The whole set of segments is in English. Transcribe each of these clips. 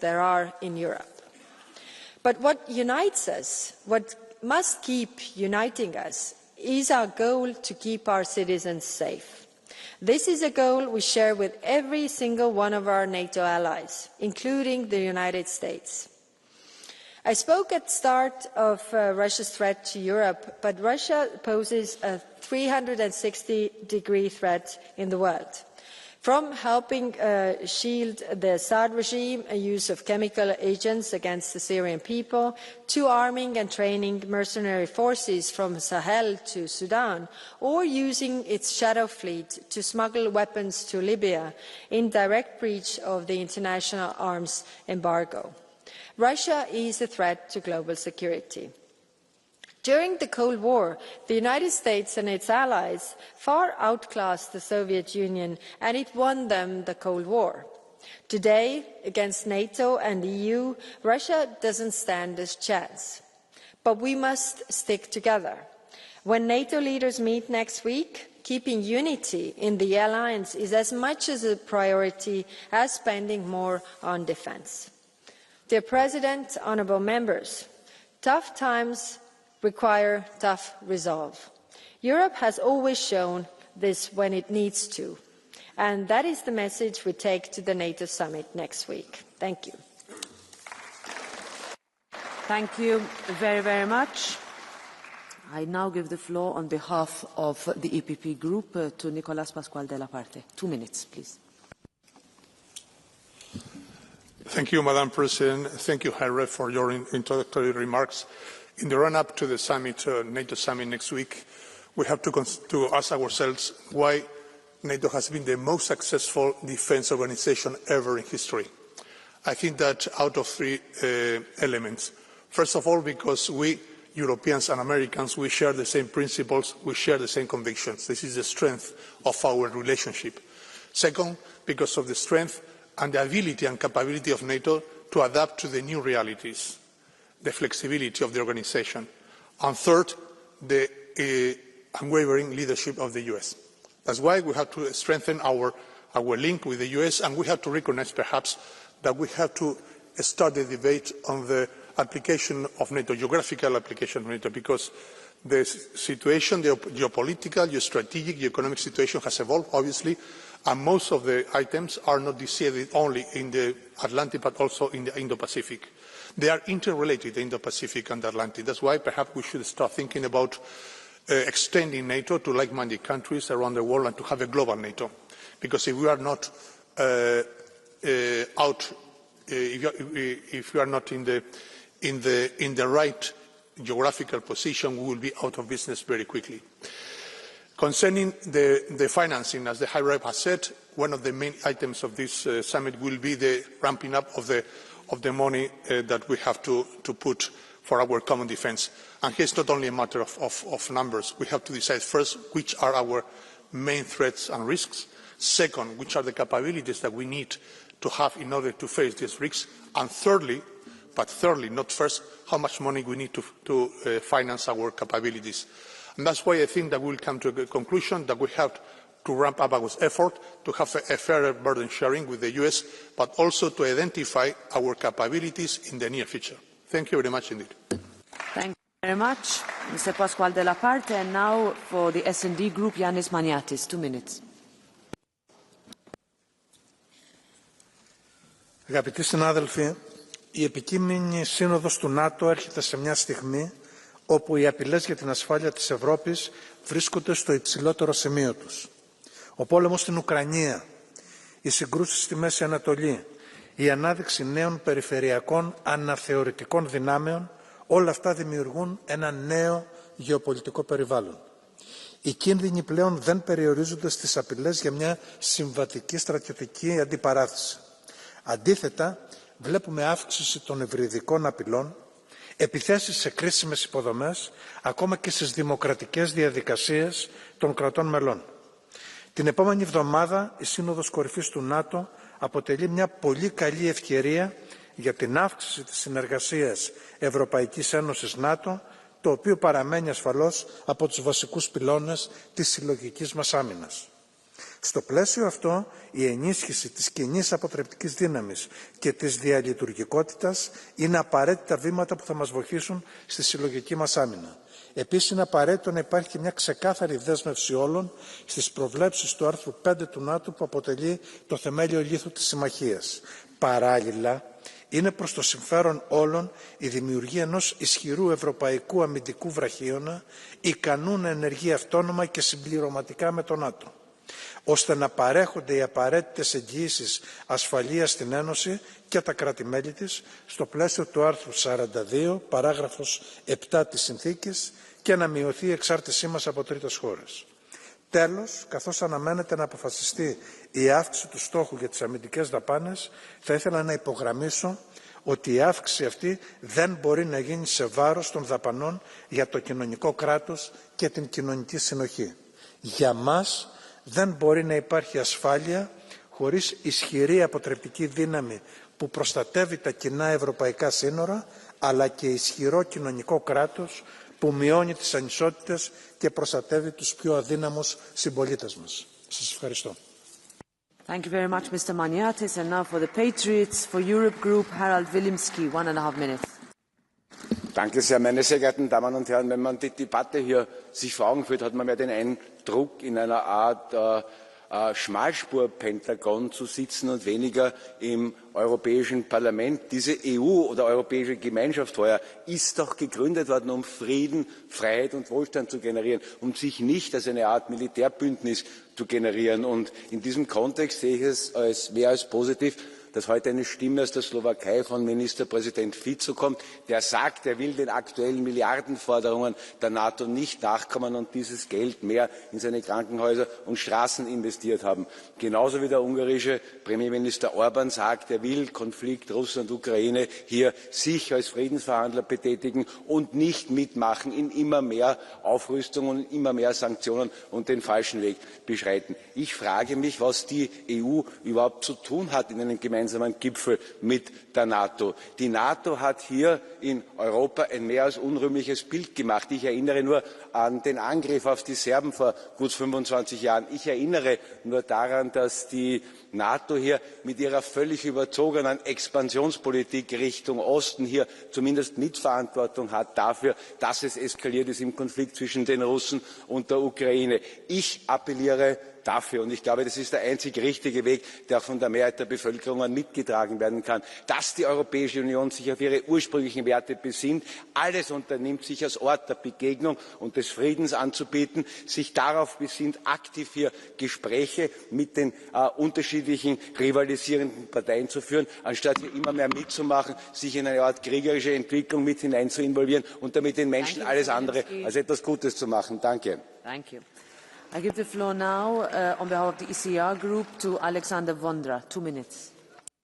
there are in Europe. But what unites us, what must keep uniting us, is our goal to keep our citizens safe. This is a goal we share with every single one of our NATO allies, including the United States. I spoke at the start of Russia's threat to Europe, but Russia poses a 360-degree threat in the world. From helping shield the Assad regime, a use of chemical agents against the Syrian people, to arming and training mercenary forces from Sahel to Sudan, or using its shadow fleet to smuggle weapons to Libya in direct breach of the international arms embargo. Russia is a threat to global security. During the Cold War, the United States and its allies far outclassed the Soviet Union, and it won them the Cold War. Today, against NATO and the EU, Russia doesn't stand a chance. But we must stick together. When NATO leaders meet next week, keeping unity in the alliance is as much as a priority as spending more on defence. Dear President, honourable members, tough times require tough resolve. Europe has always shown this when it needs to, and that is the message we take to the NATO Summit next week. Thank you. Thank you very, very much. I now give the floor on behalf of the EPP Group to Nicolas Pascual de la Parte. 2 minutes, please. Thank you, Madam President. Thank you, High Rep, for your introductory remarks. In the run-up to the summit, NATO Summit next week, we have to ask ourselves why NATO has been the most successful defence organisation ever in history. I think that out of three elements. First of all, because we, Europeans and Americans, we share the same principles, we share the same convictions. This is the strength of our relationship. Second, because of the strength and the ability and capability of NATO to adapt to the new realities, the flexibility of the organisation, and third, the unwavering leadership of the US. That's why we have to strengthen our link with the US, and we have to recognise perhaps that we have to start the debate on the application of NATO, geographical application of NATO, because the situation, the geopolitical, geostrategic, geoeconomic situation has evolved, obviously, and most of the items are not decided only in the Atlantic but also in the Indo-Pacific. They are interrelated, the Indo-Pacific and the Atlantic. That's why perhaps we should start thinking about extending NATO to like-minded countries around the world and to have a global NATO. Because if we are not if we are not in the right geographical position, we will be out of business very quickly. Concerning the financing, as the High Rep has said, one of the main items of this summit will be the ramping up of the money that we have to put for our common defence. And here it's not only a matter of numbers. We have to decide first which are our main threats and risks. Second, which are the capabilities that we need to have in order to face these risks. And thirdly, but thirdly, not first, how much money we need to finance our capabilities. And that's why I think that we will come to a conclusion that we have to ramp up our effort to have a fairer burden sharing with the US, but also to identify our capabilities in the near future. Thank you very much indeed. Thank you very much, Mr. Pascual de la Parte. And now for the S&D Group, Yannis Maniatis, 2 minutes. Αγαπητοί συνάδελφοι, η επικείμενη σύνοδος του ΝΑΤΟ έρχεται σε μια στιγμή όπου οι απειλές για την ασφάλεια της Ευρώπης βρίσκονται στο υψηλότερο σημείο τους. Ο πόλεμος στην Ουκρανία, οι συγκρούσεις στη Μέση Ανατολή, η ανάδειξη νέων περιφερειακών αναθεωρητικών δυνάμεων, όλα αυτά δημιουργούν ένα νέο γεωπολιτικό περιβάλλον. Οι κίνδυνοι πλέον δεν περιορίζονται στις απειλές για μια συμβατική στρατιωτική αντιπαράθεση. Αντίθετα, βλέπουμε αύξηση των υβριδικών απειλών, επιθέσεις σε κρίσιμες υποδομές, ακόμα και στις δημοκρατικές διαδικασίες των κρατών μελών. Την επόμενη εβδομάδα η Σύνοδος Κορυφής του ΝΑΤΟ αποτελεί μια πολύ καλή ευκαιρία για την αύξηση της συνεργασίας Ευρωπαϊκής Ένωσης ΝΑΤΟ, το οποίο παραμένει ασφαλώς από τους βασικούς πυλώνες της συλλογικής μας άμυνας. Στο πλαίσιο αυτό, η ενίσχυση της κοινής αποτρεπτικής δύναμης και της διαλειτουργικότητας είναι απαραίτητα βήματα που θα μας βοηθήσουν στη συλλογική μας άμυνα. Επίσης, είναι απαραίτητο να υπάρχει και μια ξεκάθαρη δέσμευση όλων στις προβλέψεις του άρθρου 5 του ΝΑΤΟ που αποτελεί το θεμέλιο λίθου της συμμαχίας. Παράλληλα, είναι προς το συμφέρον όλων η δημιουργία ενός ισχυρού ευρωπαϊκού αμυντικού βραχίωνα, ικανού να ενεργεί αυτόνομα και συμπληρωματικά με το ΝΑΤΟ, ώστε να παρέχονται οι απαραίτητες εγγυήσεις ασφαλείας στην Ένωση και τα κράτη-μέλη της, στο πλαίσιο του άρθρου 42, παράγραφος 7 της Συνθήκης, και να μειωθεί η εξάρτησή μας από τρίτες χώρες. Τέλος, καθώς αναμένεται να αποφασιστεί η αύξηση του στόχου για τις αμυντικές δαπάνες, θα ήθελα να υπογραμμίσω ότι η αύξηση αυτή δεν μπορεί να γίνει σε βάρος των δαπανών για το κοινωνικό κράτος και την κοινωνική συνοχή. Για μας δεν μπορεί να υπάρχει ασφάλεια χωρίς ισχυρή αποτρεπτική δύναμη που προστατεύει τα κοινά ευρωπαϊκά σύνορα, αλλά και ισχυρό κοινωνικό κράτος που μειώνει τις ανισότητες και προστατεύει τους πιο αδύναμους συμπολίτες μας. Σας ευχαριστώ. Thank you very much, Mr. Maniatis. And now for the Patriots for Europe Group, Harald Wilimski, 1,5 minutes. Danke sehr, meine sehr geehrten Damen und Herren. Wenn man die Debatte hier sich vor Augen führt, hat man mehr den Eindruck, in einer Art Schmalspur-Pentagon zu sitzen und weniger im Europäischen Parlament. Diese EU oder Europäische Gemeinschaft heuer ist doch gegründet worden, um Frieden, Freiheit und Wohlstand zu generieren, um sich nicht als eine Art Militärbündnis zu generieren. Und in diesem Kontext sehe ich es als mehr als positiv, dass heute eine Stimme aus der Slowakei von Ministerpräsident Fico kommt, der sagt, er will den aktuellen Milliardenforderungen der NATO nicht nachkommen und dieses Geld mehr in seine Krankenhäuser und Straßen investiert haben. Genauso wie der ungarische Premierminister Orban sagt, er will Konflikt Russland-Ukraine hier sich als Friedensverhandler betätigen und nicht mitmachen in immer mehr Aufrüstung und immer mehr Sanktionen und den falschen Weg beschreiten. Ich frage mich, was die EU überhaupt zu tun hat in einem gemeinsamen Gipfel mit der NATO. Die NATO hat hier in Europa ein mehr als unrühmliches Bild gemacht. Ich erinnere nur an den Angriff auf die Serben vor gut 25 Jahren. Ich erinnere nur daran, dass die NATO hier mit ihrer völlig überzogenen Expansionspolitik Richtung Osten hier zumindest Mitverantwortung hat dafür, dass es eskaliert ist im Konflikt zwischen den Russen und der Ukraine. Ich appelliere dafür, und ich glaube, das ist der einzig richtige Weg, der auch von der Mehrheit der Bevölkerung mitgetragen werden kann, dass die Europäische Union sich auf ihre ursprünglichen Werte besinnt, alles unternimmt, sich als Ort der Begegnung und des Friedens anzubieten, sich darauf besinnt, aktiv hier Gespräche mit den unterschiedlichen rivalisierenden Parteien zu führen, anstatt hier immer mehr mitzumachen, sich in eine Art kriegerische Entwicklung mit hinein zu involvieren und damit den Menschen alles andere als etwas Gutes zu machen. Danke. Thank you. I give the floor now on behalf of the ECR Group to Alexander Vondra. 2 minutes.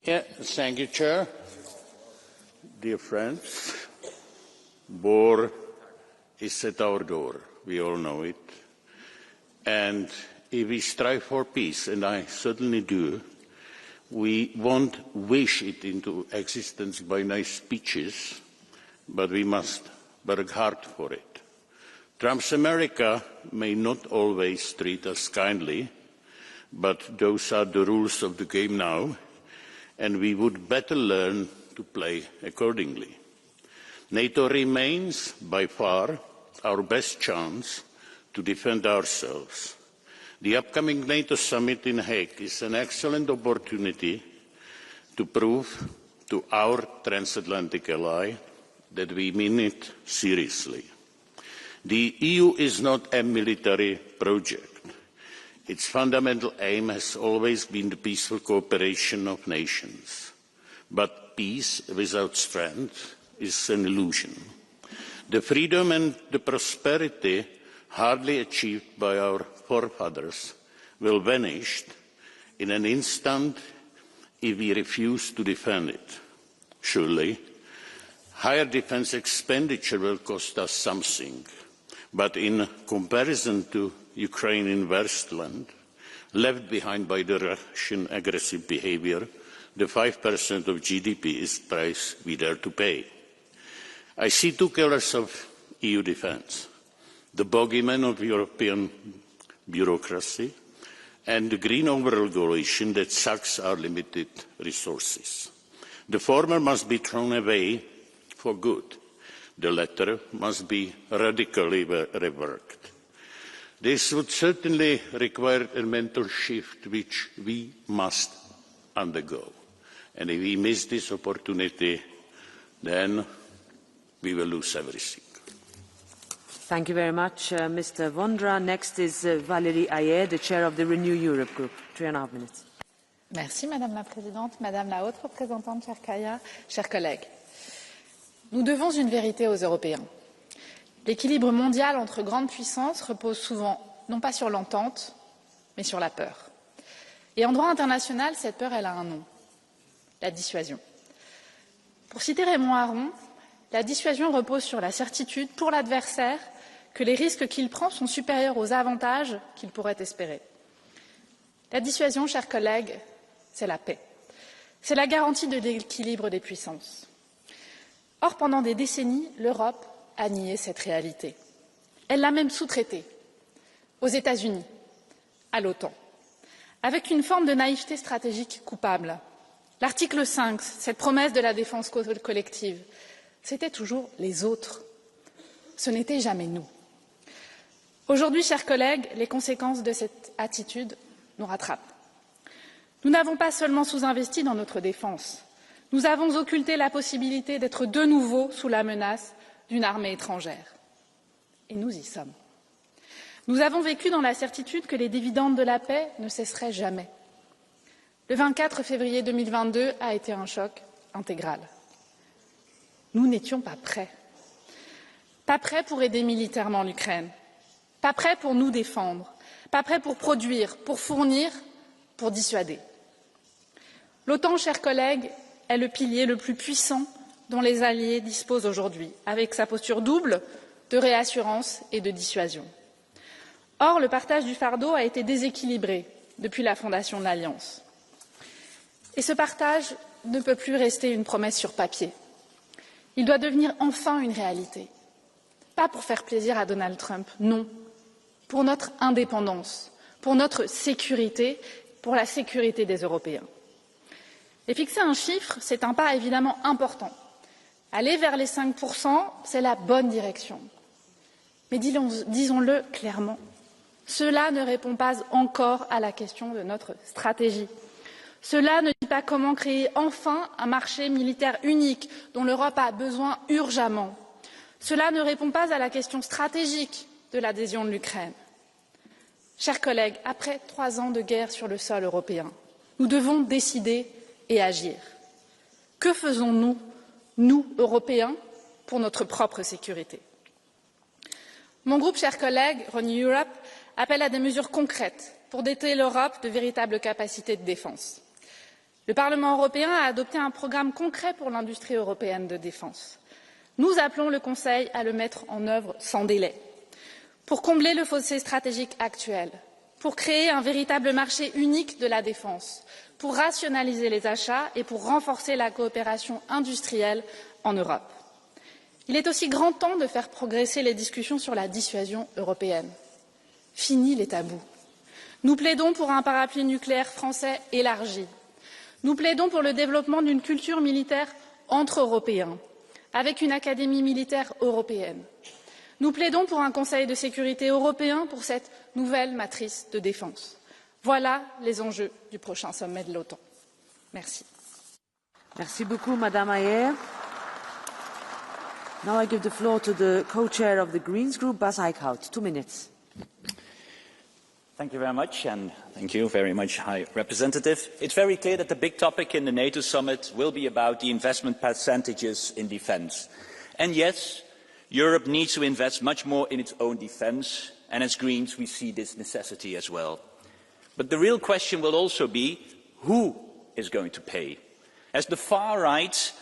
Yeah, thank you, Chair. Dear friends, war is at our door. We all know it. And if we strive for peace, and I certainly do, we won't wish it into existence by nice speeches, but we must work hard for it. Trump's America may not always treat us kindly, but those are the rules of the game now, and we would better learn to play accordingly. NATO remains by far our best chance to defend ourselves. The upcoming NATO Summit in Hague is an excellent opportunity to prove to our transatlantic ally that we mean it seriously. The EU is not a military project. Its fundamental aim has always been the peaceful cooperation of nations. But peace without strength is an illusion. The freedom and the prosperity hardly achieved by our forefathers will vanish in an instant if we refuse to defend it. Surely, higher defence expenditure will cost us something. But in comparison to Ukrainian wasteland, left behind by the Russian aggressive behaviour, the 5% of GDP is the price we dare to pay. I see two killers of EU defence, the bogeyman of European bureaucracy and the green overall coalition that sucks our limited resources. The former must be thrown away for good. The latter must be radically reworked. This would certainly require a mental shift which we must undergo. And if we miss this opportunity, then we will lose everything. Thank you very much, Mr. Vondra. Next is Valérie Haye, the chair of the Renew Europe Group. 3.5 minutes. Merci, Madame la Présidente, Madame la Haute Représentante, chère Kaja, chers collègues. Nous devons une vérité aux Européens. L'équilibre mondial entre grandes puissances repose souvent, non pas sur l'entente, mais sur la peur. Et en droit international, cette peur, elle a un nom, la dissuasion. Pour citer Raymond Aron, la dissuasion repose sur la certitude pour l'adversaire que les risques qu'il prend sont supérieurs aux avantages qu'il pourrait espérer. La dissuasion, chers collègues, c'est la paix. C'est la garantie de l'équilibre des puissances. Or, pendant des décennies, l'Europe a nié cette réalité. Elle l'a même sous-traitée aux États-Unis, à l'OTAN, avec une forme de naïveté stratégique coupable. L'article 5, cette promesse de la défense collective, c'était toujours les autres. Ce n'était jamais nous. Aujourd'hui, chers collègues, les conséquences de cette attitude nous rattrapent. Nous n'avons pas seulement sous-investi dans notre défense, nous avons occulté la possibilité d'être de nouveau sous la menace d'une armée étrangère. Et nous y sommes. Nous avons vécu dans la certitude que les dividendes de la paix ne cesseraient jamais. Le 24 février 2022 a été un choc intégral. Nous n'étions pas prêts. Pas prêts pour aider militairement l'Ukraine. Pas prêts pour nous défendre. Pas prêts pour produire, pour fournir, pour dissuader. L'OTAN, chers collègues, est le pilier le plus puissant dont les alliés disposent aujourd'hui, avec sa posture double de réassurance et de dissuasion. Or, le partage du fardeau a été déséquilibré depuis la fondation de l'Alliance. Et ce partage ne peut plus rester une promesse sur papier. Il doit devenir enfin une réalité. Pas pour faire plaisir à Donald Trump, non. Pour notre indépendance, pour notre sécurité, pour la sécurité des Européens. Et fixer un chiffre, c'est un pas évidemment important. Aller vers les 5%, c'est la bonne direction. Mais disons-le clairement, cela ne répond pas encore à la question de notre stratégie. Cela ne dit pas comment créer enfin un marché militaire unique dont l'Europe a besoin urgemment. Cela ne répond pas à la question stratégique de l'adhésion de l'Ukraine. Chers collègues, après 3 ans de guerre sur le sol européen, nous devons décider et agir. Que faisons-nous, nous, Européens, pour notre propre sécurité? Mon groupe, chers collègues, Renew Europe, appelle à des mesures concrètes pour doter l'Europe de véritables capacités de défense. Le Parlement européen a adopté un programme concret pour l'industrie européenne de défense. Nous appelons le Conseil à le mettre en œuvre sans délai, pour combler le fossé stratégique actuel, pour créer un véritable marché unique de la défense, pour rationaliser les achats et pour renforcer la coopération industrielle en Europe. Il est aussi grand temps de faire progresser les discussions sur la dissuasion européenne. Fini les tabous. Nous plaidons pour un parapluie nucléaire français élargi. Nous plaidons pour le développement d'une culture militaire entre Européens, avec une académie militaire européenne. Nous plaidons pour un Conseil de sécurité européen pour cette nouvelle matrice de défense. Voilà les enjeux du prochain sommet de l'OTAN. Merci. Merci beaucoup, Madame Haye. Now I give the floor to the co-chair of the Greens Group, Bas Eickhout. 2 minutes. Thank you very much, and thank you very much, High Representative. It's very clear that the big topic in the NATO summit will be about the investment percentages in defence. And yes, Europe needs to invest much more in its own defence, and as Greens we see this necessity as well. But the real question will also be, who is going to pay? As the far right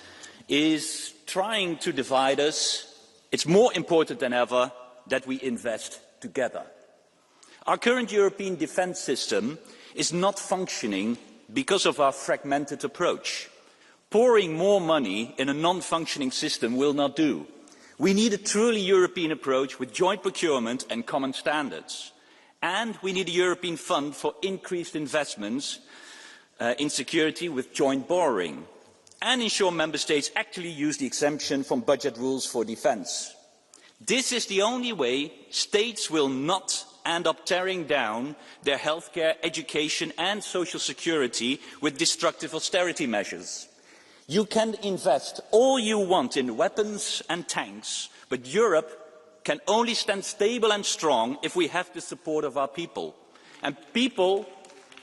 is trying to divide us, it's more important than ever that we invest together. Our current European defence system is not functioning because of our fragmented approach. Pouring more money in a non-functioning system will not do. We need a truly European approach with joint procurement and common standards. And we need a European fund for increased investments in security with joint borrowing, and ensure member states actually use the exemption from budget rules for defence. This is the only way states will not end up tearing down their healthcare, education and social security with destructive austerity measures. You can invest all you want in weapons and tanks, but Europe can only stand stable and strong if we have the support of our people. And people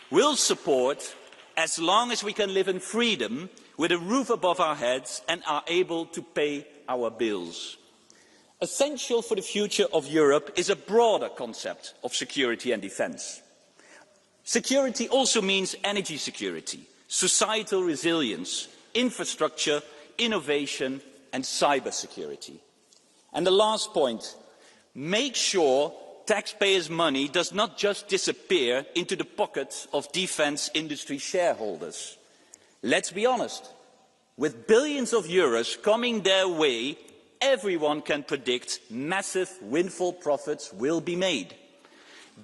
will support as long as we can live in freedom, with a roof above our heads and are able to pay our bills. Essential for the future of Europe is a broader concept of security and defence. Security also means energy security, societal resilience, infrastructure, innovation and cyber security. And the last point, make sure taxpayers' money does not just disappear into the pockets of defence industry shareholders. Let's be honest, with billions of euros coming their way, everyone can predict massive windfall profits will be made.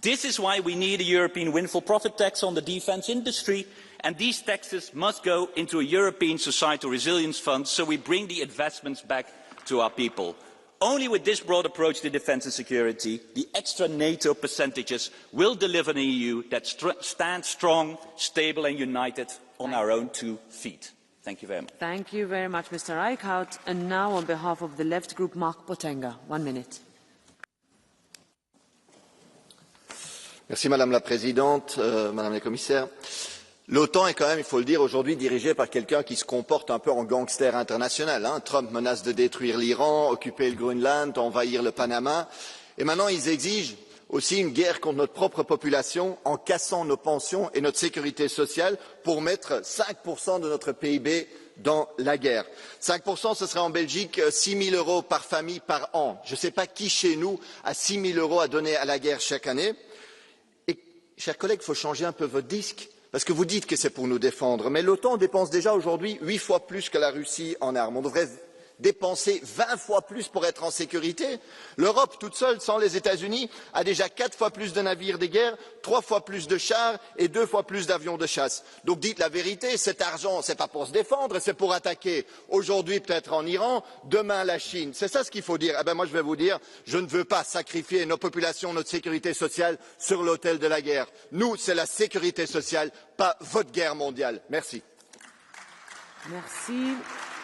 This is why we need a European windfall profit tax on the defence industry, and these taxes must go into a European societal resilience fund so we bring the investments back to our people. Only with this broad approach to defence and security, the extra NATO percentages will deliver an EU that stands strong, stable and united on our own 2 feet. Thank you very much. Thank you very much, Mr. Eickhout. And now, on behalf of the Left Group, Marc Potenga. 1 minute. Merci Madame la Présidente, Madame la Commissaire. L'OTAN est quand même, il faut le dire, aujourd'hui dirigée par quelqu'un qui se comporte un peu en gangster international. Trump menace de détruire l'Iran, occuper le Groenland, envahir le Panama. Et maintenant, ils exigent aussi une guerre contre notre propre population en cassant nos pensions et notre sécurité sociale pour mettre 5% de notre PIB dans la guerre. 5%, ce serait en Belgique 6 000 € par famille par an. Je ne sais pas qui chez nous a 6 000 € à donner à la guerre chaque année. Et, chers collègues, il faut changer un peu votre disque. Parce que vous dites que c'est pour nous défendre, mais l'OTAN dépense déjà aujourd'hui 8 fois plus que la Russie en armes. On devrait dépenser 20 fois plus pour être en sécurité. L'Europe, toute seule, sans les États-Unis, a déjà 4 fois plus de navires de guerre, 3 fois plus de chars et 2 fois plus d'avions de chasse. Donc dites la vérité, cet argent, ce n'est pas pour se défendre, c'est pour attaquer. Aujourd'hui, peut-être en Iran, demain la Chine. C'est ça ce qu'il faut dire. Eh bien, moi, je vais vous dire, je ne veux pas sacrifier nos populations, notre sécurité sociale sur l'autel de la guerre. Nous, c'est la sécurité sociale, pas votre guerre mondiale. Merci. Merci.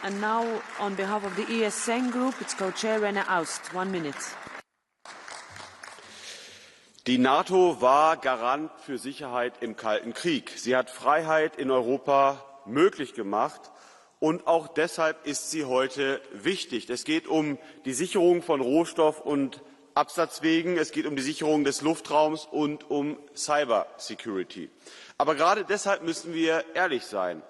And now, on behalf of the ESN Group, its co-chair Rene Aust. 1 minute. Die NATO war Garant für Sicherheit im Kalten Krieg. Sie hat Freiheit in Europa möglich gemacht und auch deshalb ist sie heute wichtig. Es geht um die Sicherung von Rohstoff- und Absatzwegen, es geht um die Sicherung des Luftraums und um Cybersecurity. Aber gerade deshalb müssen wir ehrlich sein.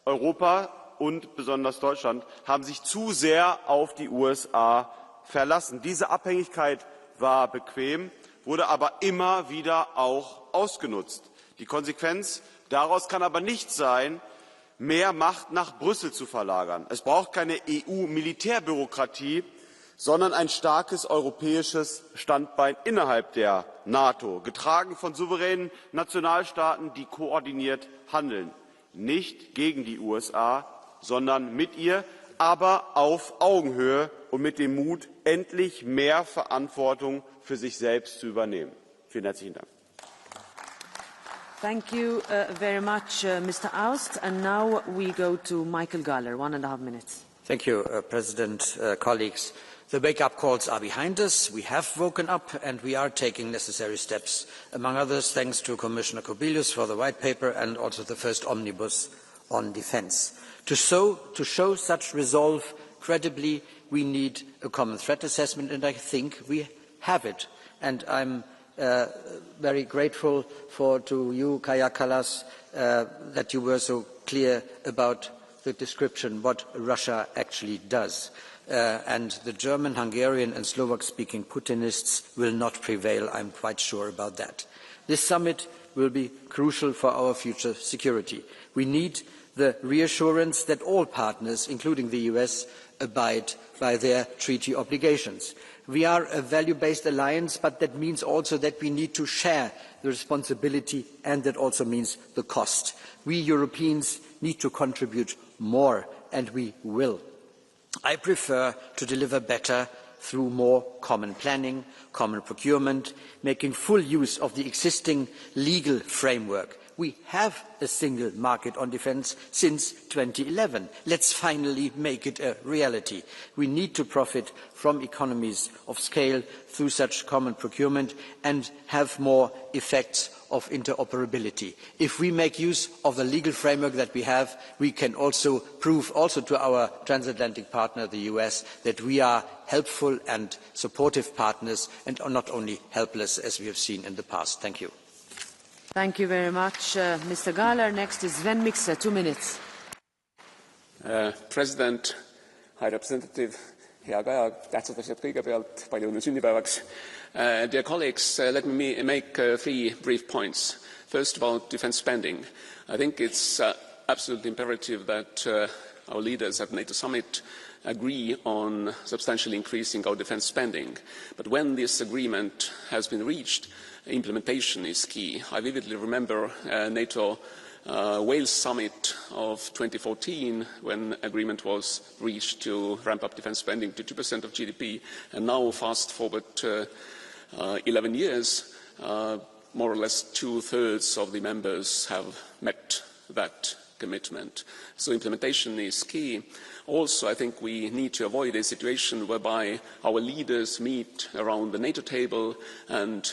Europa und besonders Deutschland haben sich zu sehr auf die USA verlassen. Diese Abhängigkeit war bequem, wurde aber immer wieder auch ausgenutzt. Die Konsequenz daraus kann aber nicht sein, mehr Macht nach Brüssel zu verlagern. Es braucht keine EU-Militärbürokratie, sondern ein starkes europäisches Standbein innerhalb der NATO, getragen von souveränen Nationalstaaten, die koordiniert handeln. Nicht gegen die USA, sondern mit ihr, aber auf Augenhöhe und mit dem Mut, endlich mehr Verantwortung für sich selbst zu übernehmen. Vielen herzlichen Dank. Thank you very much, Mr. Aust. And now we go to Michael Gahler, 1.5 minutes. Thank you, President, colleagues. The wake-up calls are behind us. We have woken up and we are taking necessary steps, among others thanks to Commissioner Kubilius for the white paper and also the first omnibus on defence. To show such resolve credibly, we need a common threat assessment, and I think we have it. And I'm very grateful to you, Kaja Kallas, that you were so clear about the description, what Russia actually does. And the German, Hungarian and Slovak-speaking Putinists will not prevail, I'm quite sure about that. This summit will be crucial for our future security. We need the reassurance that all partners, including the US, abide by their treaty obligations. We are a value-based alliance, but that means also that we need to share the responsibility, and that also means the cost. We Europeans need to contribute more, and we will. I prefer to deliver better through more common planning, common procurement, making full use of the existing legal framework. We have a single market on defence since 2011. Let's finally make it a reality. We need to profit from economies of scale through such common procurement and have more effects of interoperability. If we make use of the legal framework that we have, we can also prove to our transatlantic partner, the US, that we are helpful and supportive partners and are not only helpless as we have seen in the past. Thank you. Thank you very much, Mr. Gahler. Next is Sven Mikser, 2 minutes. President, High Representative, hea Kaja, tähtsad asjad kõigepealt, palju õnne sünnipäevaks. Dear colleagues, let me make 3 brief points. First, about defence spending. I think it's absolutely imperative that our leaders at NATO Summit agree on substantially increasing our defence spending. But when this agreement has been reached, implementation is key. I vividly remember NATO Wales Summit of 2014 when agreement was reached to ramp up defence spending to 2% of GDP, and now fast forward 11 years, more or less 2/3 of the members have met that commitment. So implementation is key. Also, I think we need to avoid a situation whereby our leaders meet around the NATO table and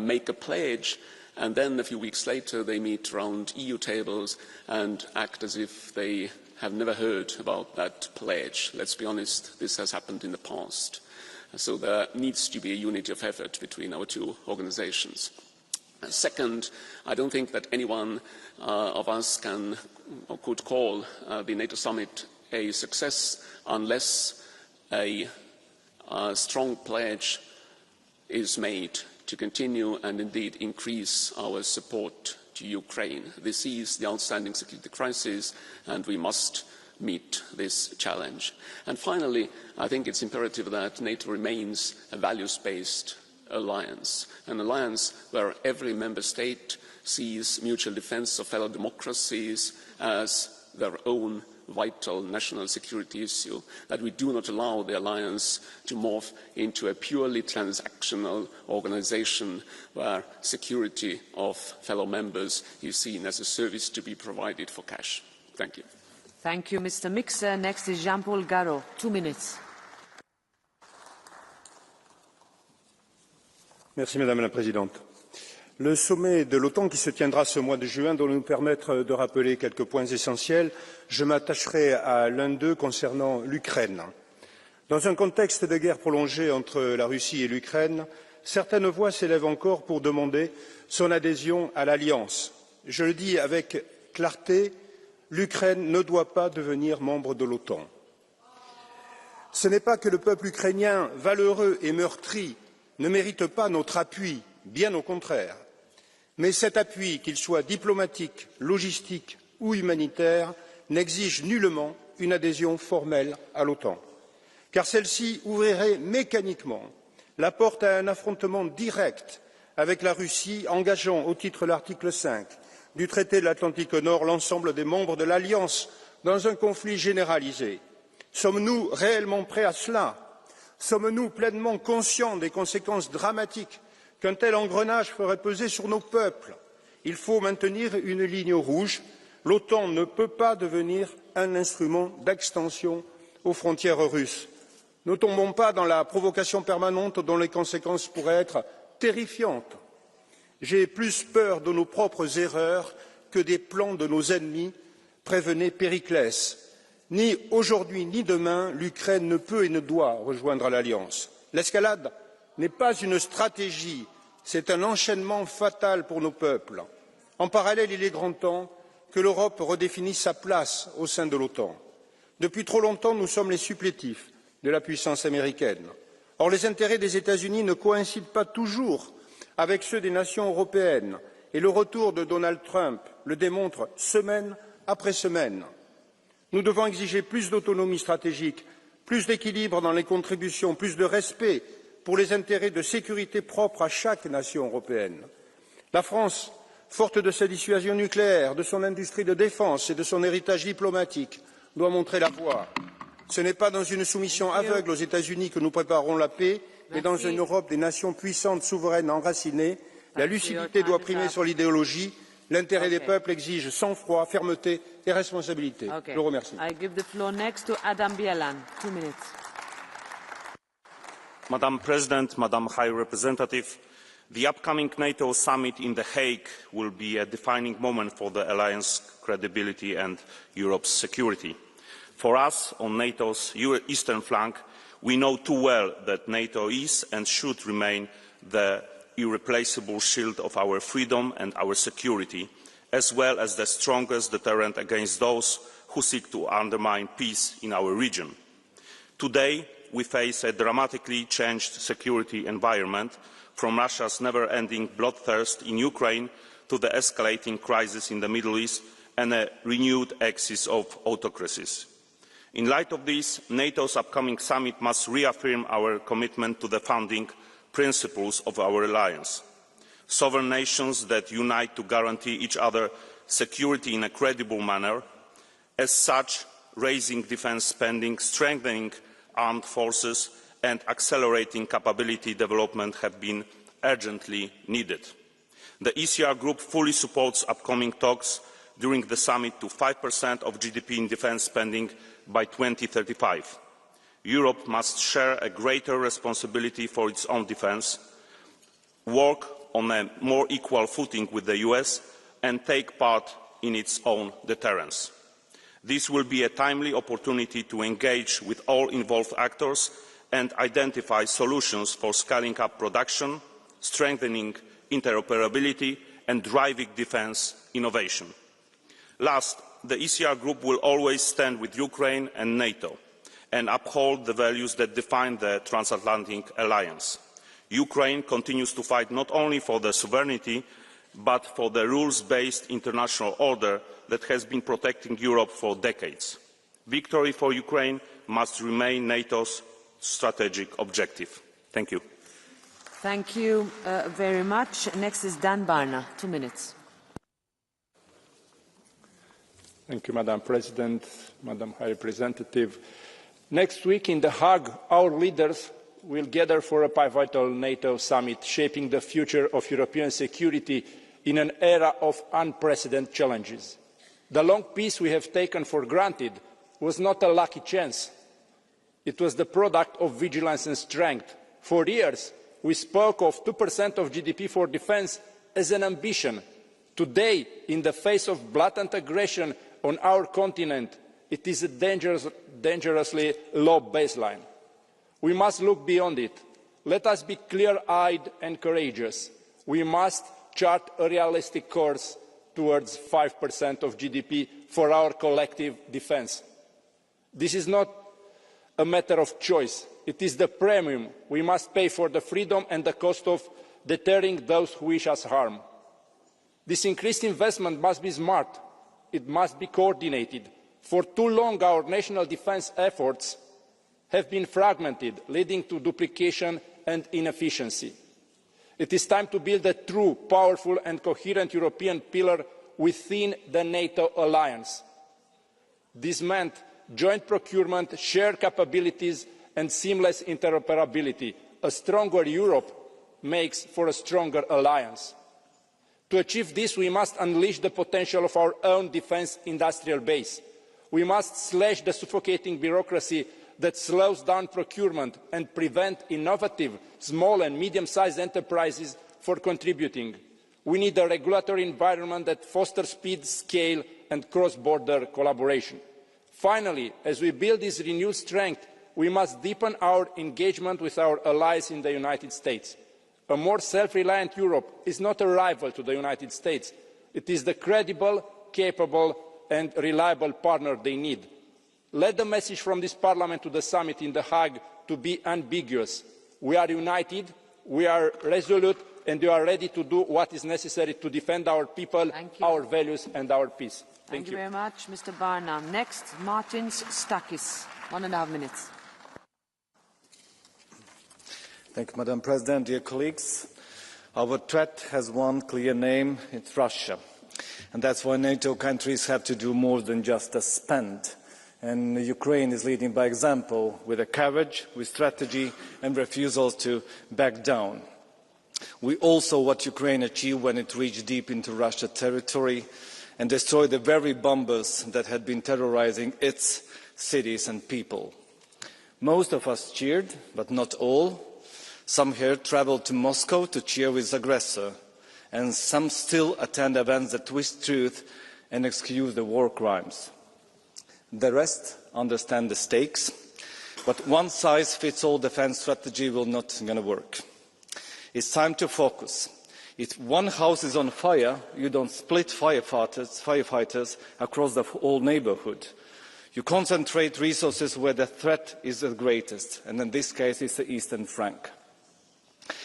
make a pledge, and then a few weeks later they meet around EU tables and act as if they have never heard about that pledge. Let's be honest, this has happened in the past. So there needs to be a unity of effort between our two organizations. Second, I don't think that anyone of us can or could call the NATO summit a success unless a strong pledge is made to continue and indeed increase our support to Ukraine. This is the outstanding security crisis, and we must meet this challenge. And finally, I think it's imperative that NATO remains a values-based alliance, an alliance where every member state sees mutual defence of fellow democracies as their own vital national security issue, that we do not allow the alliance to morph into a purely transactional organisation where security of fellow members is seen as a service to be provided for cash. Thank you. Thank you, Mr. Mixer. Next is Jean-Paul Garot, 2 minutes. Merci, Madame la Présidente. Le sommet de l'OTAN qui se tiendra ce mois de juin doit nous permettre de rappeler quelques points essentiels. Je m'attacherai à l'un d'eux concernant l'Ukraine. Dans un contexte de guerre prolongée entre la Russie et l'Ukraine, certaines voix s'élèvent encore pour demander son adhésion à l'Alliance. Je le dis avec clarté, l'Ukraine ne doit pas devenir membre de l'OTAN. Ce n'est pas que le peuple ukrainien, valeureux et meurtri, ne mérite pas notre appui, bien au contraire. Mais cet appui, qu'il soit diplomatique, logistique ou humanitaire, n'exige nullement une adhésion formelle à l'OTAN, car celle-ci ouvrirait mécaniquement la porte à un affrontement direct avec la Russie, engageant au titre de l'article 5 du traité de l'Atlantique Nord l'ensemble des membres de l'Alliance dans un conflit généralisé. Sommes-nous réellement prêts à cela? Sommes-nous pleinement conscients des conséquences dramatiques qu'un tel engrenage ferait peser sur nos peuples? Il faut maintenir une ligne rouge. L'OTAN ne peut pas devenir un instrument d'extension aux frontières russes. Ne tombons pas dans la provocation permanente dont les conséquences pourraient être terrifiantes. J'ai plus peur de nos propres erreurs que des plans de nos ennemis, prévenait Périclès. Ni aujourd'hui ni demain, l'Ukraine ne peut et ne doit rejoindre l'Alliance. L'escalade n'est pas une stratégie, c'est un enchaînement fatal pour nos peuples. En parallèle, il est grand temps que l'Europe redéfinisse sa place au sein de l'OTAN. Depuis trop longtemps, nous sommes les supplétifs de la puissance américaine. Or, les intérêts des États-Unis ne coïncident pas toujours avec ceux des nations européennes, et le retour de Donald Trump le démontre semaine après semaine. Nous devons exiger plus d'autonomie stratégique, plus d'équilibre dans les contributions, plus de respect pour les intérêts de sécurité propres à chaque nation européenne. La France, forte de sa dissuasion nucléaire, de son industrie de défense et de son héritage diplomatique, doit montrer la voie. Ce n'est pas dans une soumission aveugle aux États-Unis que nous préparerons la paix, mais dans une Europe des nations puissantes, souveraines, enracinées. La lucidité doit primer sur l'idéologie. L'intérêt des peuples exige sang-froid, fermeté et responsabilité. Je vous remercie. I give the floor next to Adam Bielan. 2 minutes. Madam President, Madam High Representative, the upcoming NATO summit in The Hague will be a defining moment for the alliance's credibility and Europe's security. For us, on NATO's eastern flank, we know too well that NATO is and should remain the irreplaceable shield of our freedom and our security, as well as the strongest deterrent against those who seek to undermine peace in our region. Today, we face a dramatically changed security environment, from Russia's never-ending bloodthirst in Ukraine to the escalating crisis in the Middle East and a renewed axis of autocracies. In light of this, NATO's upcoming summit must reaffirm our commitment to the founding principles of our alliance. Sovereign nations that unite to guarantee each other security in a credible manner. As such, raising defence spending, strengthening armed forces and accelerating capability development have been urgently needed. The ECR Group fully supports upcoming talks during the summit to 5% of GDP in defence spending by 2035. Europe must share a greater responsibility for its own defence, work on a more equal footing with the US, and take part in its own deterrence. This will be a timely opportunity to engage with all involved actors and identify solutions for scaling up production, strengthening interoperability and driving defence innovation. Last, the ECR Group will always stand with Ukraine and NATO and uphold the values that define the Transatlantic Alliance. Ukraine continues to fight not only for the sovereignty, but for the rules-based international order that has been protecting Europe for decades. Victory for Ukraine must remain NATO's strategic objective. Thank you. Thank you very much. Next is Dan Barna. 2 minutes. Thank you, Madam President, Madam High Representative. Next week in The Hague, our leaders will gather for a pivotal NATO summit, shaping the future of European security in an era of unprecedented challenges. The long peace we have taken for granted was not a lucky chance. It was the product of vigilance and strength. For years, we spoke of 2% of GDP for defence as an ambition. Today, in the face of blatant aggression on our continent, it is a dangerously low baseline. We must look beyond it. Let us be clear-eyed and courageous. We must chart a realistic course towards 5% of GDP for our collective defence. This is not a matter of choice. It is the premium we must pay for the freedom and the cost of deterring those who wish us harm. This increased investment must be smart. It must be coordinated. For too long, our national defence efforts have been fragmented, leading to duplication and inefficiency. It is time to build a true, powerful and coherent European pillar within the NATO alliance. This meant joint procurement, shared capabilities and seamless interoperability. A stronger Europe makes for a stronger alliance. To achieve this, we must unleash the potential of our own defence industrial base. We must slash the suffocating bureaucracy that slows down procurement and prevent innovative small and medium-sized enterprises from contributing. We need a regulatory environment that fosters speed, scale and cross-border collaboration. Finally, as we build this renewed strength, we must deepen our engagement with our allies in the United States. A more self-reliant Europe is not a rival to the United States. It is the credible, capable and reliable partner they need. Let the message from this Parliament to the summit in The Hague to be unambiguous. We are united, we are resolute and we are ready to do what is necessary to defend our people, our values and our peace. Thank you very much, Mr. Barna. Next, Martins Stakis, 1.5 minutes. Thank you, Madam President. Dear colleagues, our threat has one clear name, it's Russia. And that's why NATO countries have to do more than just spend. And Ukraine is leading by example with a courage, with strategy and refusals to back down. We all saw what Ukraine achieved when it reached deep into Russian territory and destroyed the very bombers that had been terrorizing its cities and people. Most of us cheered, but not all. Some here travelled to Moscow to cheer with the aggressor, and some still attend events that twist truth and excuse the war crimes. The rest understand the stakes, but one-size-fits-all defence strategy will not gonna work. It's time to focus. If one house is on fire, you don't split firefighters across the whole neighbourhood. You concentrate resources where the threat is the greatest, and in this case it's the Eastern Flank.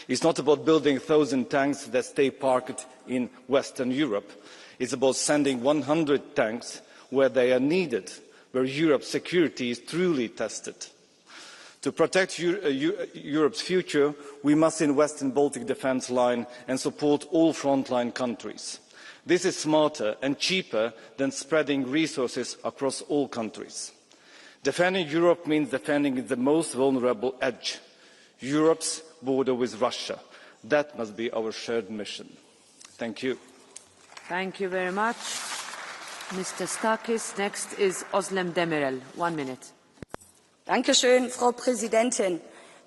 It's not about building 1,000 tanks that stay parked in Western Europe. It's about sending 100 tanks where they are needed, where Europe's security is truly tested. To protect Europe's future, we must invest in Baltic defence line and support all frontline countries. This is smarter and cheaper than spreading resources across all countries. Defending Europe means defending the most vulnerable edge, Europe's border with Russia. That must be our shared mission. Thank you. Thank you very much, Mr. Stakis. Next is Özlem Demirel. 1 minute. Dankeschön, Frau Präsidentin.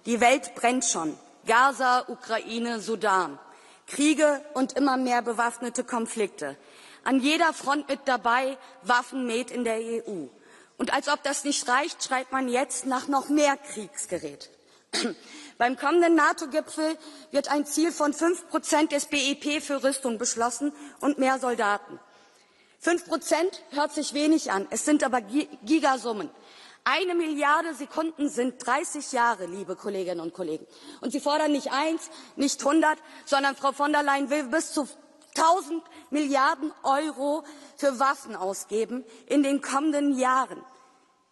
Die Welt brennt schon. Gaza, Ukraine, Sudan. Kriege und immer mehr bewaffnete Konflikte. An jeder Front mit dabei, Waffen made in der EU. Und als ob das nicht reicht, schreit man jetzt nach noch mehr Kriegsgerät. Beim kommenden NATO-Gipfel wird ein Ziel von 5% des BIP für Rüstung beschlossen und mehr Soldaten. 5% hört sich wenig an, es sind aber Gigasummen. 1 Milliarde Sekunden sind 30 Jahre, liebe Kolleginnen und Kollegen. Und Sie fordern nicht 1, nicht 100, sondern Frau von der Leyen will bis zu 1.000 Milliarden Euro für Waffen ausgeben in den kommenden Jahren.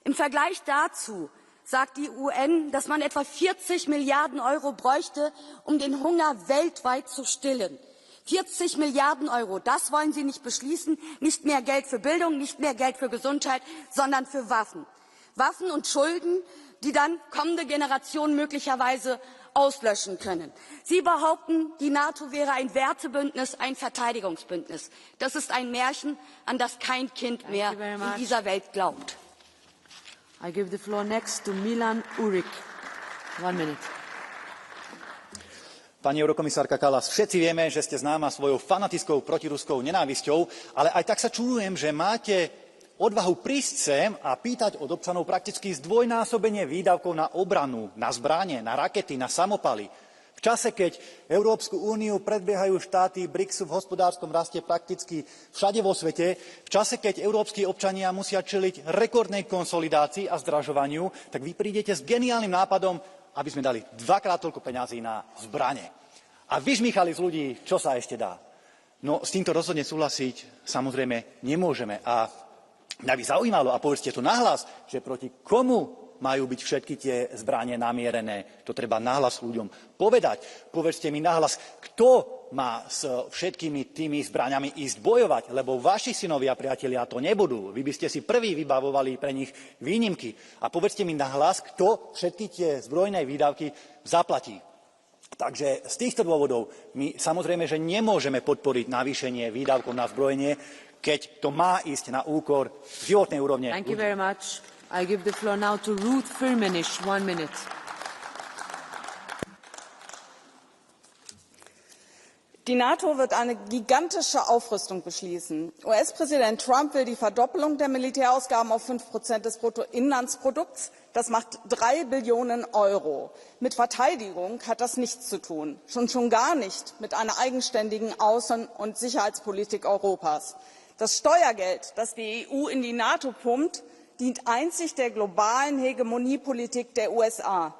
Im Vergleich dazu sagt die UN, dass man etwa 40 Milliarden Euro bräuchte, um den Hunger weltweit zu stillen. 40 Milliarden Euro, das wollen Sie nicht beschließen. Nicht mehr Geld für Bildung, nicht mehr Geld für Gesundheit, sondern für Waffen. Waffen und Schulden, die dann kommende Generationen möglicherweise auslöschen können. Sie behaupten, die NATO wäre ein Wertebündnis, ein Verteidigungsbündnis. Das ist ein Märchen, an das kein Kind mehr in dieser Welt glaubt. I give the floor next to Milan Urik. 1 minute. Pani eurokomisárka Kallas, všetci vieme, že ste známa svojou fanatickou protiruskou nenávisťou, ale aj tak sa čudujem, že máte odvahu prísť sem a pýtať od občanov prakticky zdvojnásobenie výdavkov na obranu, na zbrane, na rakety, na samopaly. V čase, keď Európsku úniu predbiehajú štáty BRICSu v hospodárskom raste prakticky všade vo svete, v čase, keď európski občania musia čeliť rekordnej konsolidácii a zdražovaniu, tak vy prídete s geniálnym nápadom, aby sme dali 2-krát toľko peňazí na zbrane. A vyžmýchali z ľudí, čo sa ešte dá. No, s týmto rozhodne súhlasiť samozrejme nemôžeme. A mňa by zaujímalo, a povedzte to nahlas, že proti komu majú byť všetky tie zbranie namierené. To treba nahlas ľuďom povedať. Povedzte mi nahlas, kto má s všetkými tými zbraňami ísť bojovať, lebo vaši synovia, priatelia, to nebudú. Vy by ste si prví vybavovali pre nich výnimky. A povedzte mi nahlas, kto všetky tie zbrojné výdavky zaplatí. Takže z týchto dôvodov my samozrejme, že nemôžeme podporiť navýšenie výdavkov na zbrojenie, keď to má ísť na úkor životnej úrovne. Thank you very much. I give the floor now to Ruth Firmenich. 1 minute. Die NATO wird eine gigantische Aufrüstung beschließen. US-Präsident Trump will die Verdoppelung der Militärausgaben auf 5% des Bruttoinlandsprodukts. Das macht 3 Billionen Euro. Mit Verteidigung hat das nichts zu tun. Schon gar nicht mit einer eigenständigen Außen- und Sicherheitspolitik Europas. Das Steuergeld, das die EU in die NATO pumpt, dient einzig der globalen Hegemoniepolitik der USA.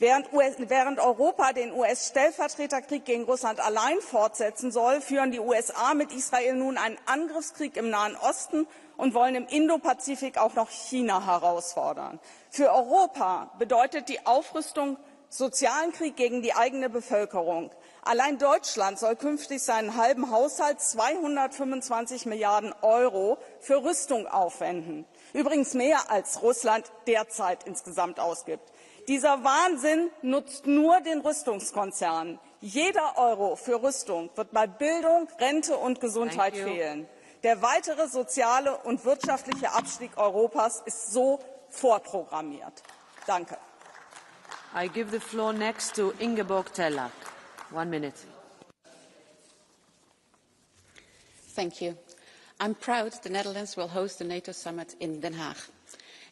Während Europa den US-Stellvertreterkrieg gegen Russland allein fortsetzen soll, führen die USA mit Israel nun einen Angriffskrieg im Nahen Osten und wollen im Indopazifik auch noch China herausfordern. Für Europa bedeutet die Aufrüstung sozialen Krieg gegen die eigene Bevölkerung. Allein Deutschland soll künftig seinen halben Haushalt 225 Milliarden Euro für Rüstung aufwenden. Übrigens mehr als Russland derzeit insgesamt ausgibt. Dieser Wahnsinn nutzt nur den Rüstungskonzernen. Jeder Euro für Rüstung wird bei Bildung, Rente und Gesundheit fehlen. Der weitere soziale und wirtschaftliche Abstieg Europas ist so vorprogrammiert. Danke. I give the floor next to Ingeborg Tellak. 1 minute. Thank you. I'm proud the Netherlands will host the NATO Summit in Den Haag.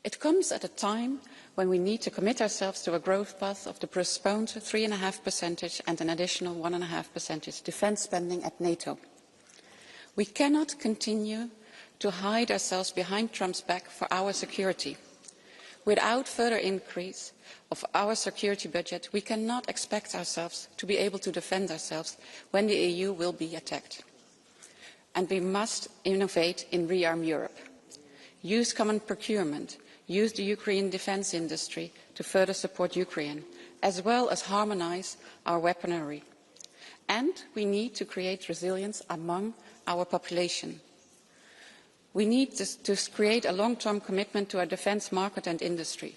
It comes at a time when we need to commit ourselves to a growth path of the postponed 3.5% and an additional 1.5% defence spending at NATO. We cannot continue to hide ourselves behind Trump's back for our security. Without further increase of our security budget, we cannot expect ourselves to be able to defend ourselves when the EU will be attacked. And we must innovate in Rearm Europe. Use common procurement. Use the Ukrainian defence industry to further support Ukraine, as well as harmonise our weaponry. And we need to create resilience among our population. We need to create a long-term commitment to our defence market and industry.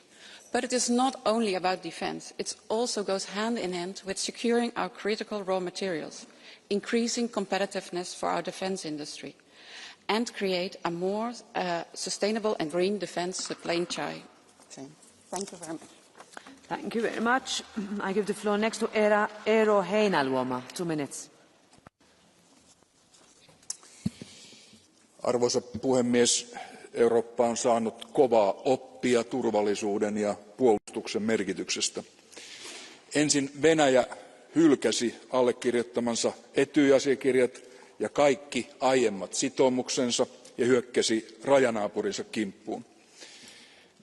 But it is not only about defence. It also goes hand in hand with securing our critical raw materials, increasing competitiveness for our defence industry, and create a more sustainable and green defence supply chain. Thank you very much. Thank you very much. I give the floor next to Eero Heinäluoma. 2 minutes. Arvoisa puhemies, Eurooppa on saanut kovaa oppia turvallisuuden ja puolustuksen merkityksestä. Ensin Venäjä hylkäsi allekirjoittamansa Etyj-asiakirjat ja kaikki aiemmat sitoumuksensa ja hyökkäsi rajanaapurinsa kimppuun.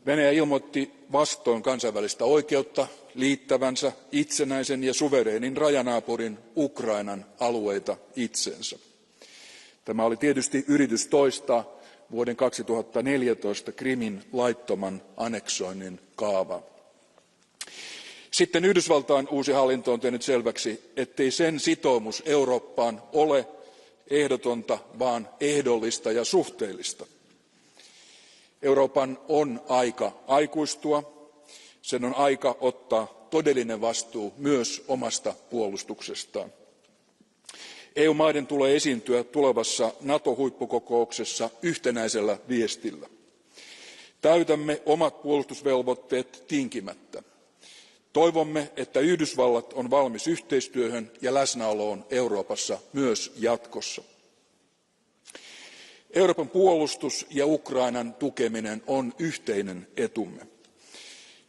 Venäjä ilmoitti vastoin kansainvälistä oikeutta liittävänsä itsenäisen ja suvereenin rajanaapurin Ukrainan alueita itseensä. Tämä oli tietysti yritys toistaa vuoden 2014 Krimin laittoman anneksoinnin kaavaa. Sitten Yhdysvaltain uusi hallinto on tehnyt selväksi, ettei sen sitoumus Eurooppaan ole ehdotonta, vaan ehdollista ja suhteellista. Euroopan on aika aikuistua, sen on aika ottaa todellinen vastuu myös omasta puolustuksestaan. EU-maiden tulee esiintyä tulevassa NATO-huippukokouksessa yhtenäisellä viestillä. Täytämme omat puolustusvelvoitteet tinkimättä. Toivomme, että Yhdysvallat on valmis yhteistyöhön ja läsnäoloon Euroopassa myös jatkossa. Euroopan puolustus ja Ukrainan tukeminen on yhteinen etumme.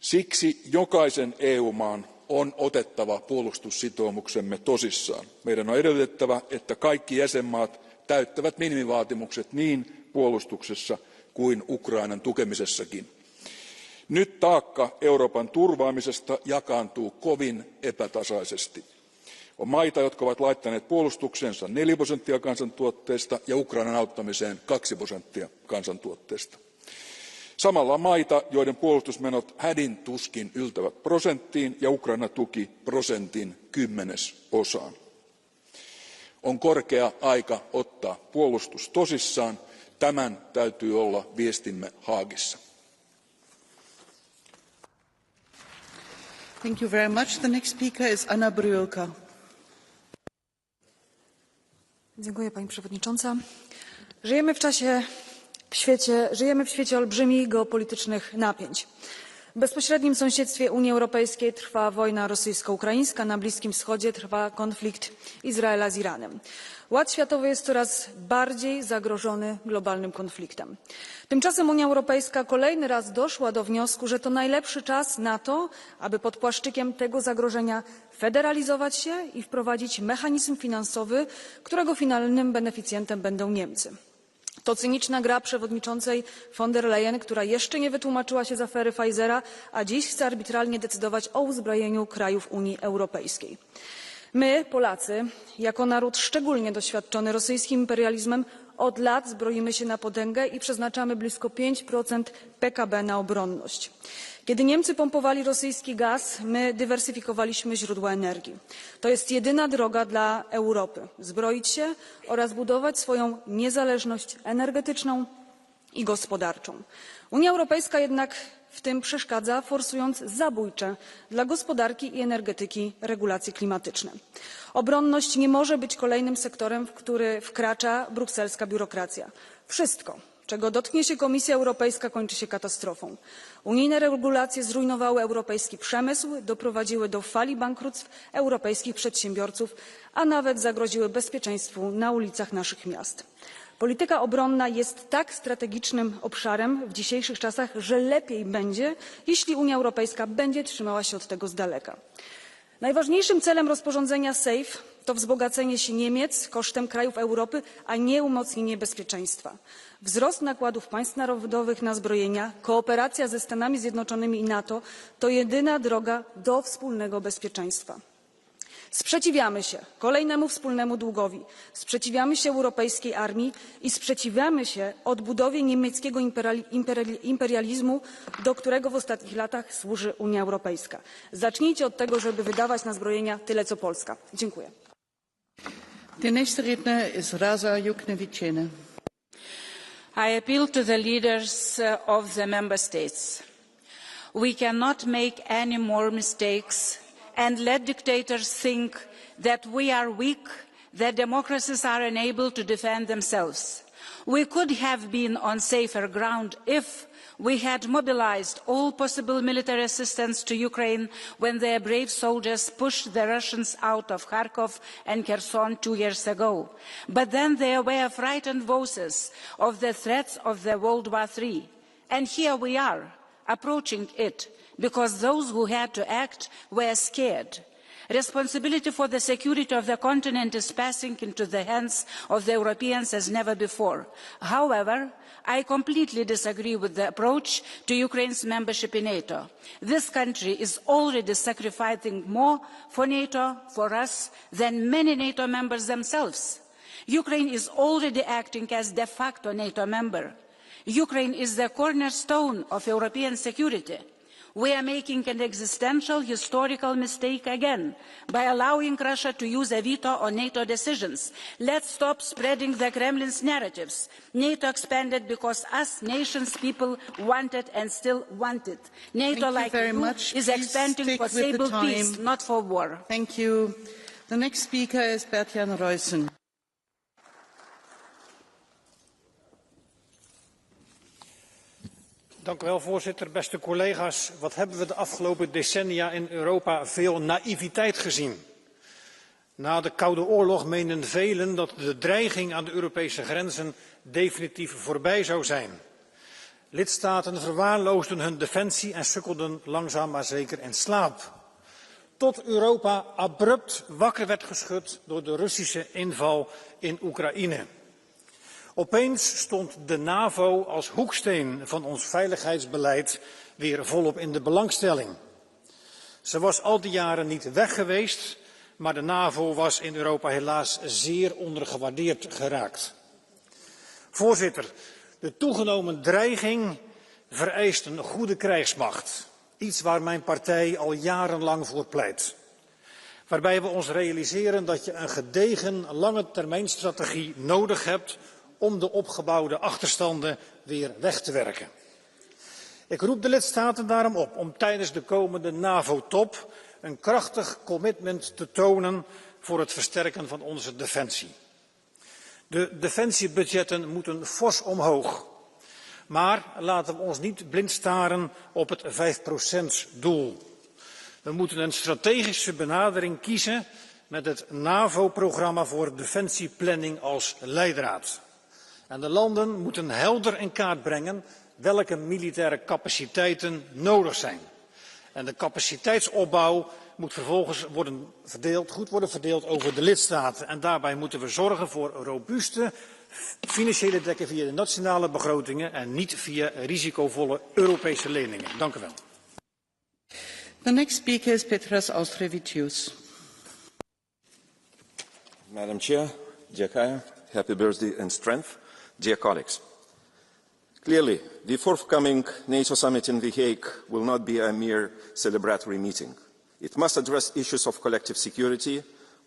Siksi jokaisen EU-maan on otettava puolustussitoumuksemme tosissaan. Meidän on edellytettävä, että kaikki jäsenmaat täyttävät minimivaatimukset niin puolustuksessa kuin Ukrainan tukemisessakin. Nyt taakka Euroopan turvaamisesta jakaantuu kovin epätasaisesti. On maita, jotka ovat laittaneet puolustukseensa 4% kansantuotteesta ja Ukrainan auttamiseen 2% kansantuotteesta. Samalla on maita, joiden puolustusmenot hädin tuskin yltävät 1% ja Ukrainan tuki 10%. On korkea aika ottaa puolustus tosissaan. Tämän täytyy olla viestimme Haagissa. Thank you very much. The next speaker is Anna Bryłka. Dziękuję, pani przewodnicząca. Żyjemy w świecie olbrzymich geopolitycznych napięć. W bezpośrednim sąsiedztwie Unii Europejskiej trwa wojna rosyjsko-ukraińska, na Bliskim Wschodzie trwa konflikt Izraela z Iranem. Ład światowy jest coraz bardziej zagrożony globalnym konfliktem. Tymczasem Unia Europejska kolejny raz doszła do wniosku, że to najlepszy czas na to, aby pod płaszczykiem tego zagrożenia federalizować się i wprowadzić mechanizm finansowy, którego finalnym beneficjentem będą Niemcy. To cyniczna gra przewodniczącej von der Leyen, która jeszcze nie wytłumaczyła się z afery Pfizera, a dziś chce arbitralnie decydować o uzbrojeniu krajów Unii Europejskiej. My, Polacy, jako naród szczególnie doświadczony rosyjskim imperializmem, od lat zbroimy się na potęgę i przeznaczamy blisko 5% PKB na obronność. Kiedy Niemcy pompowali rosyjski gaz, my dywersyfikowaliśmy źródła energii. To jest jedyna droga dla Europy – zbroić się oraz budować swoją niezależność energetyczną i gospodarczą. Unia Europejska jednak w tym przeszkadza, forsując zabójcze dla gospodarki i energetyki regulacje klimatyczne. Obronność nie może być kolejnym sektorem, w który wkracza brukselska biurokracja. Wszystko, czego dotknie się Komisja Europejska, kończy się katastrofą. Unijne regulacje zrujnowały europejski przemysł, doprowadziły do fali bankructw europejskich przedsiębiorców, a nawet zagroziły bezpieczeństwu na ulicach naszych miast. Polityka obronna jest tak strategicznym obszarem w dzisiejszych czasach, że lepiej będzie, jeśli Unia Europejska będzie trzymała się od tego z daleka. Najważniejszym celem rozporządzenia SAFE to wzbogacenie się Niemiec kosztem krajów Europy, a nie umocnienie bezpieczeństwa. Wzrost nakładów państw narodowych na zbrojenia, kooperacja ze Stanami Zjednoczonymi i NATO to jedyna droga do wspólnego bezpieczeństwa. Sprzeciwiamy się kolejnemu wspólnemu długowi, sprzeciwiamy się europejskiej armii i sprzeciwiamy się odbudowie niemieckiego imperializmu, do którego w ostatnich latach służy Unia Europejska. Zacznijcie od tego, żeby wydawać na zbrojenia tyle, co Polska. Dziękuję. Der nächste Redner ist Rasa Juknevičienė. I appeal to the leaders of the member states. We cannot make any more mistakes and let dictators think that we are weak, that democracies are unable to defend themselves. We could have been on safer ground if we had mobilized all possible military assistance to Ukraine when their brave soldiers pushed the Russians out of Kharkov and Kherson 2 years ago. But then there were frightened voices of the threats of the World War III. And here we are, approaching it, because those who had to act were scared. Responsibility for the security of the continent is passing into the hands of the Europeans as never before. However, I completely disagree with the approach to Ukraine's membership in NATO. This country is already sacrificing more for NATO, for us, than many NATO members themselves. Ukraine is already acting as de facto NATO member. Ukraine is the cornerstone of European security. We are making an existential historical mistake again by allowing Russia to use a veto on NATO decisions. Let's stop spreading the Kremlin's narratives. NATO expanded because us nations, people wanted and still want it. NATO, like you, is expanding for stable peace, not for war. Thank you. The next speaker is Bert-Jan Ruyssen. Dank u wel, voorzitter. Beste collega's, wat hebben we de afgelopen decennia in Europa veel naïviteit gezien. Na de Koude Oorlog meenden velen dat de dreiging aan de Europese grenzen definitief voorbij zou zijn. Lidstaten verwaarloosden hun defensie en sukkelden langzaam maar zeker in slaap. Tot Europa abrupt wakker werd geschud door de Russische inval in Oekraïne. Opeens stond de NAVO als hoeksteen van ons veiligheidsbeleid weer volop in de belangstelling. Ze was al die jaren niet weg geweest, maar de NAVO was in Europa helaas zeer ondergewaardeerd geraakt. Voorzitter, de toegenomen dreiging vereist een goede krijgsmacht. Iets waar mijn partij al jarenlang voor pleit. Waarbij we ons realiseren dat je een gedegen langetermijnstrategie nodig hebt om de opgebouwde achterstanden weer weg te werken. Ik roep de lidstaten daarom op om tijdens de komende NAVO-top een krachtig commitment te tonen voor het versterken van onze defensie. De defensiebudgetten moeten fors omhoog. Maar laten we ons niet blind staren op het 5%-doel. We moeten een strategische benadering kiezen met het NAVO-programma voor defensieplanning als leidraad. En de landen moeten helder in kaart brengen welke militaire capaciteiten nodig zijn. En de capaciteitsopbouw moet vervolgens goed worden verdeeld over de lidstaten. En daarbij moeten we zorgen voor robuuste, financiële dekken via de nationale begrotingen en niet via risicovolle Europese leningen. Dank u wel. The next speaker is Petras Austrevicius. Madam Chair, dear Kaja, happy birthday and strength. Dear colleagues, clearly, the forthcoming NATO summit in The Hague will not be a mere celebratory meeting. It must address issues of collective security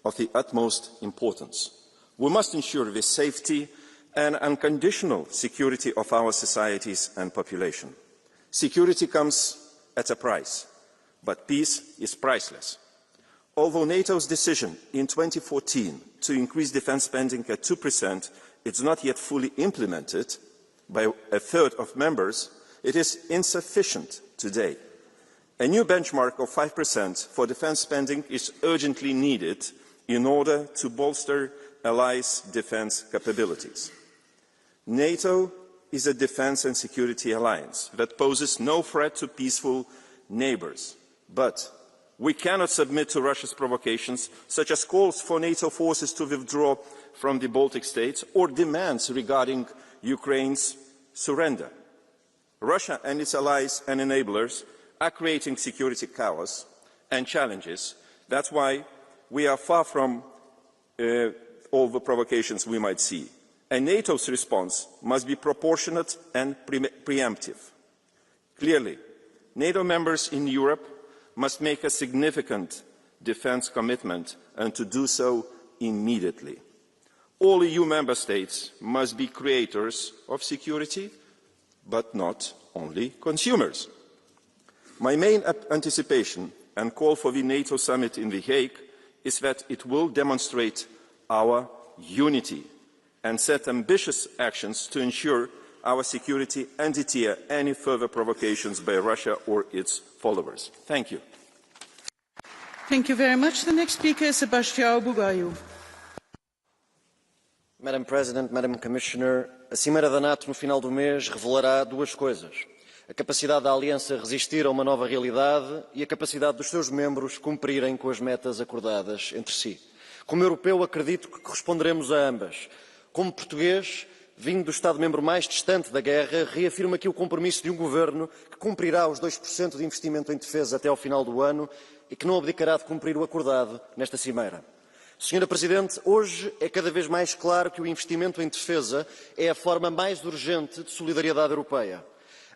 of the utmost importance. We must ensure the safety and unconditional security of our societies and population. Security comes at a price, but peace is priceless. Although NATO's decision in 2014 to increase defence spending at 2% is not yet fully implemented by a third of members, it is insufficient today. A new benchmark of 5% for defence spending is urgently needed in order to bolster allies' defence capabilities. NATO is a defence and security alliance that poses no threat to peaceful neighbours, but we cannot submit to Russia's provocations, such as calls for NATO forces to withdraw from the Baltic states or demands regarding Ukraine's surrender. Russia and its allies and enablers are creating security chaos and challenges. That's why we are far from all the provocations we might see. And NATO's response must be proportionate and preemptive. Clearly, NATO members in Europe must make a significant defence commitment and to do so immediately. All EU member states must be creators of security, but not only consumers. My main anticipation and call for the NATO summit in The Hague is that it will demonstrate our unity and set ambitious actions to ensure our security and deter any further provocations by Russia or its followers. Thank you. Thank you very much. The next speaker is Sebastião Bugalho. Madam President, Madam Commissioner, a Cimeira da NATO no final do mês revelará duas coisas. A capacidade da Aliança resistir a uma nova realidade e a capacidade dos seus membros cumprirem com as metas acordadas entre si. Como europeu, acredito que corresponderemos a ambas. Como português, vindo do Estado-membro mais distante da guerra, reafirmo aqui o compromisso de um governo que cumprirá os 2% de investimento em defesa até ao final do ano e que não abdicará de cumprir o acordado nesta Cimeira. Senhora Presidente, hoje é cada vez mais claro que o investimento em defesa é a forma mais urgente de solidariedade europeia.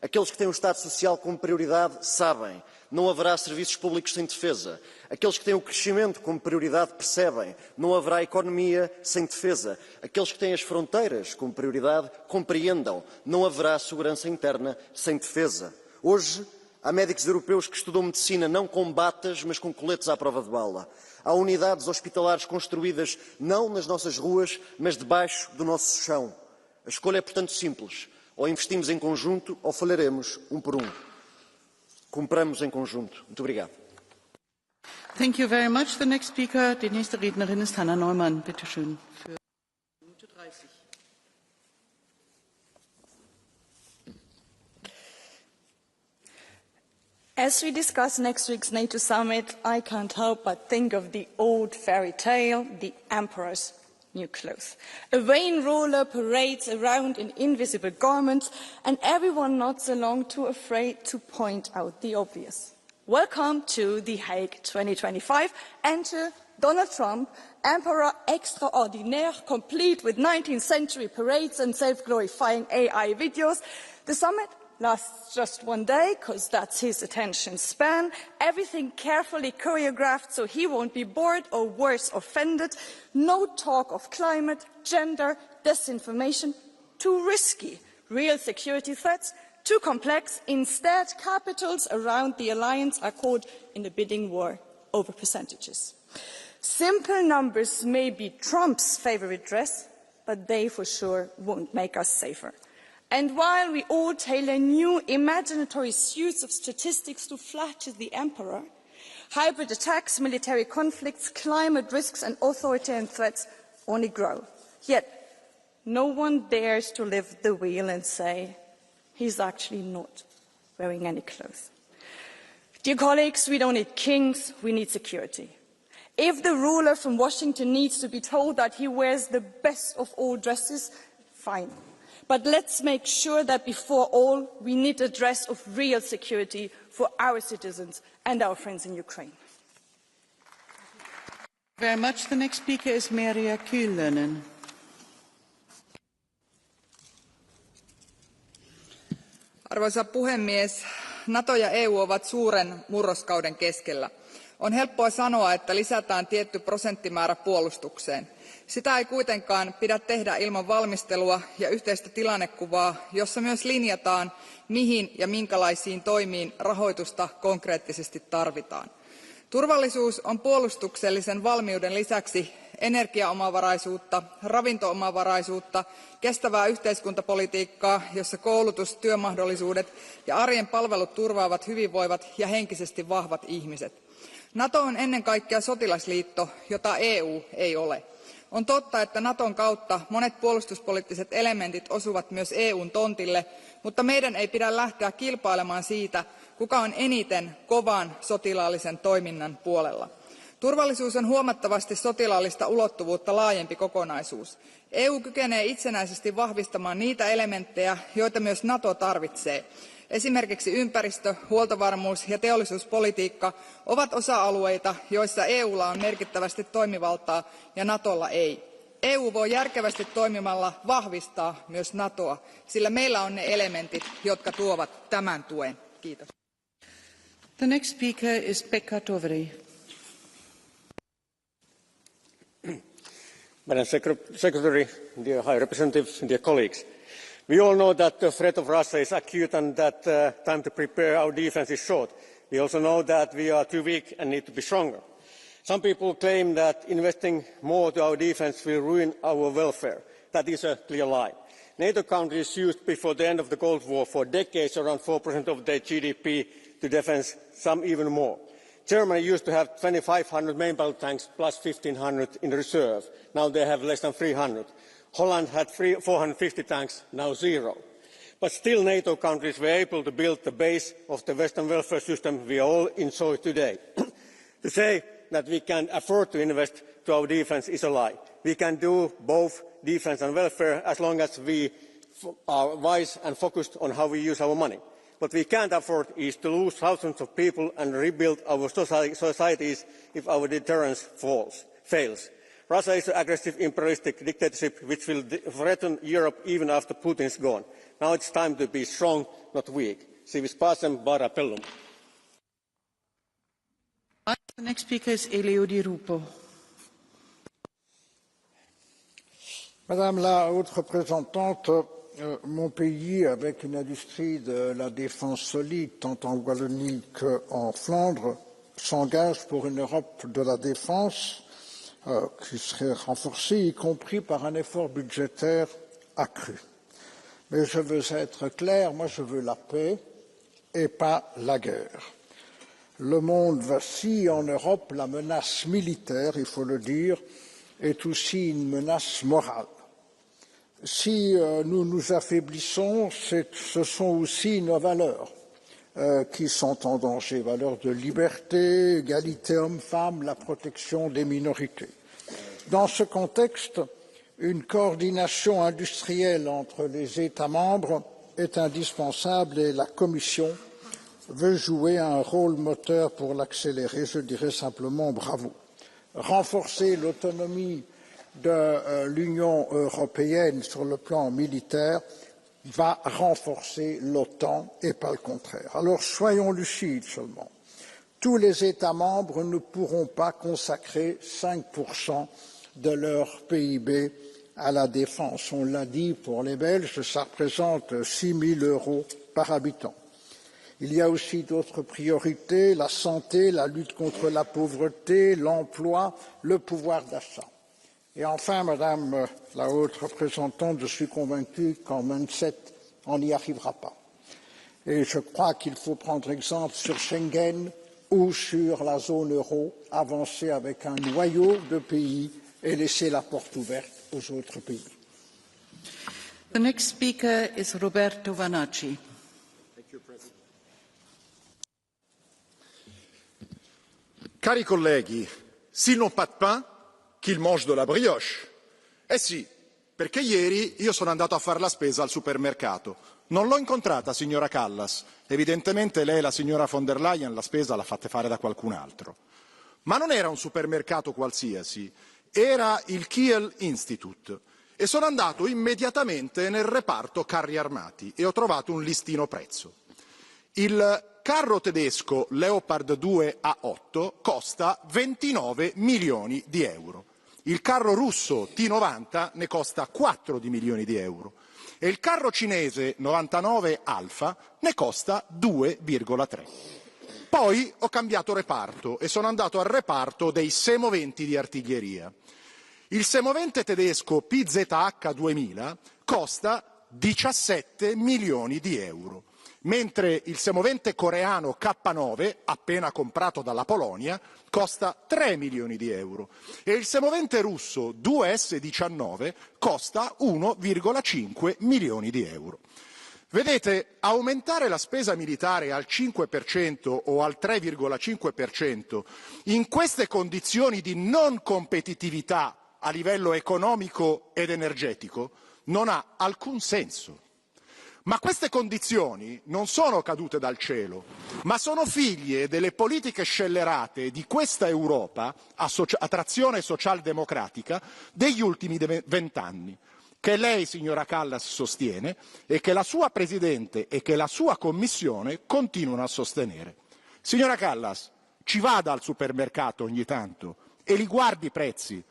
Aqueles que têm o Estado Social como prioridade sabem, não haverá serviços públicos sem defesa. Aqueles que têm o crescimento como prioridade percebem, não haverá economia sem defesa. Aqueles que têm as fronteiras como prioridade compreendam, não haverá segurança interna sem defesa. Hoje, há médicos europeus que estudam medicina não com batas, mas com coletes à prova de bala. Há unidades hospitalares construídas não nas nossas ruas, mas debaixo do nosso chão. A escolha é, portanto, simples. Ou investimos em conjunto ou falharemos um por um. Cumpramos em conjunto. Muito obrigado. Thank you very much. The next speaker, die nächste Rednerin ist Hanna Neumann. Bitte schön. Für Minute 30. As we discuss next week's NATO summit, I can't help but think of the old fairy tale, The Emperor's New Clothes. A vain ruler parades around in invisible garments, and everyone nods along too afraid to point out the obvious. Welcome to The Hague 2025. Enter Donald Trump, Emperor extraordinaire, complete with 19th century parades and self-glorifying AI videos. The summit lasts just one day, because that's his attention span. Everything carefully choreographed so he won't be bored or worse, offended. No talk of climate, gender, disinformation. Too risky. Real security threats. Too complex. Instead, capitals around the alliance are caught in a bidding war over percentages. Simple numbers may be Trump's favorite dress, but they for sure won't make us safer. And while we all tailor new imaginatory suits of statistics to flatter the emperor, hybrid attacks, military conflicts, climate risks and authoritarian threats only grow. Yet no one dares to lift the wheel and say he's actually not wearing any clothes. Dear colleagues, we don't need kings, we need security. If the ruler from Washington needs to be told that he wears the best of all dresses, fine. But let's make sure that before all, we need a dress of real security for our citizens and our friends in Ukraine. Very much. The next speaker is Merja Kyllönen. Arvoisa puhemies, NATO ja EU ovat suuren murroskauden keskellä. On helppoa sanoa, että lisätään tietty prosenttimäärä puolustukseen. Sitä ei kuitenkaan pidä tehdä ilman valmistelua ja yhteistä tilannekuvaa, jossa myös linjataan, mihin ja minkälaisiin toimiin rahoitusta konkreettisesti tarvitaan. Turvallisuus on puolustuksellisen valmiuden lisäksi energiaomavaraisuutta, ravinto-omavaraisuutta, kestävää yhteiskuntapolitiikkaa, jossa koulutus, työmahdollisuudet ja arjen palvelut turvaavat hyvinvoivat ja henkisesti vahvat ihmiset. NATO on ennen kaikkea sotilasliitto, jota EU ei ole. On totta, että NATOn kautta monet puolustuspoliittiset elementit osuvat myös EUn tontille, mutta meidän ei pidä lähteä kilpailemaan siitä, kuka on eniten kovan sotilaallisen toiminnan puolella. Turvallisuus on huomattavasti sotilaallista ulottuvuutta laajempi kokonaisuus. EU kykenee itsenäisesti vahvistamaan niitä elementtejä, joita myös NATO tarvitsee. Esimerkiksi ympäristö, huoltovarmuus ja teollisuuspolitiikka ovat osa-alueita, joissa EUlla on merkittävästi toimivaltaa ja NATOlla ei. EU voi järkevästi toimimalla vahvistaa myös NATOa, sillä meillä on ne elementit, jotka tuovat tämän tuen. Kiitos. The next speaker is Pekka Toveri. Madam Secretary, dear High Representative, dear colleagues, we all know that the threat of Russia is acute and that time to prepare our defence is short. We also know that we are too weak and need to be stronger. Some people claim that investing more to our defence will ruin our welfare. That is a clear lie. NATO countries used before the end of the Cold War for decades around 4% of their GDP to defence, some even more. Germany used to have 2,500 main battle tanks plus 1,500 in reserve. Now they have less than 300. Holland had 450 tanks, now zero. But still NATO countries were able to build the base of the Western welfare system we all enjoy today. To say that we can afford to invest to our defence is a lie. We can do both defence and welfare as long as we are wise and focused on how we use our money. What we can't afford is to lose thousands of people and rebuild our societies if our deterrence fails. Russia is an aggressive imperialistic dictatorship which will threaten Europe even after Putin is gone. Now it's time to be strong, not weak. Si vis pacem, bara bellum. The next speaker is Elio Di Rupo. Madame la haute représentante, mon pays, avec une industrie de la défense solide, tant en Wallonie qu'en Flandre, s'engage pour une Europe de la défense qui serait renforcée, y compris par un effort budgétaire accru. Mais je veux être clair, moi je veux la paix et pas la guerre. Le monde vacille en Europe, la menace militaire, il faut le dire, est aussi une menace morale. Si nous nous affaiblissons, ce sont aussi nos valeurs qui sont en danger, valeurs de liberté, égalité hommes-femmes, la protection des minorités. Dans ce contexte, une coordination industrielle entre les États membres est indispensable et la Commission veut jouer un rôle moteur pour l'accélérer. Je dirais simplement bravo. Renforcer l'autonomie de l'Union européenne sur le plan militaire va renforcer l'OTAN et pas le contraire. Alors soyons lucides seulement. Tous les États membres ne pourront pas consacrer 5% de leur PIB à la défense. On l'a dit pour les Belges, ça représente 6 000 € par habitant. Il y a aussi d'autres priorités, la santé, la lutte contre la pauvreté, l'emploi, le pouvoir d'achat. Et enfin, Madame la haute représentante, je suis convaincu qu'en 27, on n'y arrivera pas. Et je crois qu'il faut prendre exemple sur Schengen ou sur la zone euro, avancer avec un noyau de pays et laisser la porte ouverte aux autres pays. The next speaker is Roberto Vanacci. Cari colleghi, s'ils n'ont pas de pain, qu'ils mangent de la brioche. Eh si, perché ieri io sono andato a fare la spesa al supermercato. Non l'ho incontrata, signora Kallas. Evidentemente lei e la signora von der Leyen la spesa la fate fare da qualcun altro. Ma non era un supermercato qualsiasi, era il Kiel Institute. E sono andato immediatamente nel reparto carri armati e ho trovato un listino prezzo. Il carro tedesco Leopard 2 A8 costa 29 milioni di euro. Il carro russo T90 ne costa 4 di milioni di euro e il carro cinese 99 Alfa ne costa 2,3. Poi ho cambiato reparto e sono andato al reparto dei semoventi di artiglieria. Il semovente tedesco PZH 2000 costa 17 milioni di euro, mentre il semovente coreano K9, appena comprato dalla Polonia, costa 3 milioni di euro e il semovente russo 2S19 costa 1,5 milioni di euro. Vedete, aumentare la spesa militare al 5% o al 3,5% in queste condizioni di non competitività a livello economico ed energetico non ha alcun senso. Ma queste condizioni non sono cadute dal cielo, ma sono figlie delle politiche scellerate di questa Europa a trazione socialdemocratica degli ultimi 20 anni, che lei, signora Kallas, sostiene e che la sua Presidente e che la sua Commissione continuano a sostenere. Signora Kallas, ci vada al supermercato ogni tanto e li guardi i prezzi,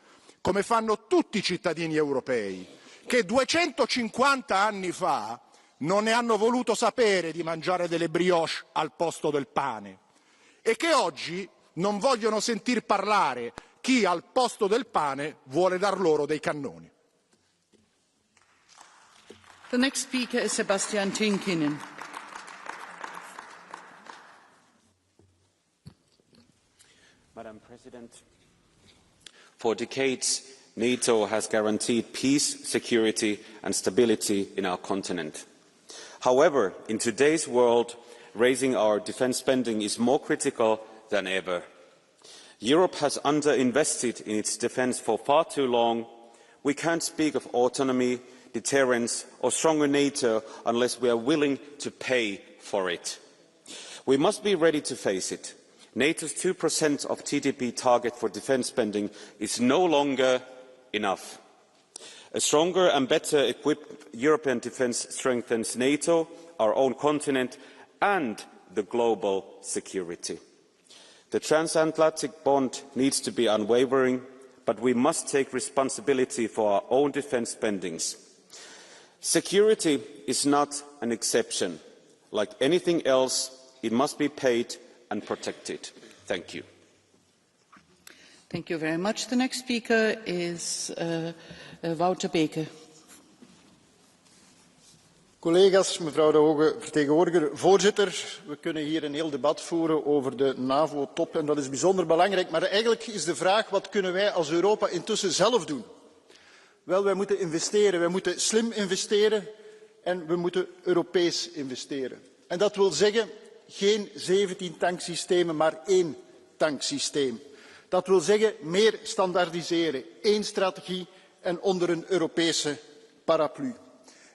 come fanno tutti i cittadini europei, che 250 anni fa non ne hanno voluto sapere di mangiare delle brioche al posto del pane e che oggi non vogliono sentir parlare chi al posto del pane vuole dar loro dei cannoni. The next speaker is Sebastian Tinkinen. Madam President, for decades, NATO has guaranteed peace, security and stability in our continent. However, in today's world, raising our defence spending is more critical than ever. Europe has underinvested in its defence for far too long. We can't speak of autonomy, deterrence or stronger NATO unless we are willing to pay for it. We must be ready to face it. NATO's 2% of GDP target for defence spending is no longer enough. A stronger and better equipped European defence strengthens NATO, our own continent and the global security. The transatlantic bond needs to be unwavering, but we must take responsibility for our own defence spendings. Security is not an exception. Like anything else, it must be paid and protected. Thank you. Thank you very much. The next speaker is Wouter Beke. Collega's, mevrouw de hoge vertegenwoordiger, voorzitter, we kunnen hier een heel debat voeren over de NAVO-top en dat is bijzonder belangrijk. Maar eigenlijk is de vraag, wat kunnen wij als Europa intussen zelf doen? Wel, wij moeten investeren. Wij moeten slim investeren en we moeten Europees investeren. En dat wil zeggen, geen 17 tanksystemen, maar 1 tanksysteem. Dat wil zeggen, meer standaardiseren, 1 strategie en onder een Europese paraplu.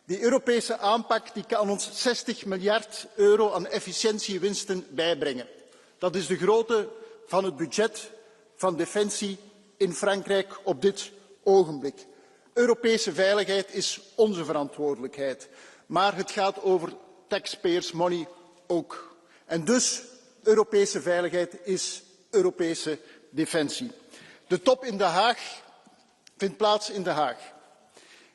Die Europese aanpak die kan ons 60 miljard euro aan efficiëntiewinsten bijbrengen. Dat is de grootte van het budget van defensie in Frankrijk op dit ogenblik. Europese veiligheid is onze verantwoordelijkheid, maar het gaat over taxpayers' money ook. En dus, Europese veiligheid is Europese defensie. De top in Den Haag vindt plaats in Den Haag.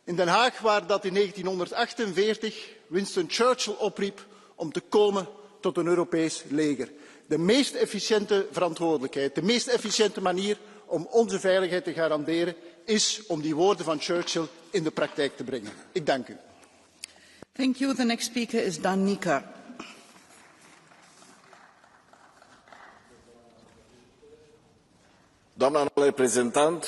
In Den Haag waar dat in 1948 Winston Churchill opriep om te komen tot een Europees leger. De meest efficiënte verantwoordelijkheid, de meest efficiënte manier om onze veiligheid te garanderen is om die woorden van Churchill in de praktijk te brengen. Ik dank u. Thank you. The next speaker is Dan Nika. Doamna înalt reprezentant,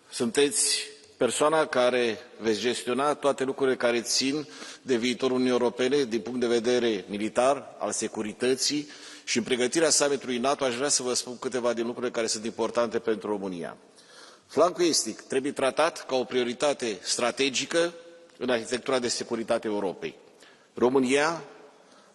sunteți persoana care veți gestiona toate lucrurile care țin de viitorul Uniunii Europene din punct de vedere militar, al securității și în pregătirea summitului NATO aș vrea să vă spun câteva din lucrurile care sunt importante pentru România. Flancul estic trebuie tratat ca o prioritate strategică în arhitectura de securitate a Europei. România,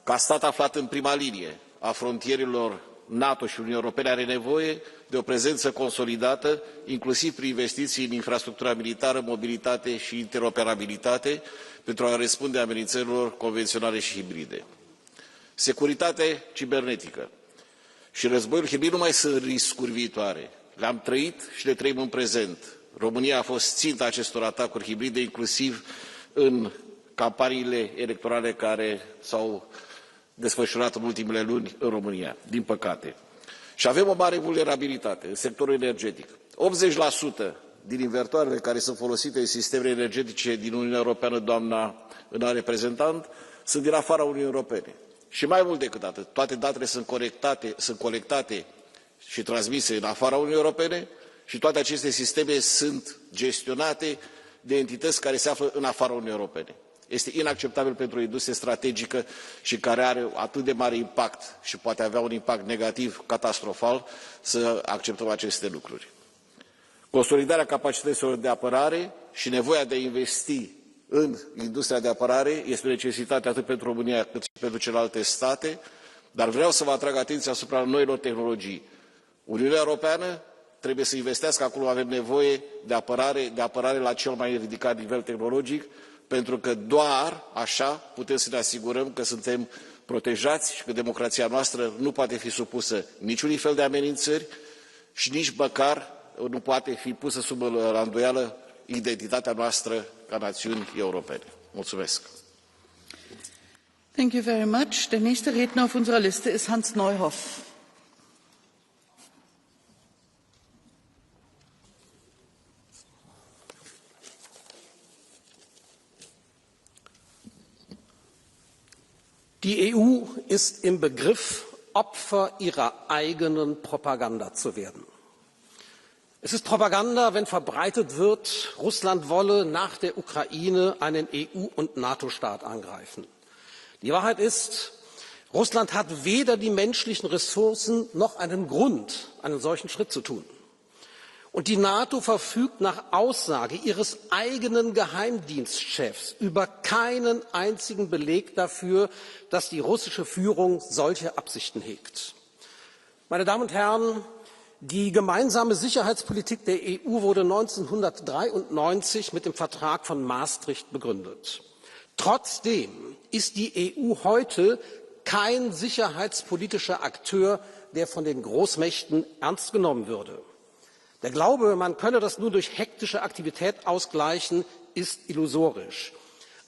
ca stat aflat în prima linie a frontierelor NATO și Uniunii Europene, are nevoie de o prezență consolidată, inclusiv prin investiții în infrastructura militară, mobilitate și interoperabilitate, pentru a răspunde amenințărilor convenționale și hibride. Securitate cibernetică și războiul hibrid nu mai sunt riscuri viitoare. Le-am trăit și le trăim în prezent. România a fost ținta acestor atacuri hibride, inclusiv în campaniile electorale care s-au desfășurat în ultimele luni în România, din păcate. Și avem o mare vulnerabilitate în sectorul energetic. 80% din invertoarele care sunt folosite în sistemele energetice din Uniunea Europeană, doamna înalt reprezentant, sunt din afara Uniunii Europene. Și mai mult decât atât, toate datele sunt colectate și transmise în afara Uniunii Europene și toate aceste sisteme sunt gestionate de entități care se află în afara Uniunii Europene. Este inacceptabil pentru o industrie strategică și care are atât de mare impact și poate avea un impact negativ, catastrofal, să acceptăm aceste lucruri. Consolidarea capacităților de apărare și nevoia de a investi în industria de apărare este o necesitate atât pentru România cât și pentru celelalte state, dar vreau să vă atrag atenția asupra noilor tehnologii. Uniunea Europeană trebuie să investească acolo avem nevoie de apărare la cel mai ridicat nivel tehnologic, pentru că doar așa putem să ne asigurăm că suntem protejați și că democrația noastră nu poate fi supusă niciunui fel de amenințări și nici măcar nu poate fi pusă sub la îndoială identitatea noastră ca națiuni europene. Mulțumesc! Thank you very much. Der nächste Redner auf unserer Liste ist Hans Neuhoff. Die EU ist im Begriff, Opfer ihrer eigenen Propaganda zu werden. Es ist Propaganda, wenn verbreitet wird, Russland wolle nach der Ukraine einen EU- und NATO-Staat angreifen. Die Wahrheit ist, Russland hat weder die menschlichen Ressourcen noch einen Grund, einen solchen Schritt zu tun. Und die NATO verfügt nach Aussage ihres eigenen Geheimdienstchefs über keinen einzigen Beleg dafür, dass die russische Führung solche Absichten hegt. Meine Damen und Herren, die gemeinsame Sicherheitspolitik der EU wurde 1993 mit dem Vertrag von Maastricht begründet. Trotzdem ist die EU heute kein sicherheitspolitischer Akteur, der von den Großmächten ernst genommen würde. Der Glaube, man könne das nur durch hektische Aktivität ausgleichen, ist illusorisch.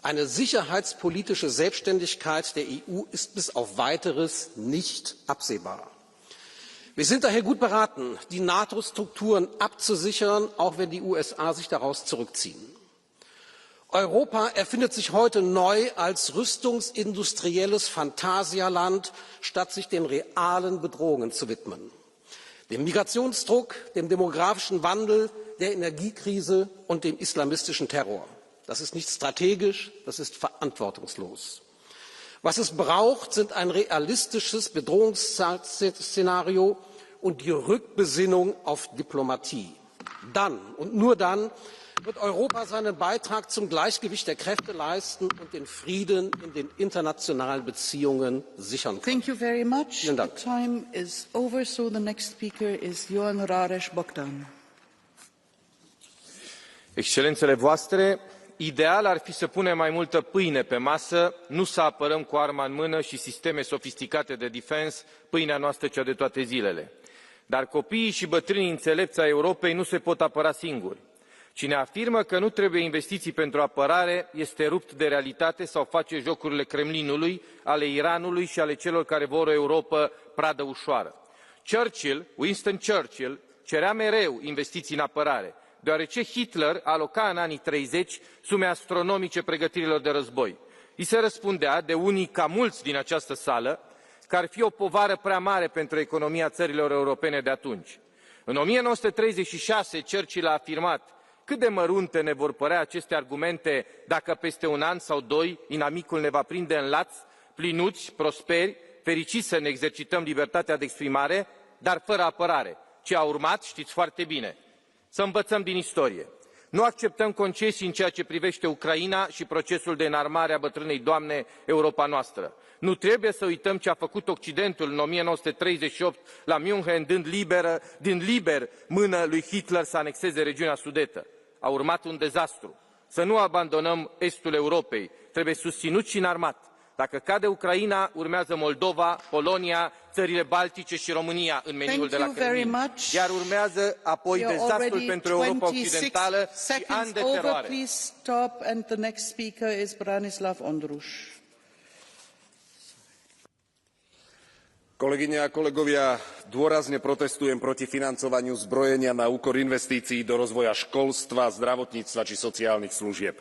Eine sicherheitspolitische Selbstständigkeit der EU ist bis auf Weiteres nicht absehbar. Wir sind daher gut beraten, die NATO-Strukturen abzusichern, auch wenn die USA sich daraus zurückziehen. Europa erfindet sich heute neu als rüstungsindustrielles Phantasialand, statt sich den realen Bedrohungen zu widmen. Dem Migrationsdruck, dem demografischen Wandel, der Energiekrise und dem islamistischen Terror. Das ist nicht strategisch, das ist verantwortungslos. Was es braucht, sind ein realistisches Bedrohungsszenario und die Rückbesinnung auf Diplomatie. Dann und nur dann wird Europa seinen Beitrag zum Gleichgewicht der Kräfte leisten und den Frieden in den internationalen Beziehungen sichern können. Thank you very much. Vielen Dank. The time is over, so the next speaker is Ioan Rareș Bogdan. Excelențele voastre, ideal ar fi să punem mai multă pâine pe masă, nu să apărăm cu arma în mână și sisteme sofisticate de defense, pâinea noastră cea de toate zilele. Dar copiii și bătrânii înțelepți ai Europei nu se pot apăra singuri. Cine afirmă că nu trebuie investiții pentru apărare este rupt de realitate sau face jocurile Kremlinului, ale Iranului și ale celor care vor o Europă pradă ușoară. Winston Churchill, cerea mereu investiții în apărare, deoarece Hitler aloca în anii 30 sume astronomice pregătirilor de război. I se răspundea de unii ca mulți din această sală că ar fi o povară prea mare pentru economia țărilor europene de atunci. În 1936, Churchill a afirmat: cât de mărunte ne vor părea aceste argumente dacă peste un an sau doi inamicul ne va prinde în laț, plinuți, prosperi, fericiți să ne exercităm libertatea de exprimare, dar fără apărare. Ce a urmat știți foarte bine. Să învățăm din istorie. Nu acceptăm concesii în ceea ce privește Ucraina și procesul de înarmare a bătrânei doamne Europa noastră. Nu trebuie să uităm ce a făcut Occidentul în 1938 la München, dând liber mână lui Hitler să anexeze regiunea Sudetă. A urmat un dezastru. Să nu abandonăm estul Europei. Trebuie susținut și înarmat. Dacă cade Ucraina, urmează Moldova, Polonia, țările Baltice și România în meniul de la Kremlin. Iar urmează apoi dezastrul pentru Europa Occidentală și ani de teroare. Kolegyne a kolegovia, dôrazne protestujem proti financovaniu zbrojenia na úkor investícií do rozvoja školstva, zdravotníctva či sociálnych služieb.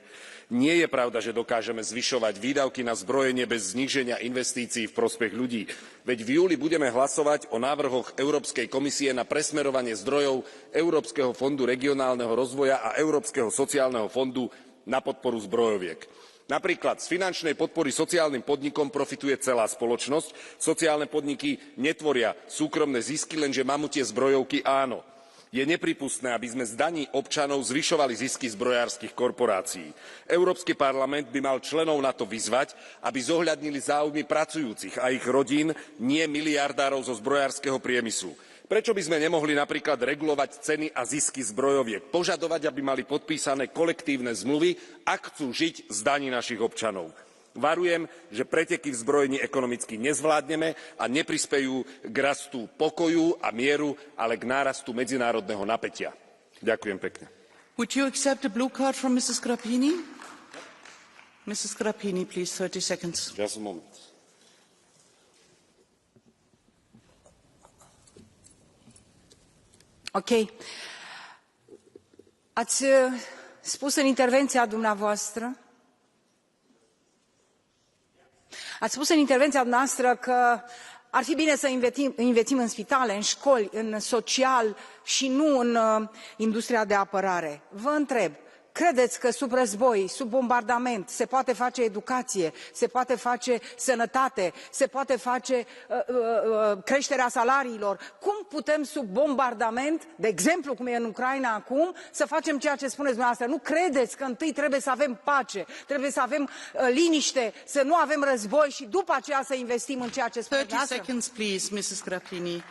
Nie je pravda, že dokážeme zvyšovať výdavky na zbrojenie bez zníženia investícií v prospech ľudí. Veď v júli budeme hlasovať o návrhoch Európskej komisie na presmerovanie zdrojov Európskeho fondu regionálneho rozvoja a Európskeho sociálneho fondu na podporu zbrojoviek. Napríklad z finančnej podpory sociálnym podnikom profituje celá spoločnosť. Sociálne podniky netvoria súkromné zisky, lenže mamutie zbrojovky áno. Je neprípustné, aby sme z daní občanov zvyšovali zisky zbrojárskych korporácií. Európsky parlament by mal členov NATO vyzvať, aby zohľadnili záujmy pracujúcich a ich rodín, nie miliardárov zo zbrojárskeho priemyslu. Prečo by sme nemohli napríklad regulovať ceny a zisky zbrojoviek, požadovať, aby mali podpísané kolektívne zmluvy, ak chcú žiť z daní našich občanov? Varujem, že preteky v zbrojení ekonomicky nezvládneme a neprispejú k rastu pokoju a mieru, ale k nárastu medzinárodného napätia. Ďakujem pekne. Would you accept a blue card from Mrs. Grappini? Mrs. Grappini, please, 30 seconds. Just a moment. Ok. Ați spus în intervenția dumneavoastră că ar fi bine să investim în spitale, în școli, în social și nu în industria de apărare. Vă întreb, credeți că sub război, sub bombardament, se poate face educație, se poate face sănătate, se poate face creșterea salariilor? Cum putem sub bombardament, de exemplu cum e în Ucraina acum, să facem ceea ce spuneți dumneavoastră? Nu credeți că întâi trebuie să avem pace, trebuie să avem liniște, să nu avem război și după aceea să investim în ceea ce spuneți dumneavoastră? 30 seconds, please, Mrs. Grappini.